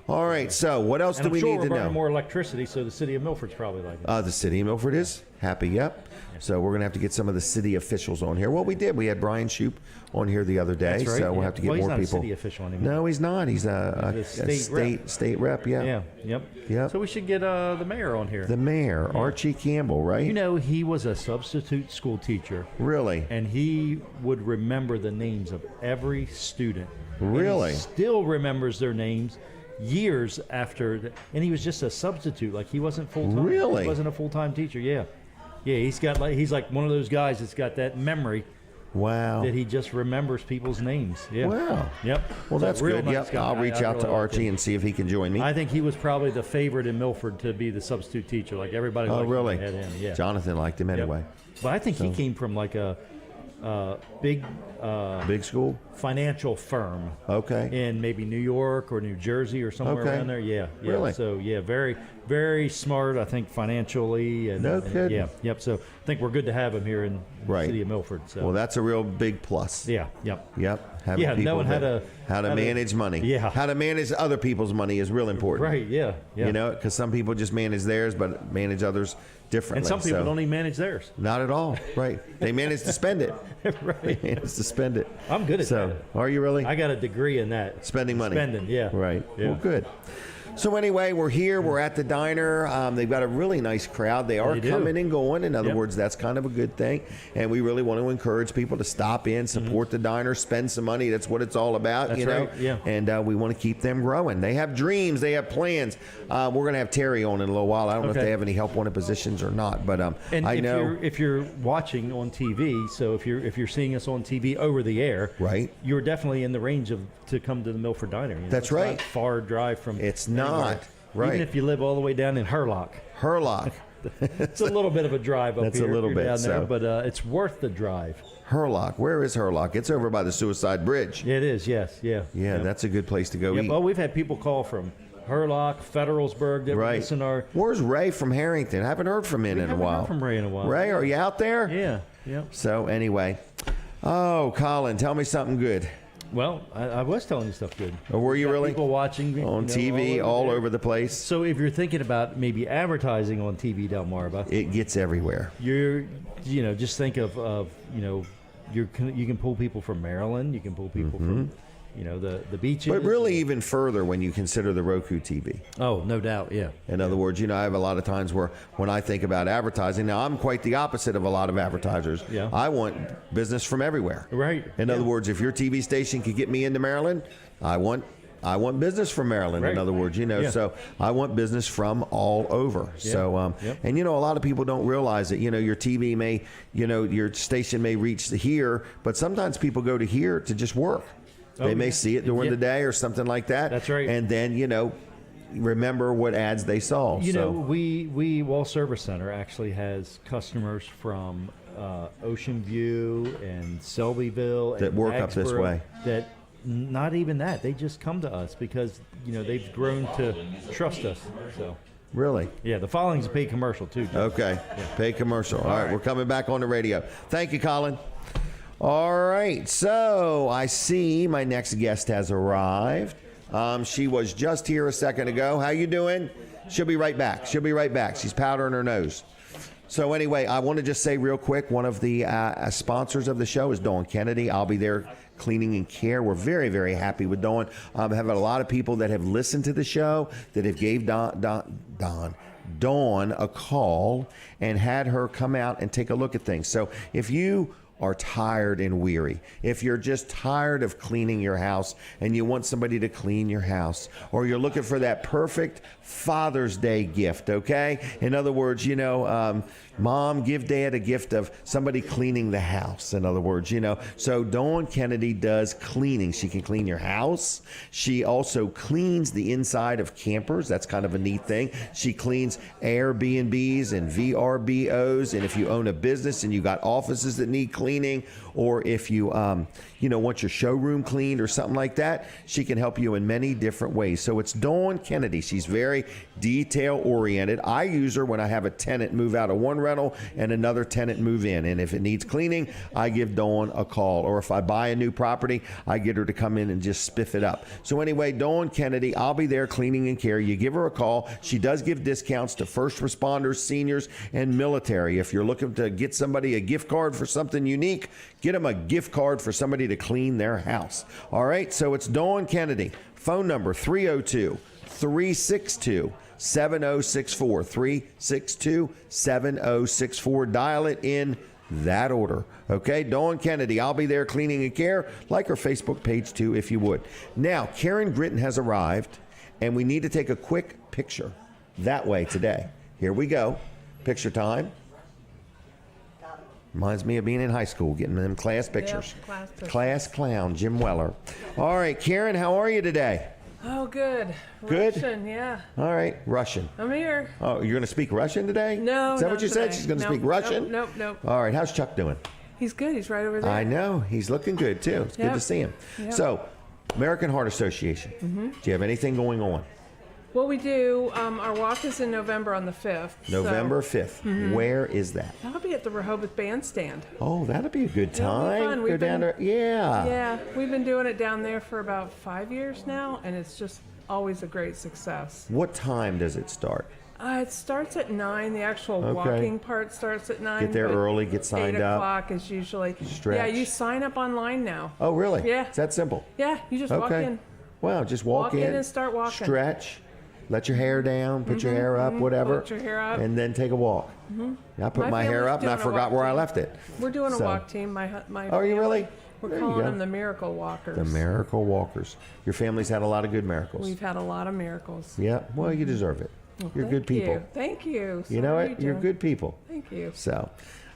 All right, so what else do we need to know? we're burning more electricity, so the city of Milford's probably like it. The city of Milford is happy, yep. So we're going to have to get some of the city officials on here. Well, we did. We had Brian Shoup on here the other day, That's right, so we'll have to get more he's not people. A city official anymore. No, he's not. He's a state rep. Yeah. Yep. So we should get the mayor on here. The mayor, Archie Campbell, right? You know, he was a substitute school teacher. Really? And he would remember the names of every student. Really? And he still remembers their names years after. And he was just a substitute. Like, he wasn't full-time. Really? He wasn't a full-time teacher, yeah. Yeah, he's like one of those guys that's got that memory. Wow. That he just remembers people's names. Yeah. Wow. Yep. Well, that's good. Nice Yep. guy. I'll reach out to Archie and see if he can join me. I think he was probably the favorite in Milford to be the substitute teacher. Like, everybody liked really? him. Yeah. Jonathan liked him anyway. But I think he came from like a big school financial firm. Okay. In maybe New York or New Jersey or somewhere around there. Yeah. Really? So very, very smart. I think financially. And, no kidding. Yeah. Yep. So I think we're good to have him here in the city of Milford. So. Well, that's a real big plus. Yeah. Yep. Yep. Having people knowing how to manage money. Yeah. How to manage other people's money is real important. Right. Yeah. You know, because some people just manage theirs, but manage others differently. And some people So, don't even manage theirs. not at all. Right. They manage to spend it. Right. They manage to spend it. I'm good at So, that. are you really? I got a degree in that. Spending money. Spending, yeah. Right. Yeah. Well, good. So anyway, we're here. We're at the diner. They've got a really nice crowd. They are They do. coming and going. In other Yep. words, that's kind of a good thing. And we really want to encourage people to stop in, support the diner, spend some money. That's what it's all about, That's you know. right, yeah. And we want to keep them growing. They have dreams. They have plans. We're going to have Terri on in a little while. I don't know if Okay. they have any help wanted positions or not, but And I if know. if you're watching on TV, so if you're seeing us on TV over the air, Right. you're definitely in the range of to come to the Milford Diner. You know? That's It's not right. a far drive from. It's anywhere. not. Right. Even if you live all the way down in Hurlock, Herlock. it's a little bit of a drive up That's a here. little You're bit, down there, so. but it's worth the drive. Herlock. Where is Herlock? It's over by the Suicide Bridge. It is, yes, yeah. Yeah, that's a good place to go Yeah, eat. well, we've had people call from Hurlock, Federalsburg that Right. listen our. Where's Ray from Harrington? I haven't heard from him in a haven't while. heard from Ray in a while. Ray, are you out there? Yeah, yeah. So anyway, oh, Colin, tell me something good. Well, I was telling you stuff good. Or were you Got really? People watching you On know, TV, all there. over the place. So if you're thinking about maybe advertising on TV Delmarva, It gets everywhere. just think of you can pull people from Maryland, you can pull people from the beaches. But really, even further when you consider the Roku TV. Oh, no doubt, yeah. In other words, I have a lot of times where when I think about advertising, now I'm quite the opposite of a lot of advertisers. Yeah. I want business from everywhere. Right. In other words, if your TV station could get me into Maryland, I want business from Maryland. Right. In other words, Yeah. so I want business from all over. Yeah. So, Yep. and a lot of people don't realize that, your TV may, your station may reach to here, but sometimes people go to here to just work. They may yeah. see it during Yeah. the day or something like that. That's right. And then, remember what ads they saw. We Wall Service Center actually has customers from Ocean View and Selbyville That and work up this Bagsboro way. That not even that, they just come to us because they've grown to trust us. So Really? yeah, the following's a paid commercial too. Joe. Okay. Pay commercial. All right. We're coming back on the radio. Thank you, Colin. All right. So I see my next guest has arrived. She was just here a second ago. How you doing? She'll be right back. She's powdering her nose. So anyway, I want to just say real quick, one of the sponsors of the show is Dawn Kennedy. I'll be there cleaning and care. We're very, very happy with Dawn. I have a lot of people that have listened to the show that have gave Dawn a call and had her come out and take a look at things. So if you are tired and weary, if you're just tired of cleaning your house and you want somebody to clean your house, or you're looking for that perfect Father's Day gift, okay? In other words, Mom, give Dad a gift of somebody cleaning the house. In other words, So Dawn Kennedy does cleaning. She can clean your house. She also cleans the inside of campers. That's kind of a neat thing. She cleans Airbnbs and VRBOs. And if you own a business and you got offices that need cleaning, or if you, want your showroom cleaned or something like that, she can help you in many different ways. So it's Dawn Kennedy. She's very detail oriented. I use her when I have a tenant move out of one rental and another tenant move in. And if it needs cleaning, I give Dawn a call. Or if I buy a new property, I get her to come in and just spiff it up. So anyway, Dawn Kennedy, I'll be there cleaning and care. You give her a call. She does give discounts to first responders, seniors, and military. If you're looking to get somebody a gift card for something unique, get them a gift card for somebody to clean their house. All right, so it's Dawn Kennedy. Phone number 302-362-7064. 362-7064. Dial it in that order. Okay, Dawn Kennedy. I'll be there cleaning and care. Like her Facebook page too, if you would. Now, Karen Gritton has arrived, and we need to take a quick picture that way today. Here we go. Picture time. Reminds me of being in high school, getting them class pictures. Yep, class pictures. Class clown, Jim Weller. All right, Karen, how are you today? Oh, good. Good? Russian, yeah. All right, Russian. I'm here. Oh, you're going to speak Russian today? No, Is that not what you said? today. She's going to Nope, speak Russian? Nope. All right, how's Chuck doing? He's good. He's right over there. I know. He's looking good, too. It's good Yep. to see him. Yep. So, American Heart Association. Do you have anything going on? Well, we do. Our walk is in November on the 5th. November 5th. Where is that? That'll be at the Rehoboth Bandstand. Oh, that'll be a good It'll be time. fun. Go We've down been- there. Yeah. Yeah, we've been doing it down there for about 5 years now, and it's just always a great success. What time does it start? It starts at 9. The actual Okay. walking part starts at 9. Get there but early, get signed 8 up. o'clock is usually. Stretch. Yeah, you sign up online now. Oh, really? Yeah. It's that simple. Yeah, you just walk Okay. in. Wow, just walk Walk in and start walking. Stretch, let your hair down, put your hair up, whatever. Put your hair up. And then take a walk. I put my hair family's up and I doing a forgot walk where I team. left it. We're doing a So- walk team. My Oh, are you family. really? We're There you calling go. them the Miracle Walkers. The miracle walkers. Your family's had a lot of good miracles. We've had a lot of miracles. Yeah, well, you deserve it. Well, You're thank good people. You. Thank you. You know So it? You're do. good people. Thank you. So,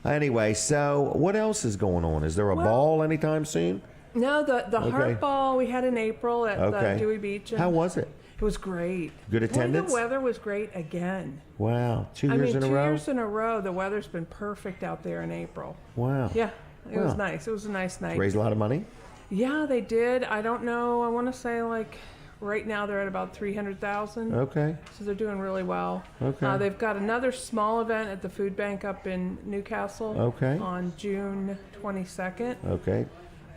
anyway, so what else is going on? Is there a ball anytime soon? No, the heart ball we had in April at Okay. Dewey Beach. And How was it? It was great. Good Boy, attendance? the weather was great again. Wow, 2 I years mean, in a 2 row? years in a row, the weather's been perfect out there in April. Wow. Yeah, it was Wow. nice. It was a nice night. Raised a lot of money? Yeah, they did. I don't know. I want to say like right now they're at about 300,000. Okay. So they're doing really well. Okay. They've got another small event at the food bank up in Newcastle. Okay. On June 22nd. Okay.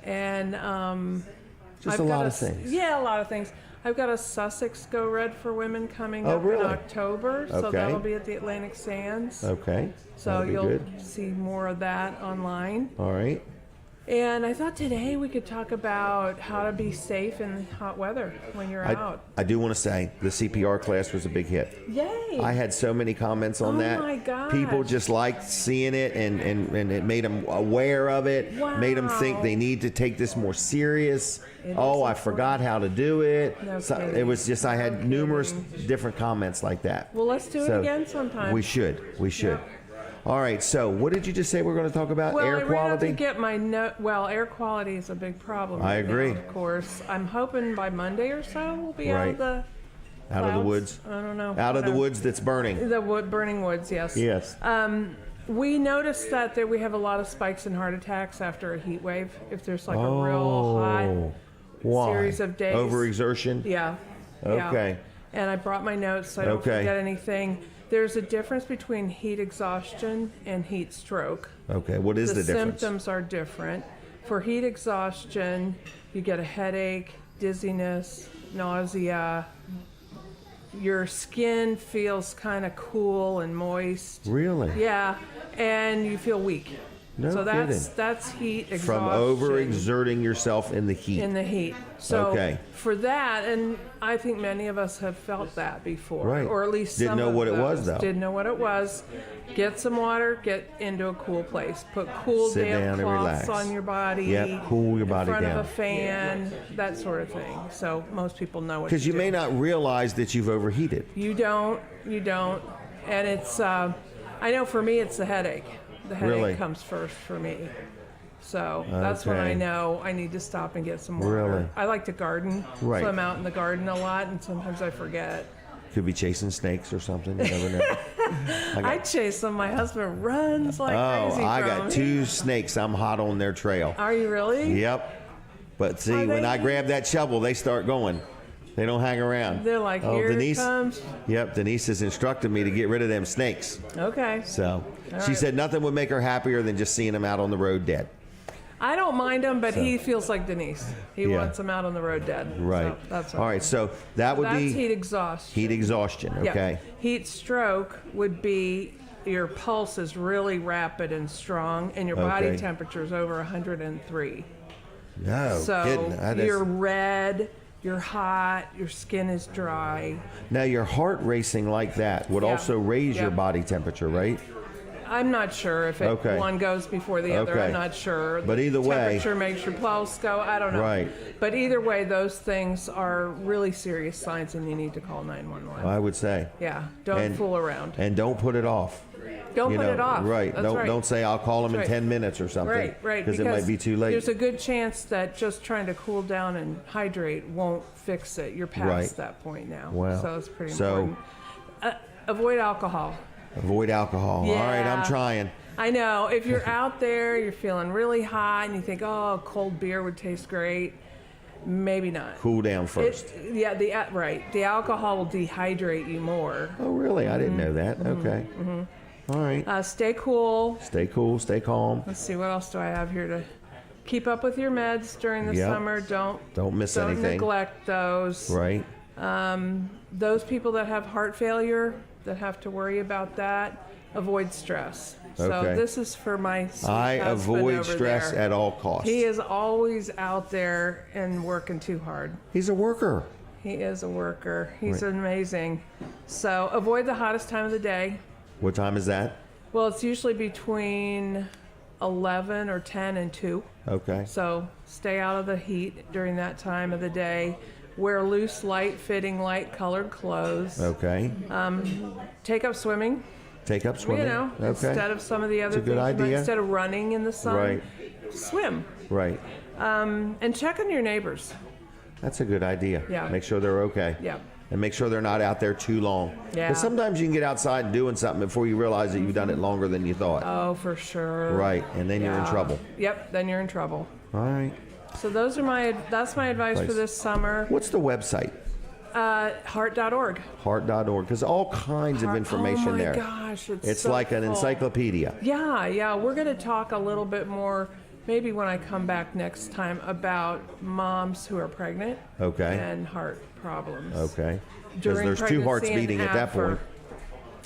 And Just I've a got lot of things. Yeah, a lot of things. I've got a Sussex Go Red for Women coming Oh, up really? in October, so Okay. that'll be at the Atlantic Sands. Okay. So That'll be you'll good. see more of that online. All right. And I thought today we could talk about how to be safe in hot weather when you're out. I do want to say the CPR class was a big hit. Yay! I had so many comments on Oh that. my gosh. People just liked seeing it, and it made them aware of it, made them think Wow. they need to take this more serious. It Oh, is I forgot how to do it. No So kidding. it was just, I had No numerous kidding. different comments like that. Well, let's do it So again sometime. We should. We should. All right. So what did you just say we're going to talk about? Well, Air I ran out quality? to get my note. Well, air quality is a big problem. I right now, agree. of course, I'm hoping by Monday or so we'll be out Right. of the Out of the clouds. woods? I don't know. Out of the woods that's burning. The burning woods. Yes. Yes. We noticed that we have a lot of spikes in heart attacks after a heat wave. If there's like a real Oh. hot Why? series of days. Overexertion? Yeah. Yeah. Okay. And I brought my notes so I don't Okay. forget anything. There's a difference between heat exhaustion and heat stroke. Okay. What is the difference? Symptoms are different. For heat exhaustion, you get a headache, dizziness, nausea. Your skin feels kind of cool and moist. Really? Yeah, and you feel weak. No so that's kidding. that's heat exhaustion. From overexerting yourself in the heat. In the heat. So Okay. for that, and I think many of us have felt that before, Right. or at least Didn't some know of what it was, us though. Didn't know what it was. Get some water. Get into a cool place. Put cool Sit damp down and cloths relax. on your body. Yep, cool your body in front down. of a fan, that sort of thing. So most people know what. Because to you may do. not realize that you've overheated. You don't, and it's. I know for me, it's the headache. The headache Really? comes first for me. So that's when I Okay. know I need to stop and get some water. Really? I like to garden, Right. so I'm out in the garden a lot, and sometimes I forget. Could be chasing snakes or something. You never know. I chase them. My husband runs like crazy I from got me. 2 snakes. I'm hot on their trail. Are you really? Yep. But see, Are when they? I grab that shovel, they start going. They don't hang around. They're like, oh, here Denise, it comes. Yep, Denise has instructed me to get rid of them snakes. Okay. So All she right. said nothing would make her happier than just seeing them out on the road dead. I don't mind him, but So- he feels like Denise. He Yeah. wants them out on the road dead. Right. So that's all right. So that would That's be heat exhaustion. heat exhaustion. Yeah. Okay. Heat stroke would be your pulse is really rapid and strong, and your body Okay. temperature is over 103. No so kidding. That is- you're red, you're hot, your skin is dry. Now your heart racing like that would Yeah. also raise your Yeah. body temperature, right? I'm not sure if Okay. one goes before the other. Okay. I'm not sure. But either way- temperature makes your pulse go. I don't know. Right. But either way, those things are really serious signs, and you need to call 911. I would say. Yeah. Don't And- fool around. And don't put it off. Don't You put know, it off. Right. That's don't right. don't say I'll call them in That's right. 10 minutes or something. Right. Because it might be too late. There's a good chance that just trying to cool down and hydrate won't fix it. You're past Right. that point now. Wow. So it's pretty So- important. Avoid alcohol. Avoid alcohol. All right, I'm Yeah. trying. I know. If you're out there, you're feeling really hot, and you think, oh, a cold beer would taste great, maybe not. Cool down first. Right. The alcohol will dehydrate you more. Oh, really? I didn't know that. Okay. All right. Stay cool. Stay cool. Stay calm. Let's see, what else do I have here to keep up with your meds during the Yep. summer? Don't miss don't anything. neglect those. Right. Those people that have heart failure, that have to worry about that. Avoid stress. So Okay. this is for my sweet I husband avoid over stress there. at all costs. He is always out there and working too hard. He's a worker. He is a worker. He's Right. amazing. So avoid the hottest time of the day. What time is that? Well, it's usually between 11 or 10 and 2. Okay. So stay out of the heat during that time of the day. Wear loose, light-fitting, light-colored clothes. Okay. Take up swimming. Take up swimming. You know, okay. instead of some of the other It's a good things. you might- idea. Instead of running in the sun, Right. swim. Right. And check on your neighbors. That's a good idea. Yeah. Make sure they're okay. Yeah. And make sure they're not out there too long. Yeah. Because sometimes you can get outside and doing something before you realize that you've done it longer than you thought. Oh, for sure. Right. And then you're in Yeah. trouble. Yep, then you're in trouble. All right. So that's my advice for Nice. this summer. What's the website? Heart.org. Heart.org. Because all kinds of information oh my there. gosh, It's so like an full. encyclopedia. Yeah. We're going to talk a little bit more, maybe when I come back next time, about moms who are pregnant Okay. and heart problems. Okay. Because During there's two hearts pregnancy and beating at that point.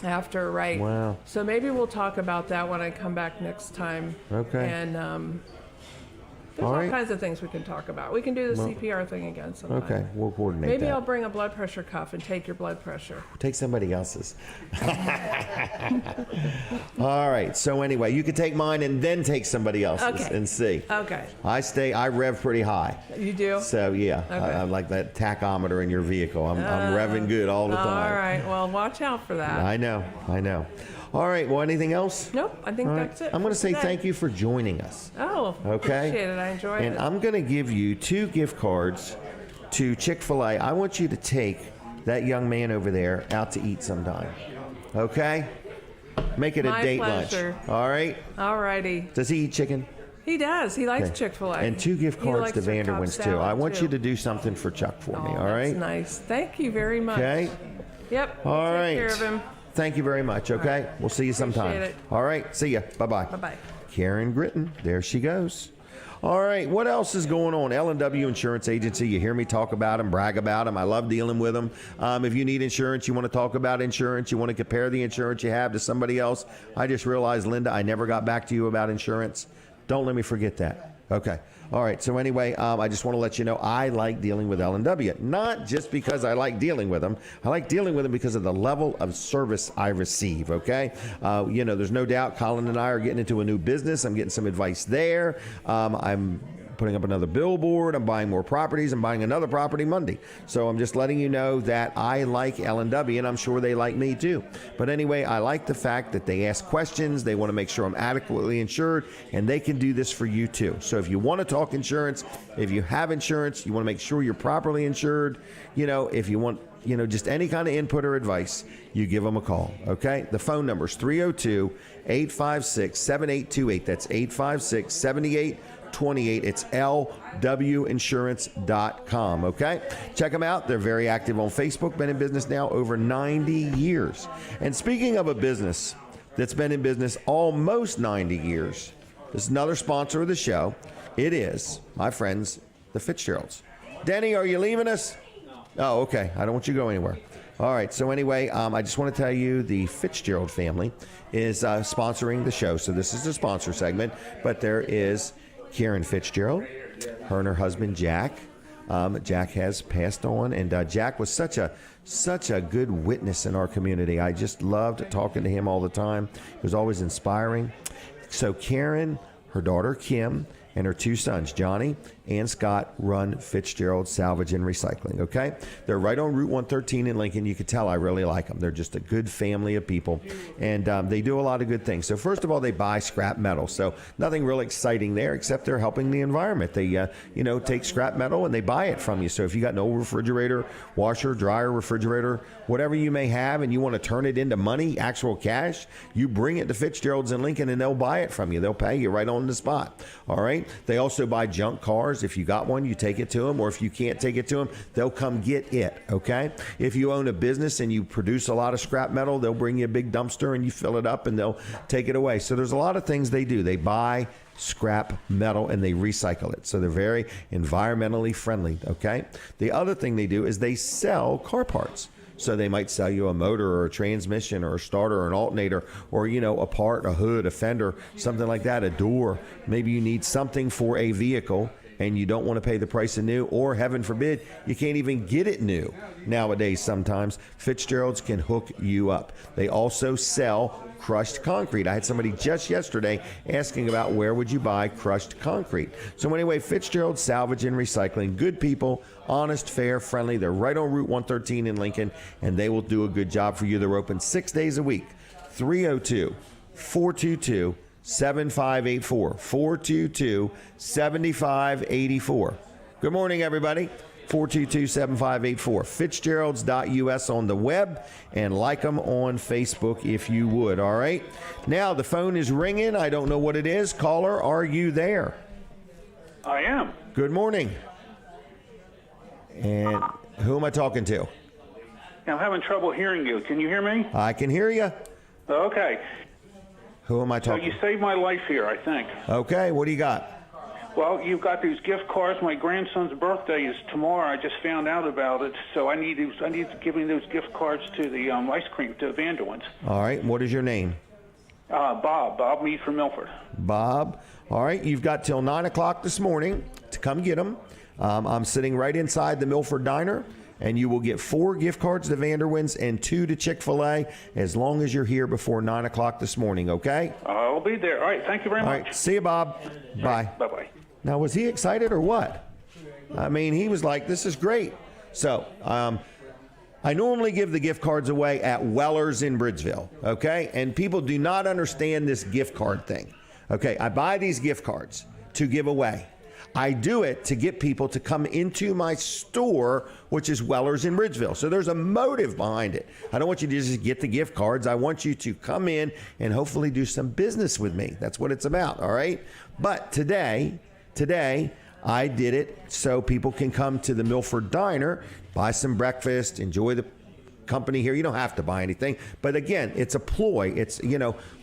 After, right. Wow. So maybe we'll talk about that when I come back next time. Okay. And there's All all right. kinds of things we can talk about. We can do the Well, CPR thing again sometime. Okay. We'll coordinate Maybe that. I'll bring a blood pressure cuff and take your blood pressure. Take somebody else's. All right. So anyway, you could take mine and then take somebody else's Okay. and see. Okay. I rev pretty high. You do? So yeah, Okay. I'm like that tachometer in your vehicle. I'm revving good all the time. All right. Well, watch out for that. I know. All right. Well, anything else? Nope. I think All right. that's it. I'm going to say today. thank you for joining us. Oh, Okay. appreciate it. I enjoyed And it. I'm going to give you 2 gift cards to Chick-fil-A. I want you to take that young man over there out to eat sometime. Okay? Make it a My date pleasure. lunch. All right? All righty. Does he eat chicken? He does. He likes Okay. Chick-fil-A. And 2 gift He cards likes to their Cobb Vanderwin's too. salad, I want too. you to do something for Chuck for me. Oh, All right? That's nice. Thank you very much. Okay? Yep. All Take right. care of him. Thank you very much. Okay? We'll see you sometime. Appreciate it. All right. See ya. Bye-bye. Bye-bye. Karen Gritton. There she goes. All right. What else is going on? L&W Insurance Agency. You hear me talk about them, brag about them. I love dealing with them. If you need insurance, you want to talk about insurance, you want to compare the insurance you have to somebody else. I just realized, Linda, I never got back to you about insurance. Don't let me forget that. Okay. All right. So anyway, I just want to let you know I like dealing with L&W. Not just because I like dealing with them. I like dealing with them because of the level of service I receive. Okay. There's no doubt Colin and I are getting into a new business. I'm getting some advice there. I'm putting up another billboard. I'm buying more properties. I'm buying another property Monday. So I'm just letting you know that I like L&W, and I'm sure they like me too. But anyway, I like the fact that they ask questions. They want to make sure I'm adequately insured, and they can do this for you too. So if you want to talk insurance, if you have insurance, you want to make sure you're properly insured, if you want just any kind of input or advice, you give them a call, okay? The phone number is 302-856-7828. That's 856-7828. It's lwinsurance.com, okay? Check them out. They're very active on Facebook. Been in business now over 90 years. And speaking of a business that's been in business almost 90 years, this is another sponsor of the show. It is, my friends, the Fitzgeralds. Denny, are you leaving us? Oh, okay. I don't want you to go anywhere. All right. So anyway, I just want to tell you the Fitzgerald family is sponsoring the show. So this is the sponsor segment, but there is Karen Fitzgerald, her and her husband, Jack. Jack has passed on, and Jack was such a good witness in our community. I just loved talking to him all the time. It was always inspiring. So Karen, her daughter, Kim, and her 2 sons, Johnny and Scott, run Fitzgerald Salvage and Recycling, okay? They're right on Route 113 in Lincoln. You can tell I really like them. They're just a good family of people, and they do a lot of good things. So first of all, they buy scrap metal. So nothing real exciting there, except they're helping the environment. They, take scrap metal and they buy it from you. So if you got an old refrigerator, washer, dryer, refrigerator, whatever you may have, and you want to turn it into money, actual cash, you bring it to Fitzgerald's in Lincoln and they'll buy it from you. They'll pay you right on the spot, all right? They also buy junk cars. If you got one, you take it to them, or if you can't take it to them, they'll come get it, okay? If you own a business and you produce a lot of scrap metal, they'll bring you a big dumpster and you fill it up and they'll take it away. So there's a lot of things they do. They buy scrap metal and they recycle it. So they're very environmentally friendly, okay? The other thing they do is they sell car parts. So they might sell you a motor or a transmission or a starter or an alternator or, a part, a hood, a fender, something like that, a door. Maybe you need something for a vehicle and you don't want to pay the price of new, or heaven forbid, you can't even get it new nowadays sometimes. Fitzgerald's can hook you up. They also sell crushed concrete. I had somebody just yesterday asking about where would you buy crushed concrete. So anyway, Fitzgerald Salvage and Recycling, good people, honest, fair, friendly. They're right on Route 113 in Lincoln, and they will do a good job for you. They're open 6 days a week. 302-422-7584. 422-7584. Good morning, everybody. 422-7584. Fitzgeralds.us on the web, and like them on Facebook if you would. All right. Now the phone is ringing. I don't know what it is. Caller, are you there? I am. Good morning. And who am I talking to? I'm having trouble hearing you. Can you hear me? I can hear you. Okay. Who am I So talking you saved my life here, I think. Okay, what do you got? Well, you've got these gift cards. My grandson's birthday is tomorrow. I just found out about it, so I need to give me those gift cards to the ice cream, to Vanderwin's. All right, what is your name? Bob Mead from Milford. Bob. All right, you've got till 9 o'clock this morning to come get them. I'm sitting right inside the Milford Diner, and you will get 4 gift cards to Vanderwin's and 2 to Chick-fil-A as long as you're here before 9 o'clock this morning, okay? I'll be there. All right, thank you very All much. right, see you, Bob. Bye. Bye-bye. Now, was he excited or what? I mean, he was like, this is great. So, I normally give the gift cards away at Weller's in Bridgeville, okay? And people do not understand this gift card thing, okay? I buy these gift cards to give away. I do it to get people to come into my store, which is Weller's in Bridgeville. So there's a motive behind it. I don't want you to just get the gift cards. I want you to come in and hopefully do some business with me. That's what it's about, all right? But today, I did it so people can come to the Milford Diner, buy some breakfast, enjoy the company here. You don't have to buy anything. But again, it's a ploy. It's,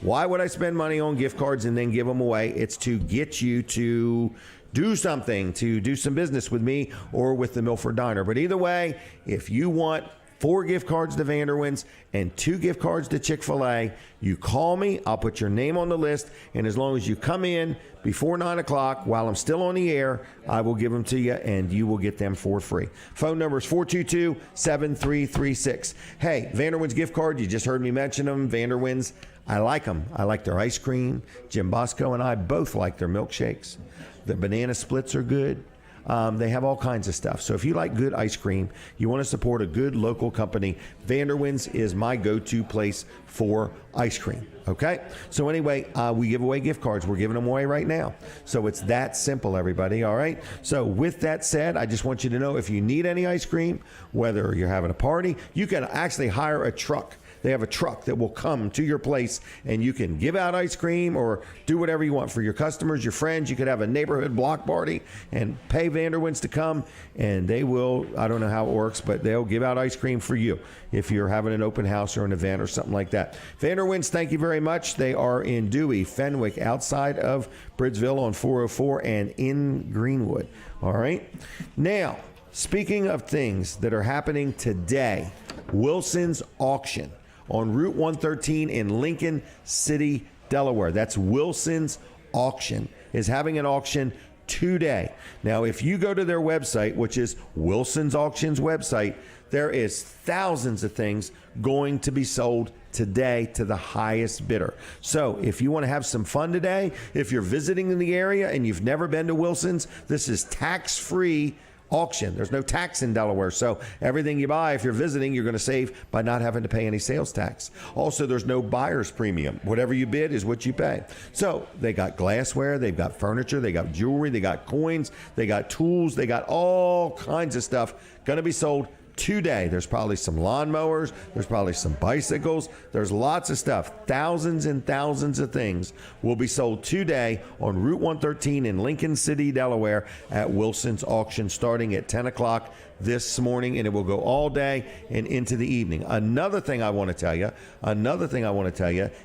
why would I spend money on gift cards and then give them away? It's to get you to do something, to do some business with me or with the Milford Diner. But either way, if you want 4 gift cards to Vanderwin's and 2 gift cards to Chick-fil-A, you call me, I'll put your name on the list, and as long as you come in before 9 o'clock while I'm still on the air, I will give them to you, and you will get them for free. Phone number is 422-7336. Hey, Vanderwin's gift card, you just heard me mention them, Vanderwin's. I like them. I like their ice cream. Jim Bosco and I both like their milkshakes. The banana splits are good. They have all kinds of stuff. So if you like good ice cream, you want to support a good local company, Vanderwin's is my go-to place for ice cream. Okay? So anyway, we give away gift cards. We're giving them away right now. So it's that simple, everybody. All right? So with that said, I just want you to know if you need any ice cream, whether you're having a party, you can actually hire a truck. They have a truck that will come to your place, and you can give out ice cream or do whatever you want for your customers, your friends. You could have a neighborhood block party and pay Vanderwin's to come, and they will, I don't know how it works, but they'll give out ice cream for you if you're having an open house or an event or something like that. Vanderwin's, thank you very much. They are in Dewey, Fenwick, outside of Bridgeville on 404 and in Greenwood. All right? Now, speaking of things that are happening today, Wilson's Auction on Route 113 in Lincoln City, Delaware. That's Wilson's Auction, is having an auction today. Now, if you go to their website, which is Wilson's Auction's website, there is thousands of things going to be sold today to the highest bidder. So if you want to have some fun today, if you're visiting in the area and you've never been to Wilson's, this is tax-free auction. There's no tax in Delaware, so everything you buy, if you're visiting, you're going to save by not having to pay any sales tax. Also, there's no buyer's premium. Whatever you bid is what you pay. So they got glassware, they've got furniture, they got jewelry, they got coins, they got tools, they got all kinds of stuff going to be sold today. There's probably some lawnmowers, there's probably some bicycles, there's lots of stuff. Thousands and thousands of things will be sold today on Route 113 in Lincoln City, Delaware at Wilson's Auction starting at 10 o'clock this morning, and it will go all day and into the evening. Another thing I want to tell you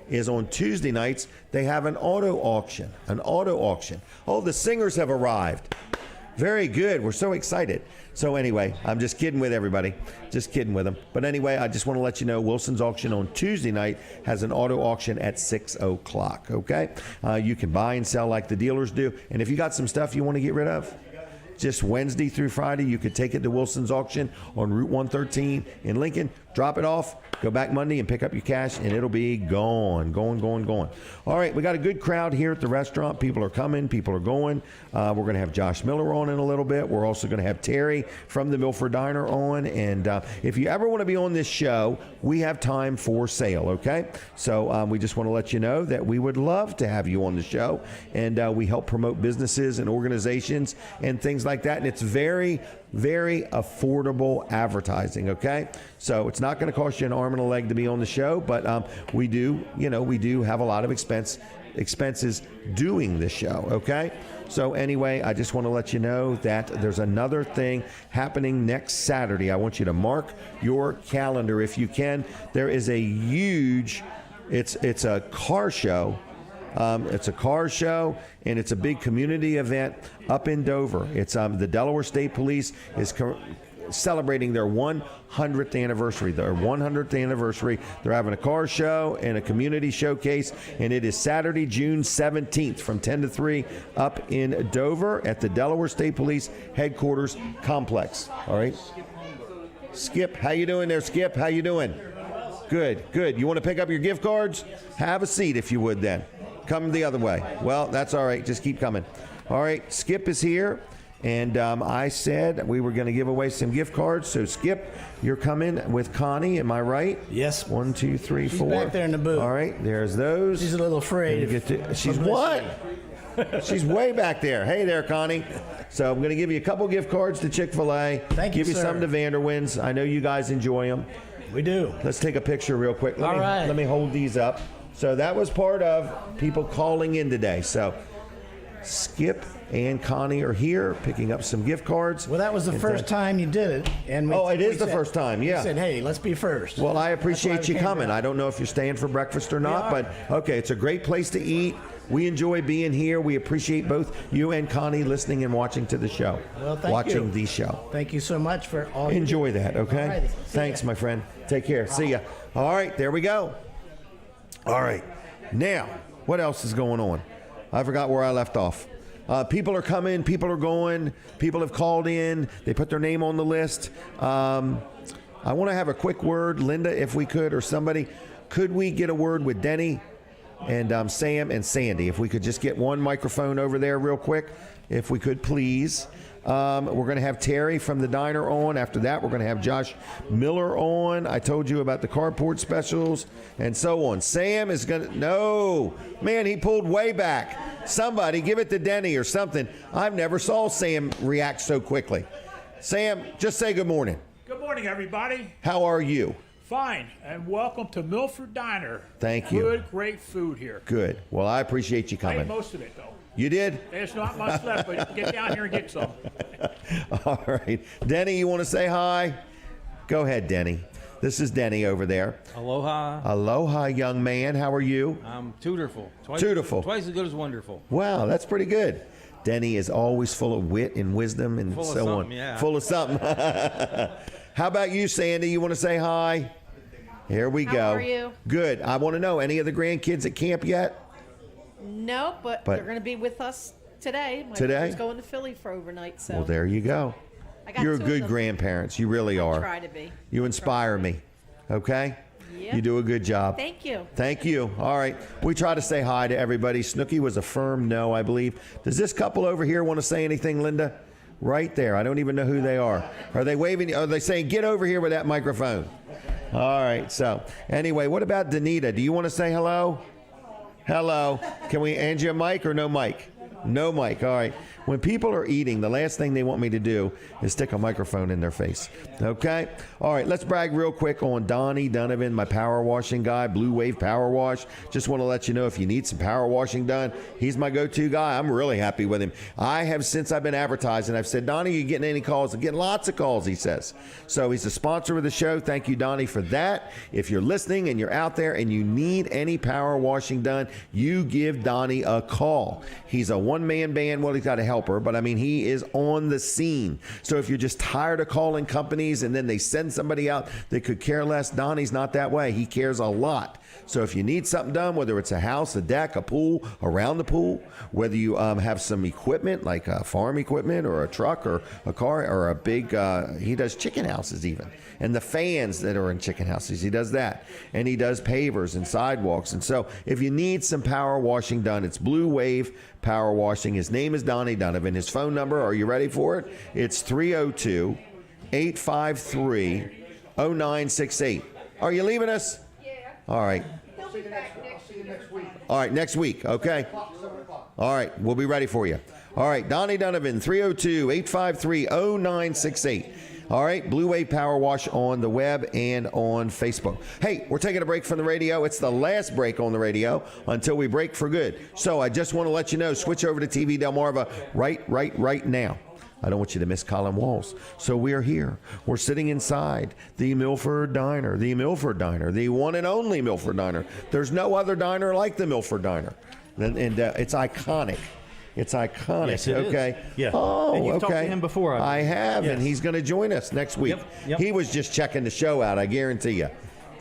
is on Tuesday nights, they have an auto auction. Oh, the singers have arrived. Very good. We're so excited. So anyway, I'm just kidding with everybody. Just kidding with them. But anyway, I just want to let you know Wilson's auction on Tuesday night has an auto auction at 6 o'clock, okay? You can buy and sell like the dealers do. And if you got some stuff you want to get rid of, just Wednesday through Friday, you could take it to Wilson's auction on Route 113 in Lincoln, drop it off, go back Monday and pick up your cash, and it'll be gone. All right, we got a good crowd here at the restaurant. People are coming, people are going. We're going to have Josh Miller on in a little bit. We're also going to have Terri from the Milford Diner on. And if you ever want to be on this show, we have time for sale, okay? So we just want to let you know that we would love to have you on the show. And we help promote businesses and organizations and things like that. And it's very, very affordable advertising, okay? So it's not going to cost you an arm and a leg to be on the show, but we do have a lot of expenses doing this show, okay? So anyway, I just want to let you know that there's another thing happening next Saturday. I want you to mark your calendar if you can. There is a huge, it's a car show. It's a car show, and it's a big community event up in Dover. It's the Delaware State Police is celebrating their 100th anniversary. Their 100th anniversary. They're having a car show and a community showcase, and it is Saturday, June 17th from 10 to 3 up in Dover at the Delaware State Police Headquarters Complex. All right. Skip, how you doing there, Skip? How you doing? Good. You want to pick up your gift cards? Have a seat if you would then. Come the other way. Well, that's all right. Just keep coming. All right. Skip is here. And I said we were going to give away some gift cards. So, Skip, you're coming with Connie. Am I right? Yes. 1, 2, 3, 4. She's back there in the booth. All right. There's those. She's a little afraid. She's what? She's way back there. Hey there, Connie. So I'm going to give you a couple gift cards to Chick-fil-A. Thank you, Give you sir. some to Vanderwinds. I know you guys enjoy them. We do. Let's take a picture real quick. All right. Let me hold these up. So that was part of people calling in today. So Skip and Connie are here picking up some gift cards. Well, that was the first time you did it. And it is the first time, yeah. We said, hey, let's be first. Well, I appreciate That's why you we came coming. down. I don't know if you're staying for breakfast or not, but okay, it's a great place to eat. We enjoy being here. We appreciate both you and Connie listening and watching to the show. Well, thank you. Watching the show. Thank you so much for all you Enjoy do. that, okay? All righty. See Thanks, ya. my friend. Take care. See ya. All right, there we go. All right. Now, what else is going on? I forgot where I left off. People are coming. People are going. People have called in. They put their name on the list. I want to have a quick word, Linda, if we could, or somebody. Could we get a word with Denny and Sam and Sandy? If we could just get one microphone over there real quick, if we could, please. We're going to have Terri from the diner on. After that, we're going to have Josh Miller on. I told you about the carport specials and so on. Sam is going to... No. Man, he pulled way back. Somebody give it to Denny or something. I've never saw Sam react so quickly. Sam, just say good morning. Good morning, everybody. How are you? Fine, and welcome to Milford Diner. Thank you. Good, great food here. Good. Well, I appreciate you I ate coming. most of it, though. You did? There's not much left, but get down here and get some. All right. Denny, you want to say hi? Go ahead, Denny. This is Denny over there. Aloha. Aloha, young man. How are you? I'm tutorful. Tutorful. Twice as good as wonderful. Wow, that's pretty good. Denny is always full of wit and wisdom and Full of so on. something, yeah. Full of something. How about you, Sandy? You want to say hi? Here we go. How are you? Good. I want to know, any of the grandkids at camp yet? No, but they're going to be with us today. My Today? brother's going to Philly for overnight, so Well, there you go. I got You're a two of good them. grandparents. You really are. try to be. You inspire me. Okay? Yep. You do a good job. Thank you. Thank you. All right. We try to say hi to everybody. Snooki was a firm no, I believe. Does this couple over here want to say anything, Linda? Right there. I don't even know who they are. Are they waving? Are they saying, get over here with that microphone? All right. So, anyway, what about Danita? Do you want to say hello? Hello. Can we hand you a mic or no mic? No mic. All right. When people are eating, the last thing they want me to do is stick a microphone in their face. Okay? All right, let's brag real quick on Donnie Donovan, my power washing guy, Blue Wave Power Wash. Just want to let you know, if you need some power washing done, he's my go-to guy. I'm really happy with him. I have, since I've been advertising, I've said, Donnie, you getting any calls? I'm getting lots of calls, he says. So he's a sponsor of the show. Thank you, Donnie, for that. If you're listening and you're out there and you need any power washing done, you give Donnie a call. He's a one-man band. Well, he's got a helper, but I mean, he is on the scene. So if you're just tired of calling companies and then they send somebody out that could care less, Donnie's not that way. He cares a lot. So if you need something done, whether it's a house, a deck, a pool, around the pool, whether you have some equipment like farm equipment or a truck or a car or a big, he does chicken houses even. And the fans that are in chicken houses, he does that. And he does pavers and sidewalks. And so if you need some power washing done, it's Blue Wave Power Washing. His name is Donnie Donovan. His phone number, are you ready for it? It's 302-853-0968. Are you leaving us? All right. All right, next week. Okay. All right, we'll be ready for you. All right, Donnie Donovan, 302-853-0968. All right, Blue Wave Power Wash on the web and on Facebook. Hey, we're taking a break from the radio. It's the last break on the radio until we break for good. So I just want to let you know, switch over to TV Delmarva right now. I don't want you to miss Colin Walls. So we are here. We're sitting inside the Milford Diner, the one and only Milford Diner. There's no other diner like the Milford Diner. And it's iconic. It's iconic. Yes, it okay. Is. Yeah. Oh, and you've okay. talked to him before. I have, yes. and he's going to join us next week. Yep. He was just checking the show out, I guarantee you,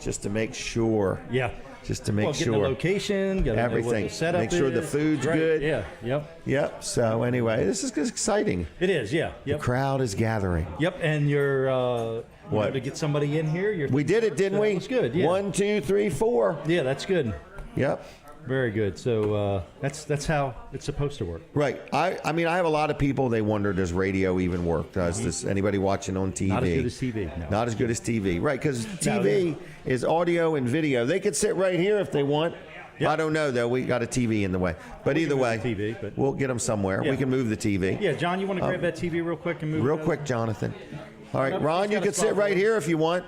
just to make sure. Yeah. Just to make get sure. the location, get everything. What the setup make sure is. the food's right. good. Yeah. Yep. Yep. So anyway, this is exciting. It is. Yeah. Yep. The crowd is gathering. Yep. And you're what to get somebody in here. We did it, didn't we? That was good. Yeah. 1, 2, 3, 4. Yeah, that's good. Yep. Very good. So that's how it's supposed to work. Right. I mean, I have a lot of people. They wonder, does radio even work? Does this anybody watching on TV? Not as good as TV. No. Not as good as TV. Right. Because TV is audio and video. They could sit right here if they want. Yep. I don't know though. We got a TV in the way. But either way, TV, but we'll get them somewhere. Yeah. We can move the TV. Yeah, John, you want to grab that TV real quick and move? Real quick, Jonathan. All right, Ron, you can sit right here if you want.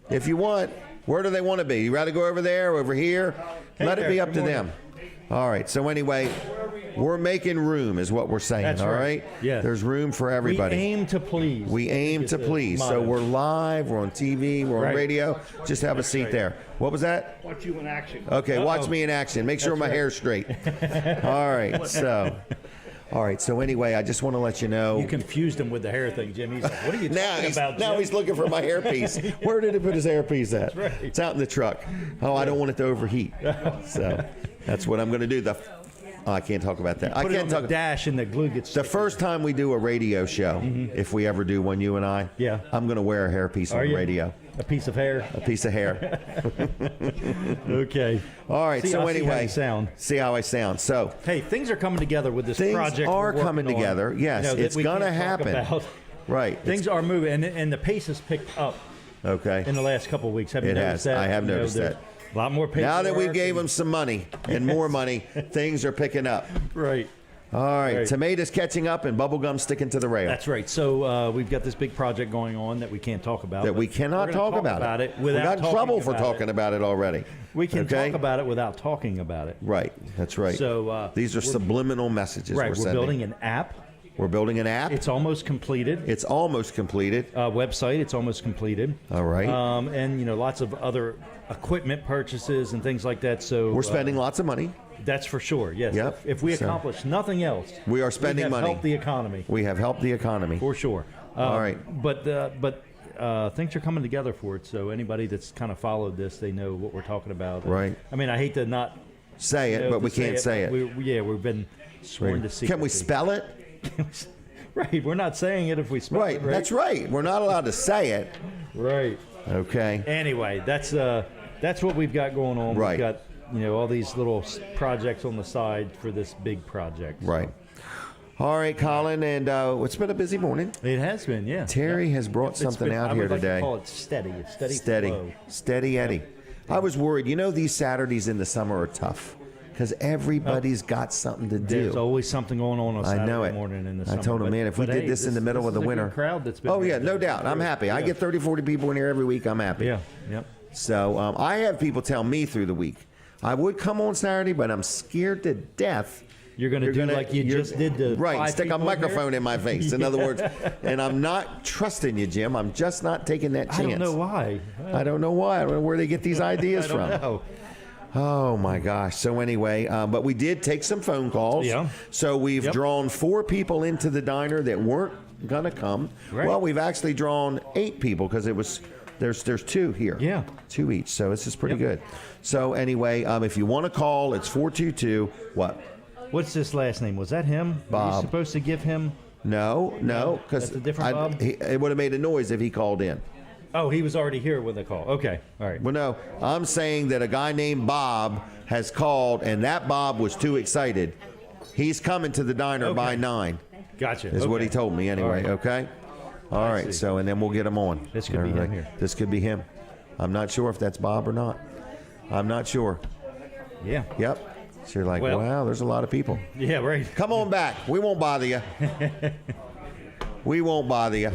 If you want. Where do they want to be? You rather go over there, over here? Let it be up to them. All right. So anyway, we're making room is what we're saying. That's all right. Yeah. There's room for everybody. We aim to please. We aim to please. So we're live. We're on TV. We're on radio. Just have a seat there. What was that? Watch you in action. Okay. Watch me in action. Make sure my hair's straight. All right. So. All right, so anyway, I just want to let you know. You confused him with the hair thing, Jim. He's like, what are you talking about, Jim? Now he's looking for my hairpiece. Where did he put his hairpiece at? Right. It's out in the truck. Oh, I don't want it to overheat. So that's what I'm going to do. I can't talk about that. I Put it can't on talk. the dash and the glue gets. The first time we do a radio show, if we ever do one, you and I, I'm going to wear a hairpiece on the radio. A piece of hair. A piece of hair. Okay. All right. So anyway, see how I sound. So hey, things are coming together with this project. Things are coming together. Yes, it's going to happen. Right. Things are moving, and the pace has picked up. Okay. In the last couple of weeks, have you has. noticed that? I have noticed that. A lot more paperwork. Now that we gave them some money and more money, things are picking up. Right. All right. Tomatoes catching up and bubblegum sticking to the rail. That's right. So we've got this big project going on that we can't talk about. That we cannot talk about it. We got in trouble for talking about it already. We can talk about it without talking about it. Right. That's right. So these are subliminal messages. Right. We're sending. Building an app. We're building an app. It's almost completed. It's almost completed. Website. It's almost completed. All right. And lots of other equipment purchases and things like that. So we're spending lots of money. That's for sure. Yes. Yep. If we accomplish nothing else, we are spending money. We have helped the economy. We have helped the economy for sure. All right. But things are coming together for it. So anybody that's kind of followed this, they know what we're talking about. Right. I mean, I hate to not say it, but we can't say it. We've been sworn to secrecy. Can we spell it? Right. We're not saying it if we spell it. Right. That's right. We're not allowed to say it. Right. Okay. Anyway, that's what we've got going on. Right. We've got all these little projects on the side for this big project. Right. All right, Colin, and it's been a busy morning. It has been, yeah. Terri has brought something out here today. I would like to call it steady. It's steady flow. Steady Eddie. I was worried. These Saturdays in the summer are tough because everybody's got something to do. There's always something going on Saturday morning in the summer. I told him, man, if we did this in the middle of the winter. Good crowd that's been no doubt. I'm happy. Yeah. I get 30, 40 people in here every week. I'm happy. Yeah, yep. So I have people tell me through the week, I would come on Saturday, but I'm scared to death. You're going to do like you just did to stick a microphone in my face. In other words, and I'm not trusting you, Jim. I'm just not taking that chance. I don't know why. I don't know why. I don't know where they get these ideas from. Know. Oh my gosh. So anyway, but we did take some phone calls. Yeah. So we've drawn 4 people into the diner that weren't gonna come. Right. Well, we've actually drawn 8 people because it was there's 2 here. Yeah. 2 each. So this is pretty good. So anyway, if you want to call, it's 422 what? What's this last name? Was that him? Were you Bob. supposed to give him? No, because That's a different Bob? it would have made a noise if he called in. Oh, he was already here when they called. Okay, all right. Well, no, I'm saying that a guy named Bob has called, and that Bob was too excited. He's coming to the diner by 9. Gotcha. Is what he told me anyway. All right. Okay. All right. see. So, and then we'll get him on. This could be him All right. here. This could be him. I'm not sure if that's Bob or not. I'm not sure. Yeah. Yep. So you're like, Well- wow, there's a lot of people. Yeah, right. Come on back. We won't bother you. We won't bother you.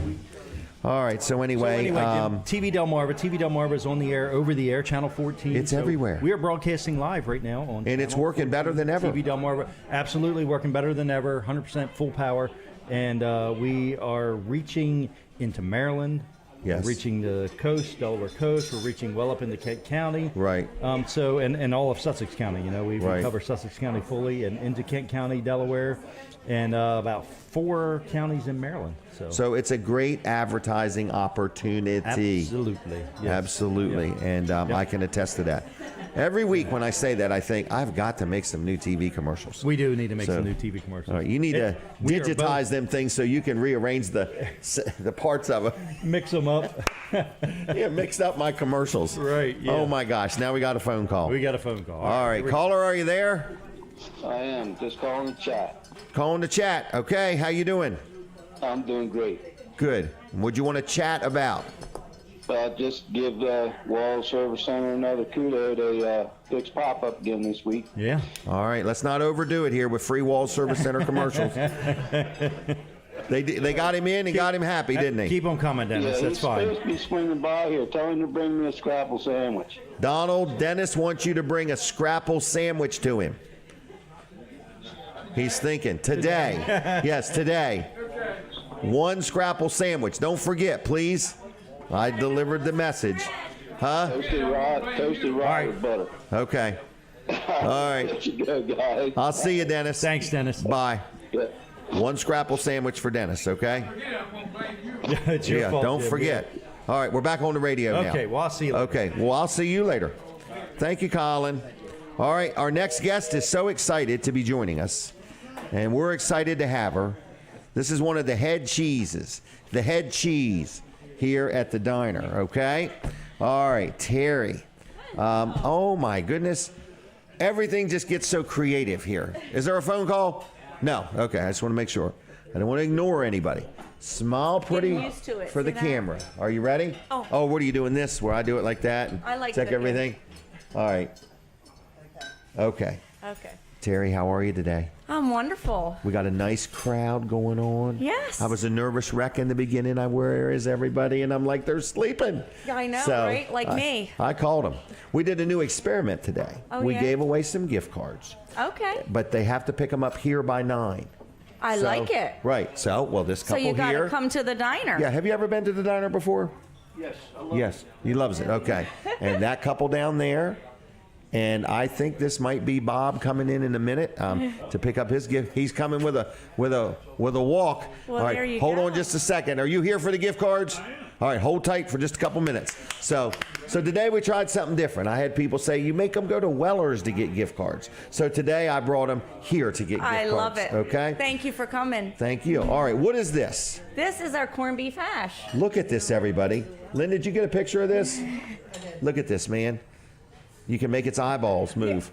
All right. So anyway, Jim, TV Delmarva. TV Delmarva is on the air, over the air, Channel 14. It's everywhere. We are broadcasting live right now on. And it's Channel working 14, better than ever. TV Delmarva, absolutely working better than ever. 100% full power, and we are reaching into Maryland. Yes. We're reaching the coast, Delaware coast. We're reaching well up into Kent County. Right. So and all of Sussex County. You know, we Right. cover Sussex County fully, and into Kent County, Delaware, and about 4 counties in Maryland. So it's a great advertising opportunity. Absolutely. Yes. Absolutely. Yep. And I can attest to that. Every week when I say that, I think I've got to make some new TV commercials. We do need to make some new TV commercials. All right, you need to we are digitize them things so you can rearrange the parts of it. Mix them up. Yeah, mixed up my commercials. Right, yeah. Oh my gosh, now we got a phone call. We got a phone call. All right, caller, are you there? I am. Just calling to chat. Calling to chat. Okay, how you doing? I'm doing great. Good. What'd you want to chat about? Just give the Wall Service Center another kudo. They fixed pop-up again this week. Yeah. All right, let's not overdo it here with free Wall Service Center commercials. They got him in and got him happy, didn't they? Keep on coming, Dennis. Yeah, That's he's fine. supposed to be swinging by here. Tell him to bring me a scrapple sandwich. Donald, Dennis wants you to bring a scrapple sandwich to him. He's thinking today. Yes, today. 1 scrapple sandwich. Don't forget, please. I delivered the message. Huh? Toasted rye with butter. Okay. All right. There you go, guys. I'll see you, Dennis. Thanks, Dennis. Bye. Yeah. 1 scrapple sandwich for Dennis, okay? It's your fault, don't Jim. forget. All right, we're back on the radio now. Okay, well, I'll see you later. Okay, well, I'll see you later. Thank you, Colin. All right, our next guest is so excited to be joining us, and we're excited to have her. This is one of the head cheeses, the head cheese here at the diner, okay? All right, Terri. Oh, my goodness. Everything just gets so creative here. Is there a phone call? No. Okay, I just want to make sure. I don't want to ignore anybody. Smile pretty used to it, for the see that? camera. Are you ready? Oh. What are you doing this, where I do it like that and I like check cooking. everything? All right. Okay. Okay. Terri, how are you today? I'm wonderful. We got a nice crowd going on. Yes. I was a nervous wreck in the beginning. Where is everybody? And I'm like, they're sleeping. I know, So, right? Like me. I called them. We did a new experiment today. Oh, we yeah? gave away some gift cards, Okay. but they have to pick them up here by 9. I like it. Right. So, well, this So couple you got here. to come to the diner. Yeah. Have you ever been to the diner before? Yes. Yes. He loves it. Okay. And that couple down there. And I think this might be Bob coming in a minute to pick up his gift. He's coming with a walk. Well, All right, there you hold go. on just a second. Are you here for the gift cards? All right, hold tight for just a couple minutes. So today we tried something different. I had people say you make them go to Weller's to get gift cards. So today I brought them here to get gift cards. I love it. Okay. Thank you for coming. Thank you. All right, what is this? This is our corned beef hash. Look at this, everybody. Lynn, did you get a picture of this? Look at this, man. You can make its eyeballs move.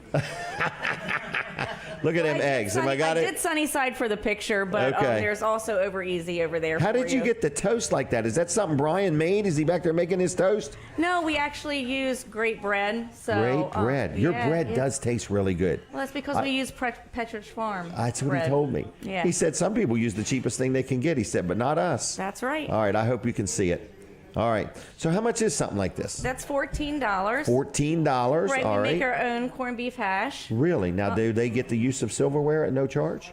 Look at them eggs. Have I got I it? did sunny side for the picture, but Okay. there's also over easy over there. How for did you get the toast like that? Is that something Brian made? Is he back there making his toast? No, we actually use great bread. So Great bread. Your yeah, bread it's- does taste really good. Well, that's because we use Petridge Farm. That's what bread. he told me. Yeah. He said some people use the cheapest thing they can get. He said, but not us. That's right. All right. I hope you can see it. All right. So how much is something like this? That's $14. $14. Right, All we make right. our own corned beef hash. Really? Now, do they get the use of silverware at no charge?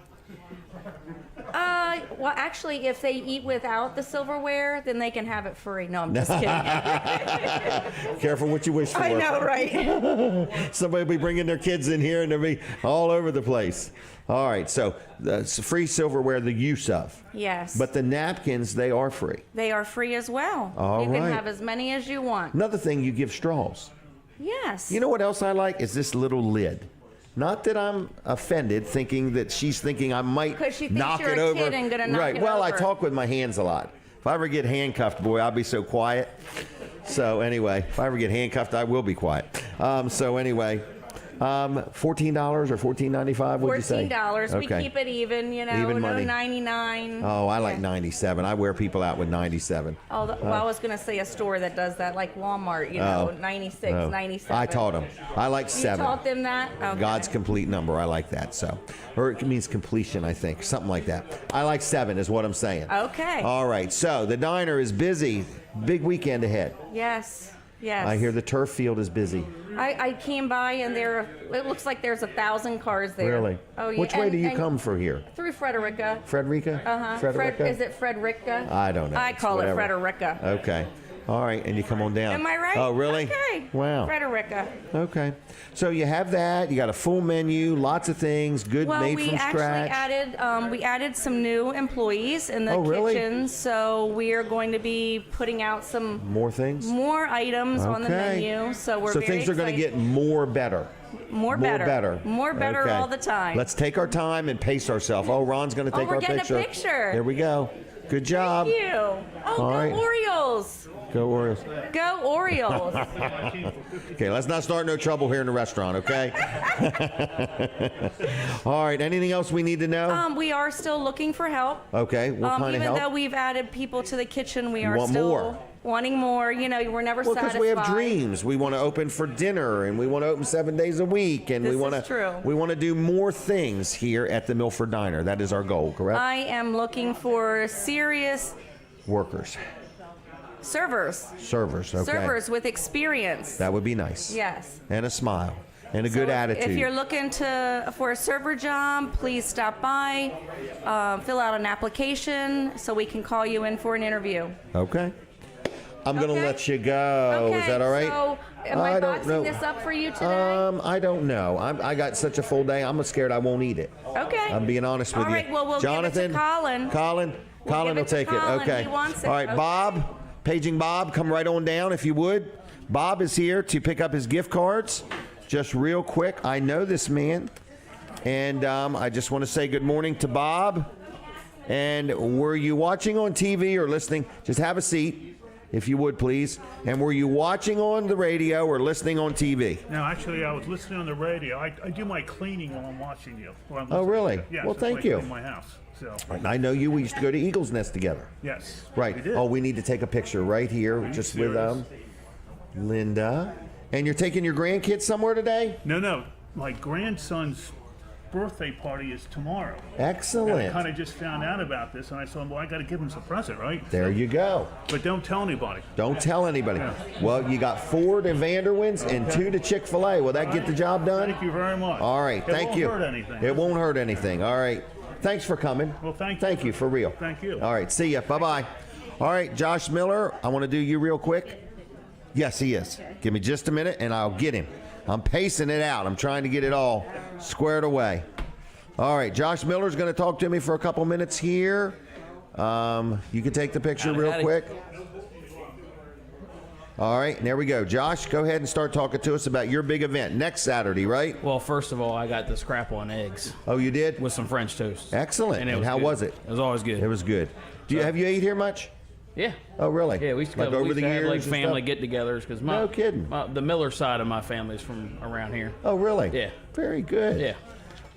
Well, actually, if they eat without the silverware, then they can have it free. No, I'm just kidding. Careful what you wish for. I know, right? Somebody will be bringing their kids in here and they'll be all over the place. All right, so it's free silverware, the use of. Yes. But the napkins, they are free. They are free as well. All you can right. have as many as you want. Another thing, you give straws. Yes. You know what else I like is this little lid. Not that I'm offended, thinking that she's thinking I might 'Cause she thinks knock you're it a over. kid and gonna knock right. it Well, I over. talk with my hands a lot. If I ever get handcuffed, boy, I'll be so quiet. So anyway, if I ever get handcuffed, I will be quiet. So anyway, $14 or $14.95. What'd you say? $14. Okay. We keep it even. You know, Even no money. 99. Oh, I like 97. I wear people out with 97. Oh, well, I was going to say a store that does that, like Walmart, you know, 96, no. 97. I taught them. I like You 7. taught them that? Okay. God's complete number. I like that. So, or it means completion, I think, something like that. I like 7 is what I'm saying. Okay. All right. So the diner is busy. Big weekend ahead. Yes. Yes. I hear the turf field is busy. I came by and it looks like there's 1,000 cars there. Really? Oh, yeah. Which way do you And come from here? Through Frederica. Frederica? Uh-huh. Frederica? Is it Frederica? I don't know. I It's call whatever. it Frederica. Okay. All right. And you come on down. Am I right? Oh, really? Okay. Wow. Frederica. Okay. So you have that. You got a full menu, lots of things, good Well, made we from actually scratch. we added some new employees in the Oh, really? kitchen, so we are going to be putting out some More things? more items on the Okay. menu. So we're So very things are going to excited. get more better. More better. More better Okay. all the time. Let's take our time and pace ourselves. Oh, Ron's going to take we're our getting picture. a picture. There we go. Good job. Thank you. Oh, All go right. Orioles. Go Orioles. Go Orioles. Okay, let's not start no trouble here in the restaurant, okay? All right, anything else we need to know? We are still looking for help. Okay, what kind of Even help? though we've added people to the kitchen, we You are want still more. wanting more. You know, we're never Well, because satisfied. we have dreams. We want to open for dinner, and we want to open 7 days a week, and This we want is true. We want to do more things here at the Milford Diner. That is our goal, correct? I am looking for serious Workers, servers. servers. Okay, Servers with experience. that would be nice. Yes. And a smile, and a good So attitude. If you're looking for a server job, please stop by, fill out an application so we can call you in for an interview. Okay. I'm going to Okay. let you go. Okay, Is that all right? so am I don't boxing know. this up for you today? I don't know. I got such a full day. I'm scared I won't eat it. Okay. I'm being honest with All you. right, well, we'll give it to Jonathan, Colin. Colin We'll give will it to take Colin. it. Okay. He wants it. All right, Okay. Bob, paging Bob, come right on down if you would. Bob is here to pick up his gift cards. Just real quick, I know this man, and I just want to say good morning to Bob. And were you watching on TV or listening? Just have a seat, if you would, please. And were you watching on the radio or listening on TV? No, actually, I was listening on the radio. I do my cleaning while I'm watching you. while I'm Oh, listening. really? Yes, Well, that's thank why I you. clean my house. So. I know you. We used to go to Eagles Nest together. Yes. Right. We did. Oh, we need to take a picture right here, Are you just serious? with Linda. And you're taking your grandkids somewhere today? No. My grandson's birthday party is tomorrow. Excellent. And I kind of just found out about this, and I said, well, I got to give him some present, right? There you go. But don't tell anybody. Don't tell anybody. Yeah. Well, you got 4 to Vanderwins and 2 to Chick-fil-A. Will that get the job done? Thank you very much. All right. It Thank won't you. hurt anything. It won't hurt anything. All right. Thanks for coming. Well, thank you. Thank you, for real. Thank you. All right. See ya. Bye-bye. All right, Josh Miller, I want to do you real quick. Yes, he is. Give me just a minute, and I'll get him. I'm pacing it out. I'm trying to get it all squared away. All right, Josh Miller's going to talk to me for a couple minutes here. You can take the picture real quick. All right, and there we go. Josh, go ahead and start talking to us about your big event next Saturday, right? Well, first of all, I got the scrapple and eggs. Oh, you did? With some French toast. Excellent. And how good. was it? It was always good. It was good. Have you ate here much? Yeah. Oh, really? Yeah, we used to like go, over we used the to years have like and family stuff? get-togethers because No kidding. the Miller side of my family's from around here. Oh, really? Yeah. Very good. Yeah.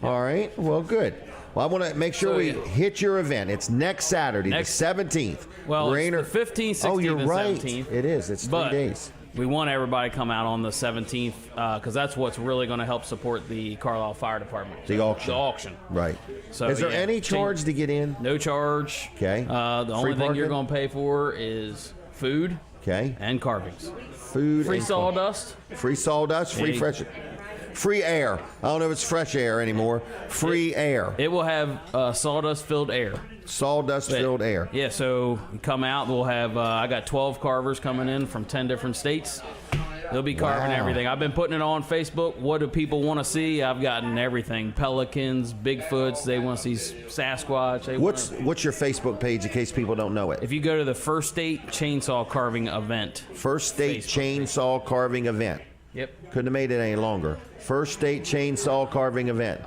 All right. Well, good. Well, I want to make sure So, we yeah. hit your event. It's next Saturday, the 17th. Well, Rain it's the 15th, 16th, Oh, you're and right. 17th. It is. It's 3 But days. we want everybody to come out on the 17th because that's what's really going to help support the Carlisle Fire Department. The auction. The auction. Right. So, is there yeah, any charge to get in? No charge. Okay. The only thing you're going to pay for is food. Okay. And carvings. Food. Free and sawdust. Free sawdust. Free Yeah. fresh. Free air. I don't know if it's fresh air anymore. Free air. It will have sawdust-filled air. Sawdust-filled air. Yeah, so come out. We'll have. I got 12 carvers coming in from 10 different states. They'll be carving Wow. everything. I've been putting it on Facebook. What do people want to see? I've gotten everything: pelicans, Bigfoots. They want to see Sasquatch. They What's your Facebook page in case people don't know it? If you go to the First State Chainsaw Carving Event. First State Chainsaw Carving Event. Yep. Couldn't have made it any longer. First State Chainsaw Carving Event.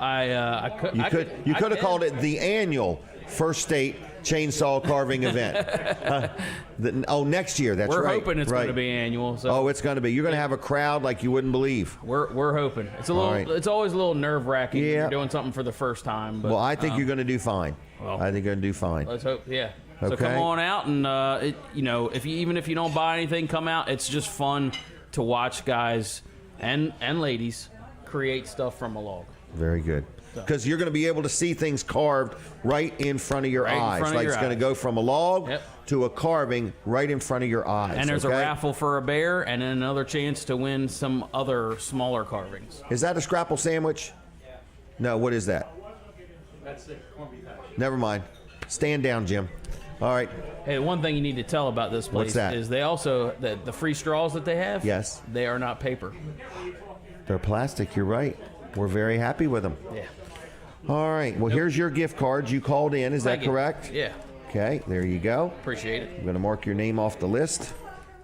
You could have called it the annual First State Chainsaw Carving Event. Next year. That's We're right. hoping it's going to be annual. So Oh, it's going to be. You're going to have a crowd like you wouldn't believe. we're hoping. It's a little. All right. It's always a little nerve wracking when Yeah. you're doing something for the first time. But, Well, I think you're going to do fine. I think you're going to do fine. Let's hope. Yeah. So Okay. come on out and even if you don't buy anything, come out. It's just fun to watch guys and ladies create stuff from a log. Very good. Because you're going to be able to see things carved right in front of your Right in eyes. front of Like your it's going to eyes. go from a log to a carving right in front of your eyes. And there's a okay? raffle for a bear and then another chance to win some other smaller carvings. Is that a scrapple sandwich? No, what is that? That's the corned beef hash. Never mind. Stand down, Jim. All right. Hey, one thing you need to tell about this place What's that? is they also the free straws that they have. Yes. They are not paper. They're plastic. You're right. We're very happy with them. Yeah. All right. Well, here's your gift cards. You called in. Is Thank that you. correct? Yeah. Okay. There you go. Appreciate it. I'm going to mark your name off the list.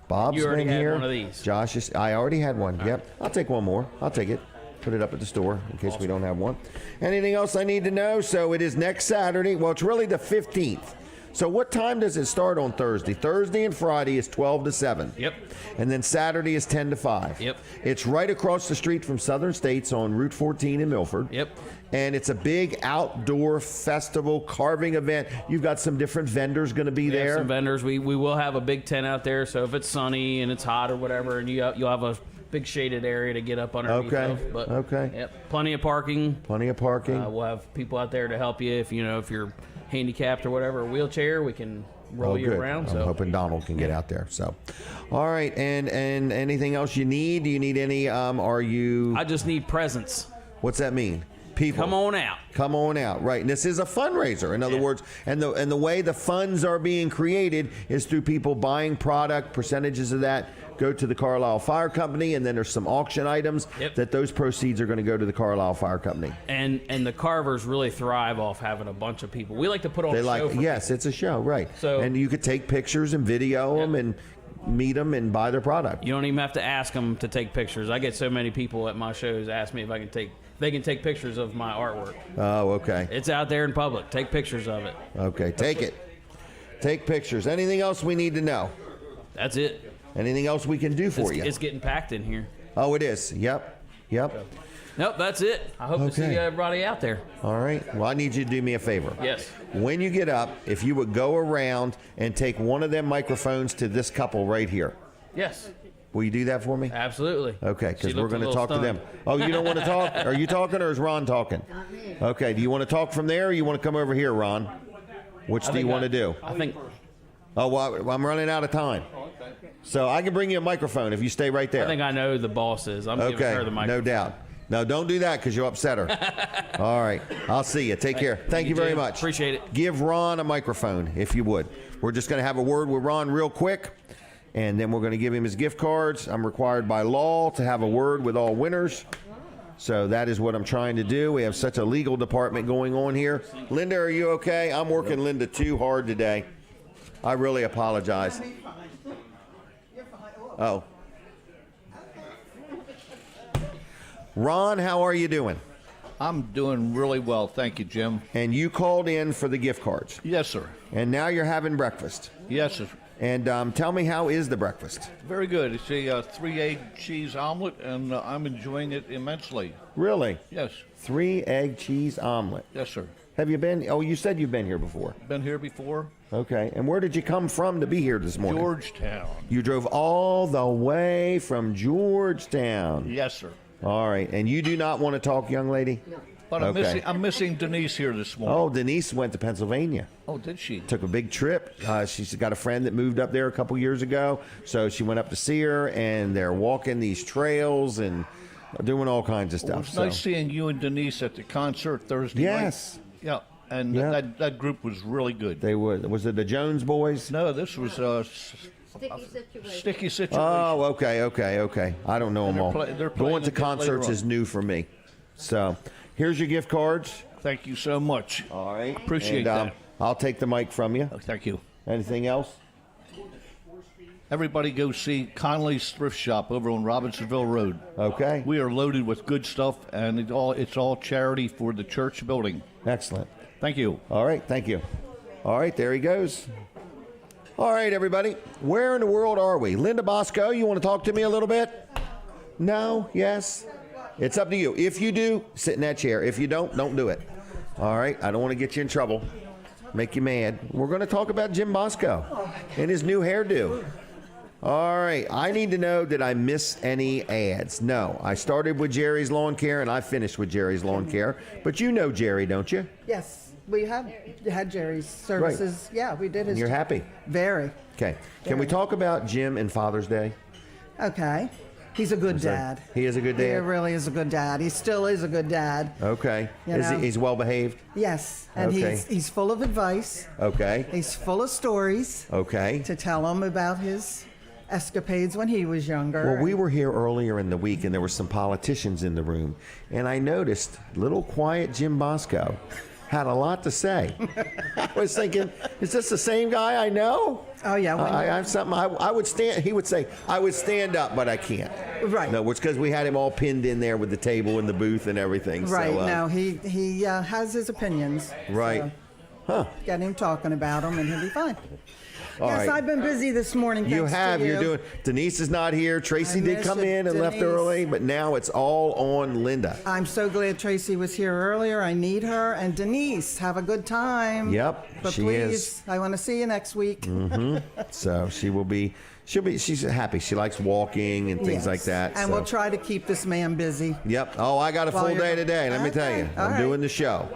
Bob's You already been had here. one of these. Josh is. I already had one. Yep. I'll take one more. I'll take it. Put it up at the store in case we don't have one. Anything else I need to know? So it is next Saturday. Well, it's really the 15th. So what time does it start on Thursday? Thursday and Friday is 12 to 7. Yep. And then Saturday is 10 to 5. Yep. It's right across the street from Southern States on Route 14 in Milford. Yep. And it's a big outdoor festival carving event. You've got some different vendors going to be We have there. some vendors. We will have a big tent out there, so if it's sunny and it's hot or whatever, and you'll have a big shaded area to get up underneath. Okay. Of. But, Okay. Yep. Plenty of parking. Plenty of parking. We'll have people out there to help you if you're handicapped or whatever, a wheelchair. We can roll you good. around. I'm So hoping Donald can get out there. So, all right. And anything else you need? Do you need any? Are you? I just need presents. What's that mean? People. Come on out. Come on out. Right. And this is a fundraiser. In other words, and the way the funds are being created is through people buying product. Percentages of that go to the Carlisle Fire Company, and then there's some auction items that those proceeds are going to go to the Carlisle Fire Company. And the carvers really thrive off having a bunch of people. We like to put on They a show. yes, it's a show, right? So- and you could take pictures and video them and meet them and buy their product. You don't even have to ask them to take pictures. I get so many people at my shows ask me if they can take pictures of my artwork. Oh, okay. It's out there in public. Take pictures of it. Okay, take it. Take pictures. Anything else we need to know? That's it. Anything else we can do for you? It's getting packed in here. Oh, it is. Yep. Nope, that's it. I hope to see everybody out there. All right. Well, I need you to do me a favor. Yes. When you get up, if you would go around and take one of them microphones to this couple right here. Yes. Will you do that for me? Absolutely. Okay, because She we're looked a going to little talk to them. stunned. Oh, you don't want to talk? Are you talking or is Ron talking? Okay. Do you want to talk from there or you want to come over here, Ron? Which do you want to do? I think. Oh, well, I'm running out of time. So I can bring you a microphone if you stay right there. I think I know who the boss is. I'm giving her the microphone. No doubt. No, don't do that because you'll upset her. All right. I'll see you. Take care. Thank you very Jim. much. Appreciate it. Give Ron a microphone if you would. We're just going to have a word with Ron real quick, and then we're going to give him his gift cards. I'm required by law to have a word with all winners. So that is what I'm trying to do. We have such a legal department going on here. Linda, are you okay? I'm working Linda too hard today. I really apologize. Oh. Ron, how are you doing? I'm doing really well, thank you, Jim. And you called in for the gift cards. Yes, sir. And now you're having breakfast. Yes, sir. And tell me, how is the breakfast? Very good. It's a 3-egg cheese omelet, and I'm enjoying it immensely. Really? Yes. 3-egg cheese omelet. Yes, sir. Have you been? Oh, you said you've been here before. Been here before. Okay. And where did you come from to be here this morning? Georgetown. You drove all the way from Georgetown. Yes, sir. All right. And you do not want to talk, young lady? No. But I'm missing Denise here this morning. Oh, Denise went to Pennsylvania. Oh, did she? Took a big trip. She's got a friend that moved up there a couple years ago, so she went up to see her, and they're walking these trails, and doing all kinds of Well, stuff. it's nice seeing you and Denise at the concert Thursday Yes. night. Yeah, and Yeah. that group was really good. They were. Was it the Jones boys? No, this was Sticky situation. Sticky Situation. Oh, okay. I don't know And them all. they're playing Going to again later concerts on. is new for me. So, here's your gift cards. Thank you so much. All right. Appreciate And, that. I'll take the mic from you. Thank you. Anything else? Everybody go see Conley's Thrift Shop over on Robinsonville Road. Okay. We are loaded with good stuff, and it's all charity for the church building. Excellent. Thank you. All right. Thank you. All right. There he goes. All right, everybody. Where in the world are we? Linda Bosco, you want to talk to me a little bit? No? Yes? It's up to you. If you do, sit in that chair. If you don't do it. All right? I don't want to get you in trouble. Make you mad. We're going to talk about Jim Bosco and his new hairdo. All right. I need to know, did I miss any ads? No. I started with Jerry's Lawn Care, and I finished with Jerry's Lawn Care. But you know Jerry, don't you? Yes, we had Jerry's services. Right. Yeah, we did his. And you're happy? Very. Okay. Can we talk about Jim and Father's Day? Okay. He's a good dad. He is a good dad? He really is a good dad. He still is a good dad. Okay. You know? He's well behaved? Yes. And Okay. he's full of advice. Okay. He's full of stories. Okay. To tell him about his escapades when he was younger. Well, we were here earlier in the week, and there were some politicians in the room, and I noticed little quiet Jim Bosco had a lot to say. I was thinking, is this the same guy I know? Oh yeah. I have something. I would stand. He would say, I would stand up, but I can't. Right. No, it's because we had him all pinned in there with the table and the booth and everything. Right. So, No, he has his opinions. Right. So get him talking about them, and he'll be fine. All yes, right. I've been busy this morning. You thanks to have. you. You're doing. Denise is not here. Tracy I did miss come you, in and left Denise. early, but now it's all on Linda. I'm so glad Tracy was here earlier. I need her. And Denise, have a good time. Yep, But she please, is. I want to see you next week. Mm-hmm. So she's happy. She likes walking and things Yes. like that. And so. we'll try to keep this man busy. Yep. Oh, I got a While full you're- day today. Let me tell you. All I'm right. doing the show.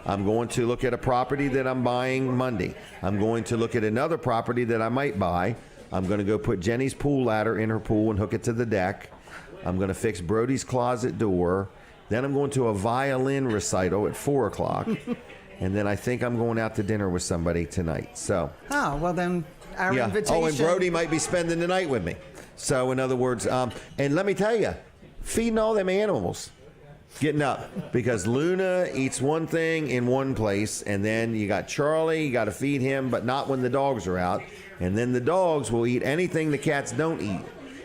I'm going to look at a property that I'm buying Monday. I'm going to look at another property that I might buy. I'm going to go put Jenny's pool ladder in her pool and hook it to the deck. I'm going to fix Brody's closet door. Then I'm going to a violin recital at 4 o'clock. And then I think I'm going out to dinner with somebody tonight. So. Oh, well then, our invitation. Oh, and Brody might be spending the night with me. So, in other words, and let me tell you, feeding all them animals, getting up, because Luna eats one thing in one place, and then you got Charlie, you got to feed him, but not when the dogs are out, and then the dogs will eat anything the cats don't eat,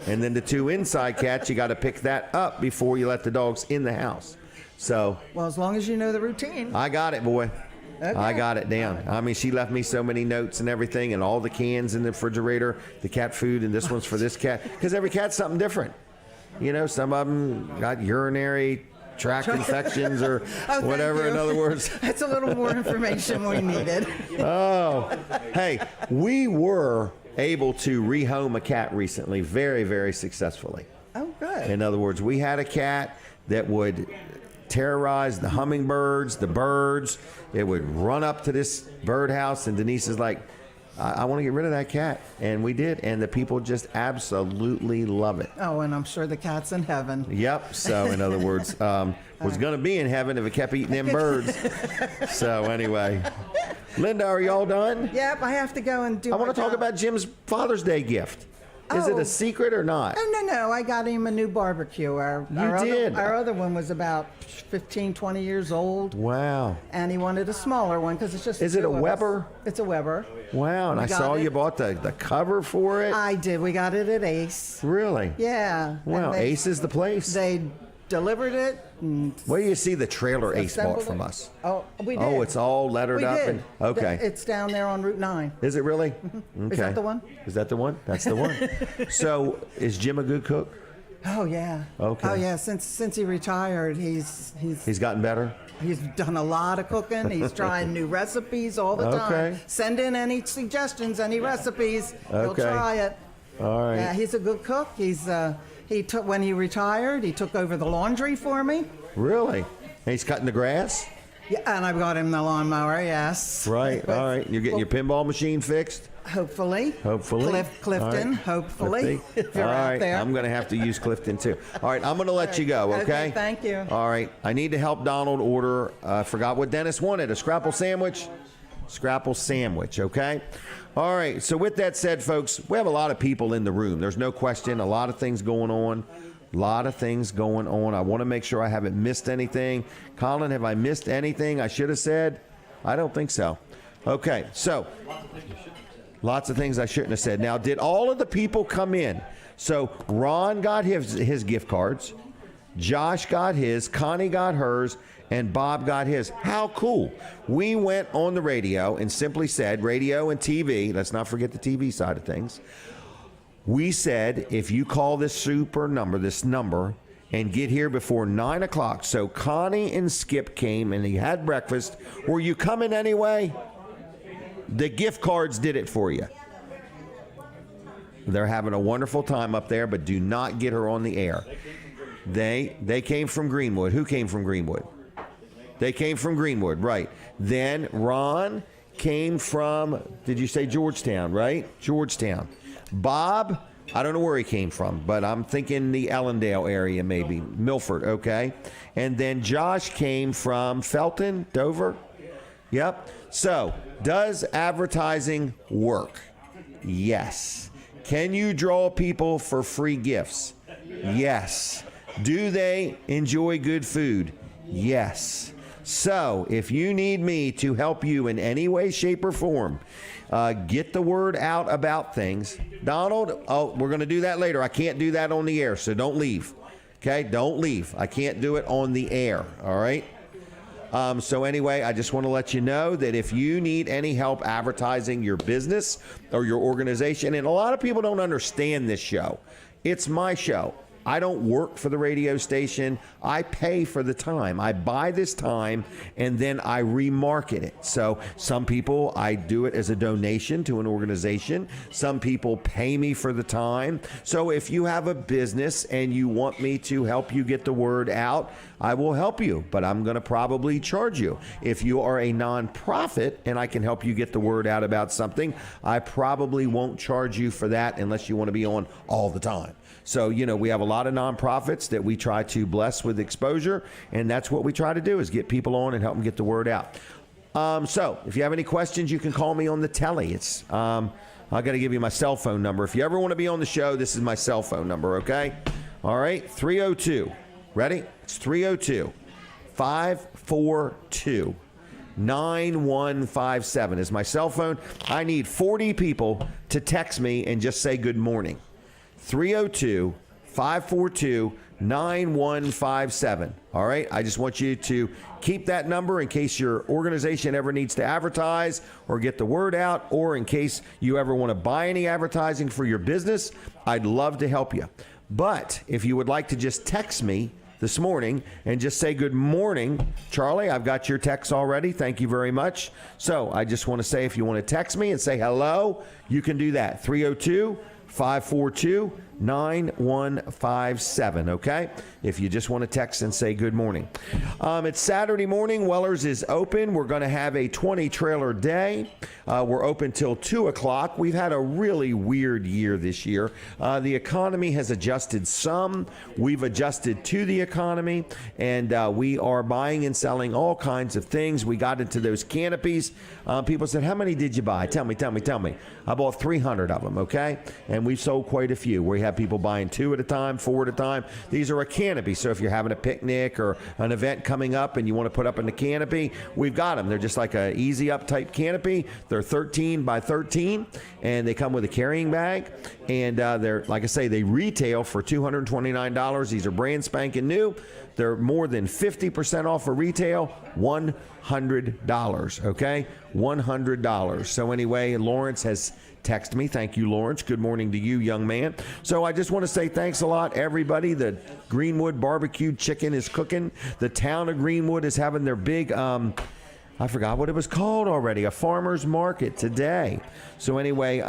and then the 2 inside cats, you got to pick that up before you let the dogs in the house. So. Well, as long as you know the routine. I got it, boy. Okay. I got it down. I mean, she left me so many notes and everything, and all the cans in the refrigerator, the cat food, and this one's for this cat. Because every cat's something different. You know, some of them got urinary tract infections or thank whatever, you. in other words. That's a little more information we needed. Oh, hey, we were able to rehome a cat recently very, very successfully. Oh, good. In other words, we had a cat that would terrorize the hummingbirds, the birds. It would run up to this birdhouse, and Denise is like, I want to get rid of that cat. And we did, and the people just absolutely love it. Oh, and I'm sure the cat's in heaven. Yep. So, in other words, was going to be in heaven if it kept eating them birds. So, anyway. Linda, are y'all done? Yep, I have to go and do I want to talk about Jim's Father's Day gift. Is it Oh. a secret or not? Oh, no, I got him a new barbecue. Our did? Our other one was about 15, 20 years old. Wow. And he wanted a smaller one because it's just Is it a two of us. Weber? It's a Weber. Wow. And We I got saw it. you bought the cover for it. I did. We got it at Ace. Really? Yeah. Wow. And they- Ace is the place. They delivered it. And Where do you see the trailer Ace bought assembled from it. us? Oh, we did. Oh, it's all lettered We up. did. And, okay. It's down there on Route 9. Is it really? Okay. Is that the one? Is that the one? That's the one. So, is Jim a good cook? Oh yeah. Okay. Oh yeah. Since he retired, he's gotten better? He's done a lot of cooking. He's trying new recipes all the time. Okay. Send in any suggestions, any recipes. He'll Okay. try it. All right. Yeah, he's a good cook. He took when he retired, he took over the laundry for me. Really? And he's cutting the grass? Yeah, and I've got him the lawnmower, yes. Right. All right. You're getting your pinball machine fixed? Hopefully. Hopefully. Clifton, All right. hopefully. If you're All out right. there. I'm going to have to use Clifton too. All right. I'm going to let you go, okay? Thank you. All right. I need to help Donald order. I forgot what Dennis wanted. A scrapple sandwich? Scrapple sandwich, okay? All right. So with that said, folks, we have a lot of people in the room. There's no question. A lot of things going on. A lot of things going on. I want to make sure I haven't missed anything. Colin, have I missed anything I should have said? I don't think so. Okay, so lots of things I shouldn't have said. Now, did all of the people come in? So Ron got his gift cards. Josh got his. Connie got hers. And Bob got his. How cool. We went on the radio and simply said, radio and TV, let's not forget the TV side of things. We said, if you call this number, and get here before 9 o'clock. So Connie and Skip came and he had breakfast. Were you coming anyway? The gift cards did it for you. They're having a wonderful time up there, but do not get her on the air. They came from Greenwood. Who came from Greenwood? They came from Greenwood, right. Then Ron came from, did you say Georgetown, right? Georgetown. Bob, I don't know where he came from, but I'm thinking the Ellendale area maybe. Milford, okay. And then Josh came from Felton, Dover. Yep. So, does advertising work? Yes. Can you draw people for free gifts? Yes. Do they enjoy good food? Yes. So, if you need me to help you in any way, shape, or form, get the word out about things. Donald, we're going to do that later. I can't do that on the air, so don't leave. Okay? Don't leave. I can't do it on the air. All right? So anyway, I just want to let you know that if you need any help advertising your business or your organization, and a lot of people don't understand this show. It's my show. I don't work for the radio station. I pay for the time. I buy this time and then I remarket it. So some people, I do it as a donation to an organization. Some people pay me for the time. So if you have a business and you want me to help you get the word out, I will help you, but I'm going to probably charge you. If you are a nonprofit and I can help you get the word out about something, I probably won't charge you for that unless you want to be on all the time. So, we have a lot of nonprofits that we try to bless with exposure, and that's what we try to do is get people on and help them get the word out. So, if you have any questions, you can call me on the telly. It's I got to give you my cell phone number. If you ever want to be on the show, this is my cell phone number, okay? All right, 302. Ready? It's 302-542-9157 is my cell phone. I need 40 people to text me and just say good morning. 302-542-9157. All right. I just want you to keep that number in case your organization ever needs to advertise or get the word out, or in case you ever want to buy any advertising for your business. I'd love to help you. But if you would like to just text me this morning and just say good morning, Charlie, I've got your text already. Thank you very much. So I just want to say, if you want to text me and say hello, you can do that. 302-542-9157, okay? If you just want to text and say good morning. It's Saturday morning. Weller's is open. We're going to have a 20-trailer day. We're open till 2 o'clock. We've had a really weird year this year. The economy has adjusted some. We've adjusted to the economy, and we are buying and selling all kinds of things. We got into those canopies. People said, how many did you buy? Tell me. I bought 300 of them, okay? And we've sold quite a few. We have people buying 2 at a time, 4 at a time. These are a canopy. So if you're having a picnic or an event coming up and you want to put up in the canopy, we've got them. They're just like a easy up type canopy. They're 13 by 13 and they come with a carrying bag. And they're, like I say, they retail for $229. These are brand spanking new. They're more than 50% off for retail, $100, okay? $100. So anyway, Lawrence has texted me. Thank you, Lawrence. Good morning to you, young man. So I just want to say thanks a lot, everybody. The Greenwood barbecued chicken is cooking. The town of Greenwood is having their big, I forgot what it was called already, a farmer's market today. So anyway,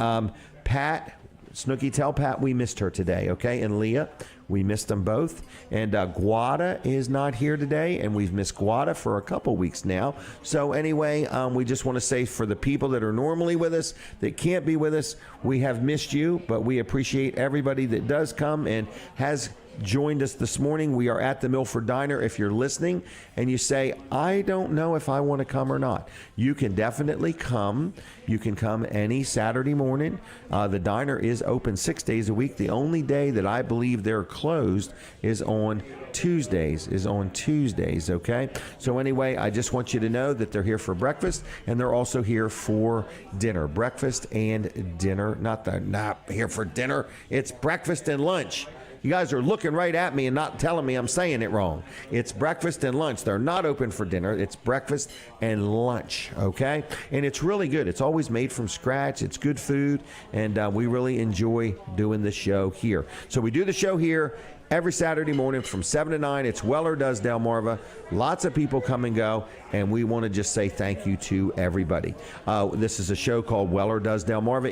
Pat Snooky, tell Pat we missed her today, okay? And Leah, we missed them both. And Guada is not here today, and we've missed Guada for a couple weeks now. So anyway, we just want to say for the people that are normally with us that can't be with us, we have missed you, but we appreciate everybody that does come and has joined us this morning. We are at the Milford Diner. If you're listening and you say, I don't know if I want to come or not, you can definitely come. You can come any Saturday morning. The diner is open 6 days a week. The only day that I believe they're closed is on Tuesdays, okay? So anyway, I just want you to know that they're here for breakfast, and they're also here for dinner. Breakfast and dinner. Not here for dinner. It's breakfast and lunch. You guys are looking right at me and not telling me I'm saying it wrong. It's breakfast and lunch. They're not open for dinner. It's breakfast and lunch, okay? And it's really good. It's always made from scratch. It's good food, and we really enjoy doing the show here. So we do the show here every Saturday morning from 7 to 9. It's Weller Does Delmarva. Lots of people come and go, and we want to just say thank you to everybody. This is a show called Weller Does Delmarva.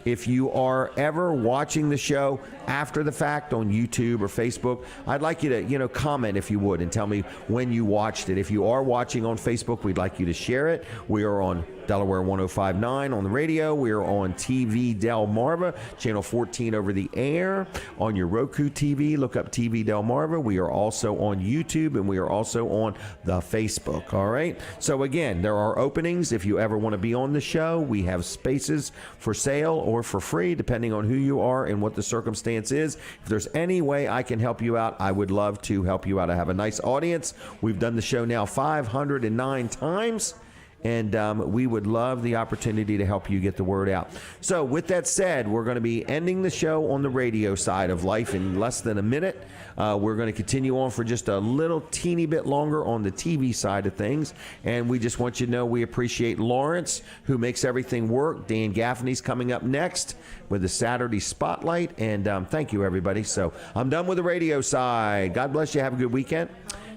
If you are ever watching the show after the fact on YouTube or Facebook, I'd like you to, comment if you would and tell me when you watched it. If you are watching on Facebook, we'd like you to share it. We are on Delaware 105.9 on the radio. We are on TV Delmarva, channel 14 over the air. On your Roku TV, look up TV Delmarva. We are also on YouTube, and we are also on the Facebook, all right? So again, there are openings. If you ever want to be on the show, we have spaces for sale or for free, depending on who you are and what the circumstance is. If there's any way I can help you out, I would love to help you out. I have a nice audience. We've done the show now 509 times. And we would love the opportunity to help you get the word out. So with that said, we're going to be ending the show on the radio side of life in less than a minute. We're going to continue on for just a little teeny bit longer on the TV side of things. And we just want you to know we appreciate Lawrence, who makes everything work. Dan Gaffney's coming up next with the Saturday Spotlight. And thank you, everybody. So I'm done with the radio side. God bless you. Have a good weekend.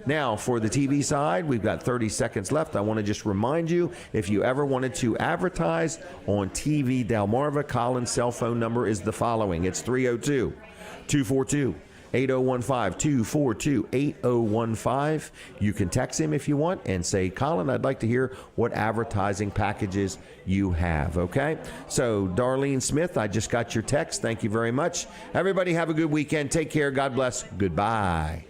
Now, for the TV side, we've got 30 seconds left. I want to just remind you, if you ever wanted to advertise on TV Delmarva, Colin's cell phone number is the following. It's 302-242-8015, 242-8015. You can text him if you want and say, Colin, I'd like to hear what advertising packages you have, okay? So, Darlene Smith, I just got your text. Thank you very much. Everybody have a good weekend. Take care. God bless. Goodbye.